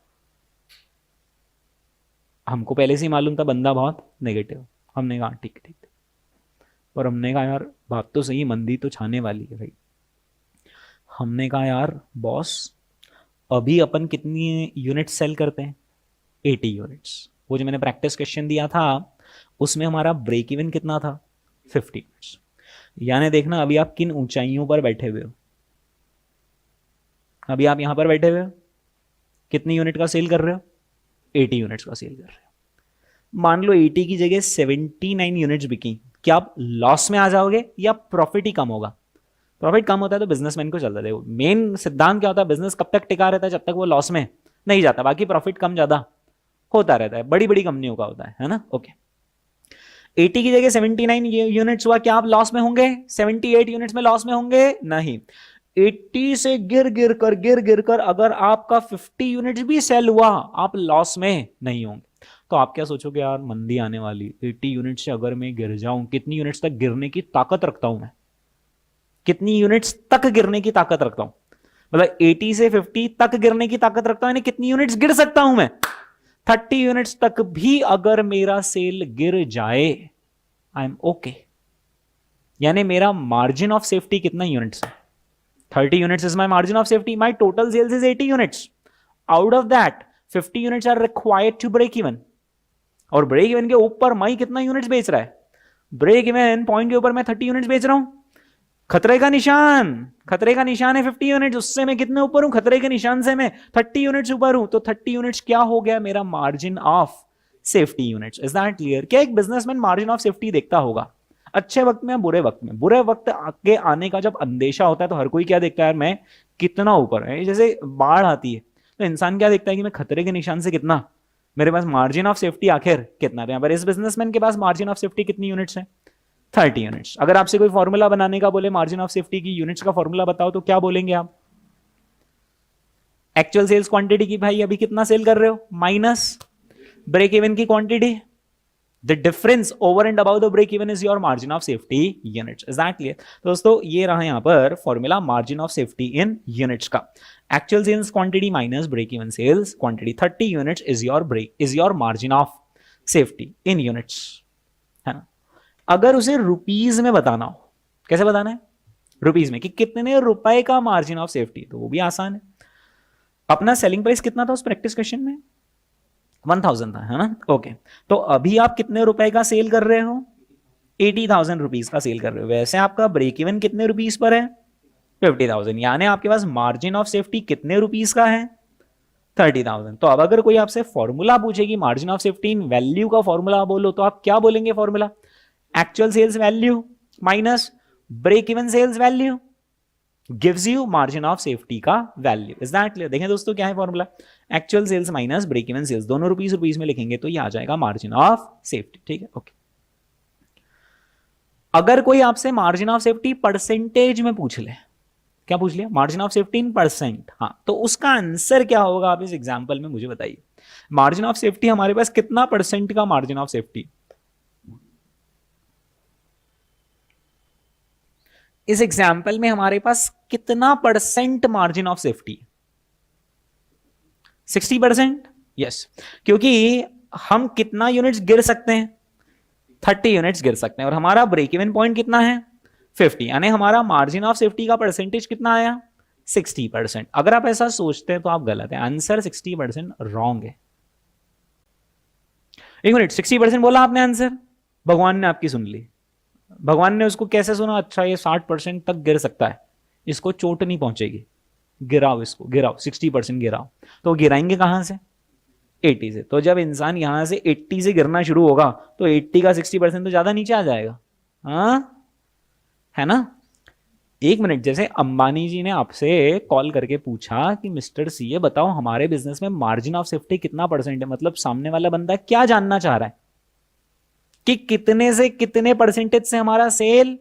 हमको पहले से ही मालूम था बंदा बहुत नेगेटिव। हमने कहा ठीक ठीक, पर हमने कहा यार बात तो सही, मंदी तो छाने वाली है भाई। हमने कहा यार बॉस अभी अपन कितनी यूनिट सेल करते हैं? 80 यूनिट्स। वो जो मैंने प्रैक्टिस क्वेश्चन दिया था उसमें हमारा ब्रेक इवन कितना था? 50 यूनिट्स। यानी देखना अभी आप किन ऊंचाइयों पर बैठे हुए हो। अभी आप यहां पर बैठे हुए हो, कितनी यूनिट का सेल कर रहे हो? 80 यूनिट्स का सेल कर रहे हो। मान लो 80 की जगह 79 यूनिट्स बिकी, क्या आप लॉस में आ जाओगे या प्रॉफिट ही कम होगा? प्रॉफिट कम होता है तो बिजनेसमैन को चलता है। मेन सिद्धांत क्या होता है? बिजनेस कब तक टिका रहता है? जब तक वो लॉस में नहीं जाता, बाकी प्रॉफिट कम ज्यादा होता रहता है, बड़ी बड़ी कंपनियों का होता है ना? ओके। 80 की जगह 79 यूनिट्स हुआ, क्या आप लॉस में होंगे? 78 यूनिट्स में लॉस में होंगे? नहीं। 80 से गिर गिर कर अगर आपका 50 यूनिट्स भी सेल हुआ, आप लॉस में नहीं होंगे। तो आप क्या सोचोगे? यार मंदी आने वाली, 80 यूनिट से अगर मैं गिर जाऊं, कितनी यूनिट्स तक गिरने की ताकत रखता हूं मैं? कितनी यूनिट्स तक गिरने की ताकत रखता हूं? मतलब 80 से 50 तक गिरने की ताकत रखता हूं, यानी कितनी यूनिट्स गिर सकता हूं मैं? 30 यूनिट्स तक भी अगर मेरा सेल गिर जाए, आई एम ओके। यानी मेरा मार्जिन ऑफ सेफ्टी कितना यूनिट्स है? 30 units is my margin of safety. My total sales is 80 units. Out of that 50 units are required to break even, और ब्रेक इवन के ऊपर मैं कितना यूनिट्स बेच रहा है? ब्रेक इवन पॉइंट के ऊपर मैं 30 यूनिट्स बेच रहा हूं। खतरे का निशान है 50 यूनिट्स, उससे मैं कितने ऊपर हूं? खतरे के निशान से मैं 30 यूनिट्स ऊपर हूं। तो 30 यूनिट्स क्या हो गया? मेरा margin of safety units. Is that clear? क्या एक बिजनेसमैन मार्जिन ऑफ सेफ्टी देखता होगा? अच्छे वक्त में या बुरे वक्त में? बुरे वक्त आगे आने का जब अंदेशा होता है तो हर कोई क्या देखता है? मैं कितना ऊपर है। जैसे बाढ़ आती है तो इंसान क्या देखता है कि मैं खतरे के निशान से कितना, मेरे पास मार्जिन ऑफ सेफ्टी आखिर कितना है। पर इस बिजनेसमैन के पास मार्जिन ऑफ सेफ्टी कितनी यूनिट्स है? 30 यूनिट्स। अगर आपसे कोई फॉर्मूला बनाने का बोले मार्जिन ऑफ सेफ्टी की, यूनिट्स का फॉर्मूला बताओ, तो क्या बोलेंगे आप? एक्चुअल सेल्स क्वांटिटी की, भाई अभी कितना सेल कर रहे हो, माइनस ब्रेक इवन की quantity, the difference over and about the break even is your margin of safety units. Is that clear? दोस्तों ये रहा यहां पर formula margin of safety in units का। Actual sales quantity minus break even sales quantity, 30 units is your margin of safety in units, है ना? अगर उसे रुपीज में बताना हो, कैसे बताना है? रुपीज में, कि कितने रुपए का मार्जिन ऑफ सेफ्टी, तो वो भी आसान है। अपना सेलिंग प्राइस कितना था उस प्रैक्टिस क्वेश्चन में? 1000 था, है ना? ओके, तो अभी आप कितने रुपए का सेल कर रहे हो? 80,000 रुपीज का सेल कर रहे हो। वैसे आपका ब्रेक इवन कितने रुपीज पर है? 50,000। यानी आपके पास मार्जिन ऑफ सेफ्टी कितने रुपीज का है? 30,000। तो अब अगर कोई आपसे फॉर्मूला पूछेगी margin of safety in value का फॉर्मूला बोलो, तो आप क्या बोलेंगे formula? Actual sales value minus break even sales value gives you margin of safety का वैल्यू। Is that clear? देखें दोस्तों क्या है formula, actual sales minus break even sales, दोनों रुपीज में लिखेंगे तो ये आ जाएगा मार्जिन ऑफ सेफ्टी। ठीक है, ओके। अगर कोई आपसे मार्जिन ऑफ सेफ्टी परसेंटेज में पूछ ले, क्या पूछ लिया? Margin of safety in percent, हाँ, तो उसका आंसर क्या होगा आप इस एग्जांपल में मुझे बताइए। मार्जिन ऑफ सेफ्टी हमारे पास कितना परसेंट का मार्जिन ऑफ सेफ्टी? इस एग्जाम्पल में हमारे पास कितना percent margin of safety? 60%। Yes, क्योंकि हम कितना यूनिट्स गिर सकते हैं? 30 यूनिट्स गिर सकते हैं, और हमारा ब्रेक इवन पॉइंट कितना है? 50। यानी हमारा मार्जिन ऑफ सेफ्टी का परसेंटेज कितना आया? 60%। अगर आप ऐसा सोचते हैं तो आप गलत है, आंसर 60% रॉन्ग है। एक मिनट, 60% बोला आपने आंसर, भगवान ने आपकी सुन ली। भगवान ने उसको कैसे सुना? अच्छा, ये 60% तक गिर सकता है, इसको चोट नहीं पहुंचेगी, गिराओ इसको, गिराओ 60% गिराओ। तो गिराएंगे कहां से? 80 से। तो जब इंसान यहां से 80 से गिरना शुरू होगा तो 80 का 60% तो ज्यादा नीचे आ जाएगा, हाँ, है ना? एक मिनट, जैसे अंबानी जी ने आपसे कॉल करके पूछा कि मिस्टर सी ये बताओ हमारे बिजनेस में मार्जिन ऑफ सेफ्टी कितना परसेंट है, मतलब सामने वाला बंदा क्या जानना चाह रहा है कि कितने से कितने परसेंटेज से हमारा सेल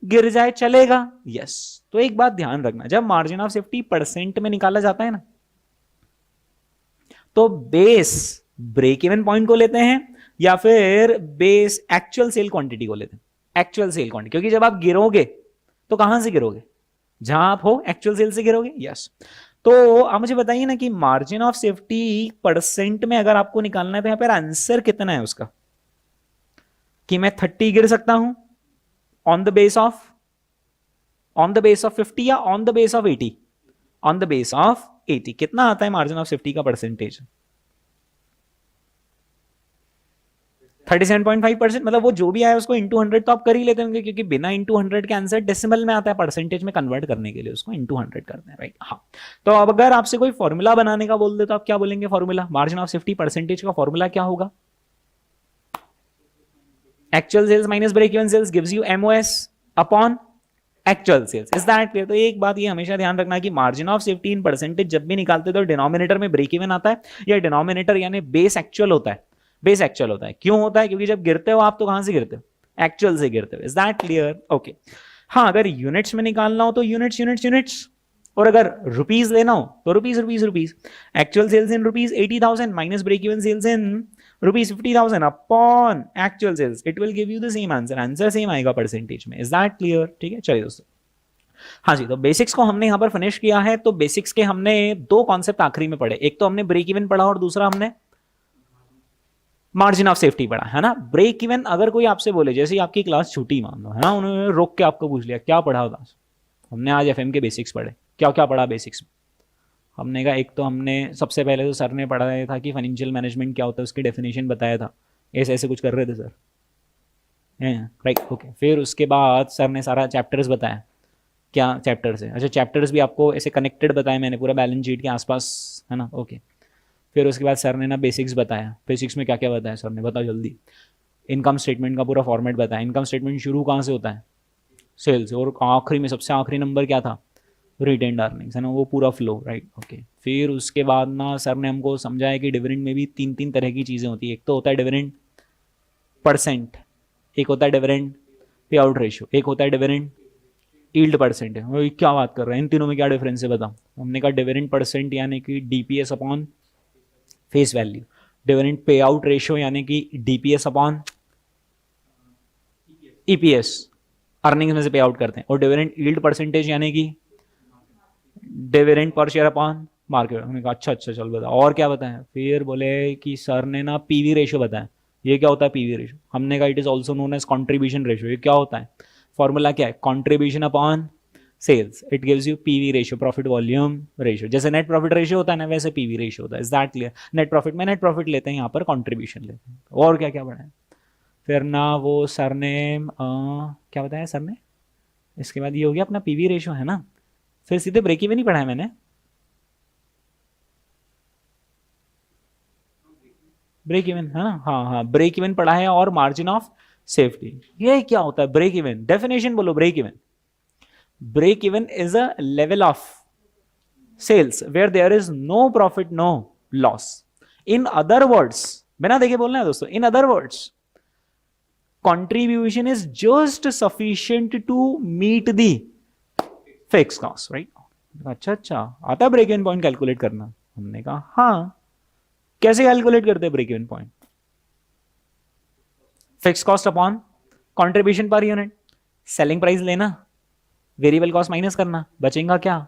गिर जाए चलेगा। यस, तो एक बात ध्यान रखना, जब मार्जिन ऑफ सेफ्टी परसेंट में निकाला जाता है ना, तो बेस ब्रेक इवन पॉइंट को लेते हैं या फिर बेस एक्चुअल सेल क्वांटिटी को लेते हैं? एक्चुअल सेल क्वांटिटी, क्योंकि जब आप गिरोगे तो कहां से गिरोगे? जहां आप हो एक्चुअल सेल से गिरोगे। यस, तो आप मुझे बताइए ना कि मार्जिन ऑफ सेफ्टी परसेंट में अगर आपको निकालना है तो यहां पर आंसर कितना है उसका, कि मैं 30 गिर सकता हूं ऑन द बेस ऑफ 50 या on the base of 80? On the base of 80। कितना आता है मार्जिन ऑफ सेफ्टी का परसेंटेज? 37.5%। मतलब वो जो भी आया उसको इंटू 100 तो आप कर ही लेते होंगे, क्योंकि बिना इंटू 100 के आंसर डेसिमल में आता है, परसेंटेज में कन्वर्ट करने के लिए उसको इंटू 100 करते हैं, राइट? हाँ, तो अब अगर आपसे कोई फॉर्मूला बनाने का बोल दे तो आप क्या बोलेंगे? Formula margin of safety percentage का फॉर्मूला क्या होगा? Actual sales minus break even sales gives you MOS upon actual sales. Is that clear? तो एक बात ये हमेशा ध्यान रखना कि margin of safety in percentage जब भी निकालते तो डिनोमिनेटर में ब्रेक इवन आता है, या डिनोमिनेटर यानी बेस एक्चुअल होता है। बेस एक्चुअल होता है, क्यों होता है? क्योंकि जब गिरते हो आप तो कहां से गिरते हो? एक्चुअल से गिरते हो। Is that clear? ओके। हाँ, अगर यूनिट्स में निकालना हो तो यूनिट्स यूनिट्स यूनिट्स, और अगर रुपीज लेना हो तो rupees rupees rupees. Actual sales in rupees 80,000 minus break even sales in rupees 50,000 upon actual sales, it will give you the same answer. Answer सेम आएगा परसेंटेज में। Is that clear? ठीक है, चलिए दोस्तों। हाँ जी, तो बेसिक्स को हमने यहां पर फिनिश किया है। तो बेसिक्स के हमने दो कॉन्सेप्ट आखिरी में पढ़े, एक तो हमने ब्रेक इवन पढ़ा और दूसरा हमने मार्जिन ऑफ सेफ्टी पढ़ा, है ना? ब्रेक इवन अगर कोई आपसे बोले, जैसे आपकी क्लास छूटी मान लो, है ना, उन्होंने रोक के आपको पूछ लिया क्या पढ़ा होता, हमने आज एफएम के बेसिक्स पढ़े, क्या क्या पढ़ा बेसिक्स में? हमने कहा एक तो हमने सबसे पहले तो सर ने पढ़ाया था कि फाइनेंशियल मैनेजमेंट क्या होता है, उसकी डेफिनेशन बताया था, ऐसे ऐसे कुछ कर रहे थे सर, राइट? ओके। फिर उसके बाद सर ने सारा चैप्टर्स बताया, क्या चैप्टर्स है, अच्छा चैप्टर्स भी आपको ऐसे कनेक्टेड बताए मैंने पूरा बैलेंस शीट के आसपास, है ना? ओके। फिर उसके बाद सर ने ना बेसिक्स बताया, बेसिक्स में क्या क्या बताया सर ने, बताओ जल्दी। इनकम स्टेटमेंट का पूरा फॉर्मेट बताया, इनकम स्टेटमेंट शुरू कहाँ से होता है? सेल से, और आखिरी में सबसे आखिरी नंबर क्या था? रिटेन्ड अर्निंग्स, है ना, वो पूरा फ्लो, राइट? ओके। फिर उसके बाद ना सर ने हमको समझाया कि डिविडेंड में भी तीन तीन तरह की चीज़ें होती है, एक तो होता है डिविडेंड परसेंट, एक होता है डिविडेंड पे आउट रेशियो, एक होता है डिविडेंड यील्ड परसेंट है। वो क्या बात कर रहे हैं, इन तीनों में क्या डिफरेंस है बताओ? हमने कहा डिविडेंड परसेंट यानी कि DPS upon face value, dividend pay out ratio यानी कि डीपीएस अपॉन ईपीएस, अर्निंग्स में से पे आउट करते हैं, और डिविडेंड यील्ड परसेंटेज यानी कि dividend per share upon market. हमने कहा अच्छा अच्छा चल बताओ और क्या बताया? फिर बोले कि सर ने ना पीवी रेशियो बताया, ये क्या होता है पीवी रेशियो? हमने कहा it is also known as contribution ratio, ये क्या होता है? फॉर्मूला क्या है, contribution upon sales, it gives you PV ratio, profit volume ratio. जैसे नेट प्रॉफिट रेशियो होता है ना, वैसे पीवी रेशियो होता है। Is that clear? Net profit में नेट प्रॉफिट लेते हैं, यहाँ पर कंट्रीब्यूशन लेते हैं। और क्या क्या पढ़ा है फिर ना, वो सर ने क्या बताया सर ने, इसके बाद ये हो गया अपना पीवी रेशियो है ना, फिर सीधे ब्रेक इवन ही पढ़ा है मैंने। ब्रेक इवन है ना, हाँ हाँ ब्रेक इवन पढ़ा है, और मार्जिन ऑफ सेफ्टी। ये क्या होता है ब्रेक इवन? डेफिनेशन बोलो break even. Break even is a level of sales where there is no profit no loss. In other words, बिना देखे बोलना है दोस्तों, in other words contribution is just sufficient to meet the fixed cost, right? अच्छा आता है break even point calculate करना? हमने कहा हाँ। कैसे कैलकुलेट करते हैं break even point? Fix cost upon contribution per unit, selling price लेना, वेरिएबल कॉस्ट माइनस करना, बचेगा क्या?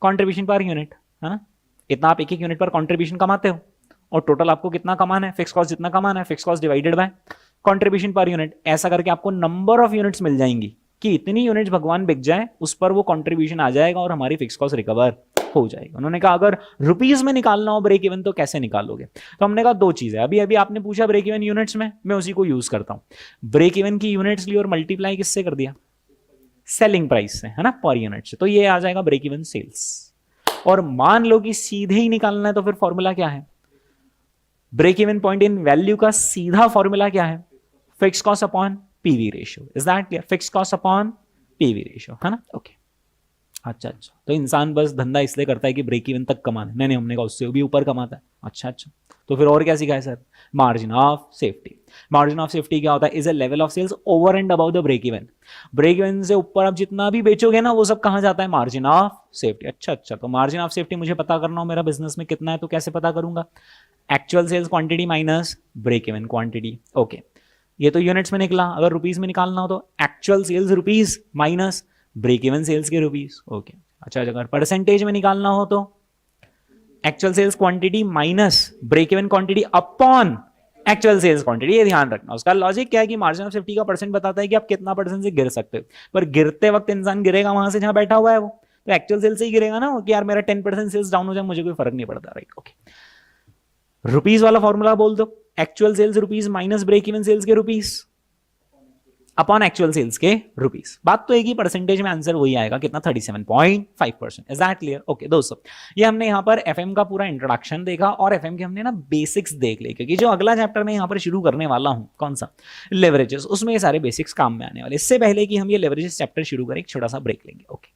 कंट्रीब्यूशन पर यूनिट, है ना। इतना आप एक एक यूनिट पर कंट्रीब्यूशन कमाते हो, और टोटल आपको कितना कमाना है, फिक्स कॉस्ट जितना कमाना है, fix cost divided by contribution per unit. ऐसा करके आपको नंबर ऑफ यूनिट्स मिल जाएंगी कि इतनी यूनिट्स भगवान बिक जाए, उस पर वो कंट्रीब्यूशन आ जाएगा और हमारी फिक्स कॉस्ट रिकवर हो जाएगा। उन्होंने कहा अगर रुपीस में निकालना हो ब्रेक इवन तो कैसे निकालोगे? तो हमने कहा दो चीजें, अभी अभी आपने पूछा ब्रेक इवन यूनिट्स में, मैं उसी को यूज करता हूं। ब्रेक इवन की यूनिट्स ली और मल्टीप्लाई किससे कर दिया? सेलिंग प्राइस से, है ना, पर यूनिट से। तो ये आ जाएगा ब्रेक इवन सेल्स। और मान लो कि सीधे ही निकालना है, तो फिर फॉर्मूला क्या है? Break even point in value का सीधा फॉर्मूला क्या है? Fix cost upon PV ratio. Is that clear? Fix cost upon PV ratio, है ना। ओके अच्छा। तो इंसान बस धंधा इसलिए करता है कि ब्रेक इवन तक कमाना है? नहीं, हमने कहा उससे भी ऊपर कमाता है। अच्छा। तो फिर और क्या सीखा है sir? Margin of safety. Margin of safety क्या होता है? Is a level of sales over and about the break even. Break even से ऊपर आप जितना भी बेचोगे ना, वो सब कहां जाता है? Margin of safety. अच्छा। तो मार्जिन ऑफ सेफ्टी मुझे पता करना हो मेरा बिजनेस में कितना है, तो कैसे पता करूंगा? Actual sales quantity minus break even quantity. Okay, ये तो यूनिट्स में निकला। अगर रुपीस में निकालना हो तो actual sales rupees minus break even sales के रुपीस। ओके अच्छा। अगर परसेंटेज में निकालना हो तो actual sales quantity minus break even quantity upon actual sales quantity. ये ध्यान रखना। उसका लॉजिक क्या है कि मार्जिन ऑफ सेफ्टी का परसेंट बताता है कि आप कितना परसेंट से गिर सकते हो, पर गिरते वक्त इंसान गिरेगा वहां से जहां बैठा हुआ है वो, तो एक्चुअल सेल्स से ही गिरेगा ना, कि यार मेरा 10% सेल्स डाउन हो जाए मुझे कोई फर्क नहीं पड़ता, राइट। ओके, रुपीस वाला फॉर्मूला बोल दो, actual sales rupees minus break even sales के रुपीस अपॉन एक्चुअल सेल्स के रुपीस। बात तो एक ही, परसेंटेज में आंसर वही आएगा, कितना? 37.5%। Is that clear? ओके दोस्तों, ये हमने यहाँ पर एफएम का पूरा इंट्रोडक्शन देखा, और एफएम के हमने ना बेसिक्स देख लिए, क्योंकि जो अगला चैप्टर में यहाँ पर शुरू करने वाला हूँ, कौन सा? लेवरेजेस, उसमें ये सारे बेसिक्स काम में आने वाले। इससे पहले कि हम ये लेवरेजेस चैप्टर शुरू करें, एक छोटा सा ब्रेक लेंगे। ओके।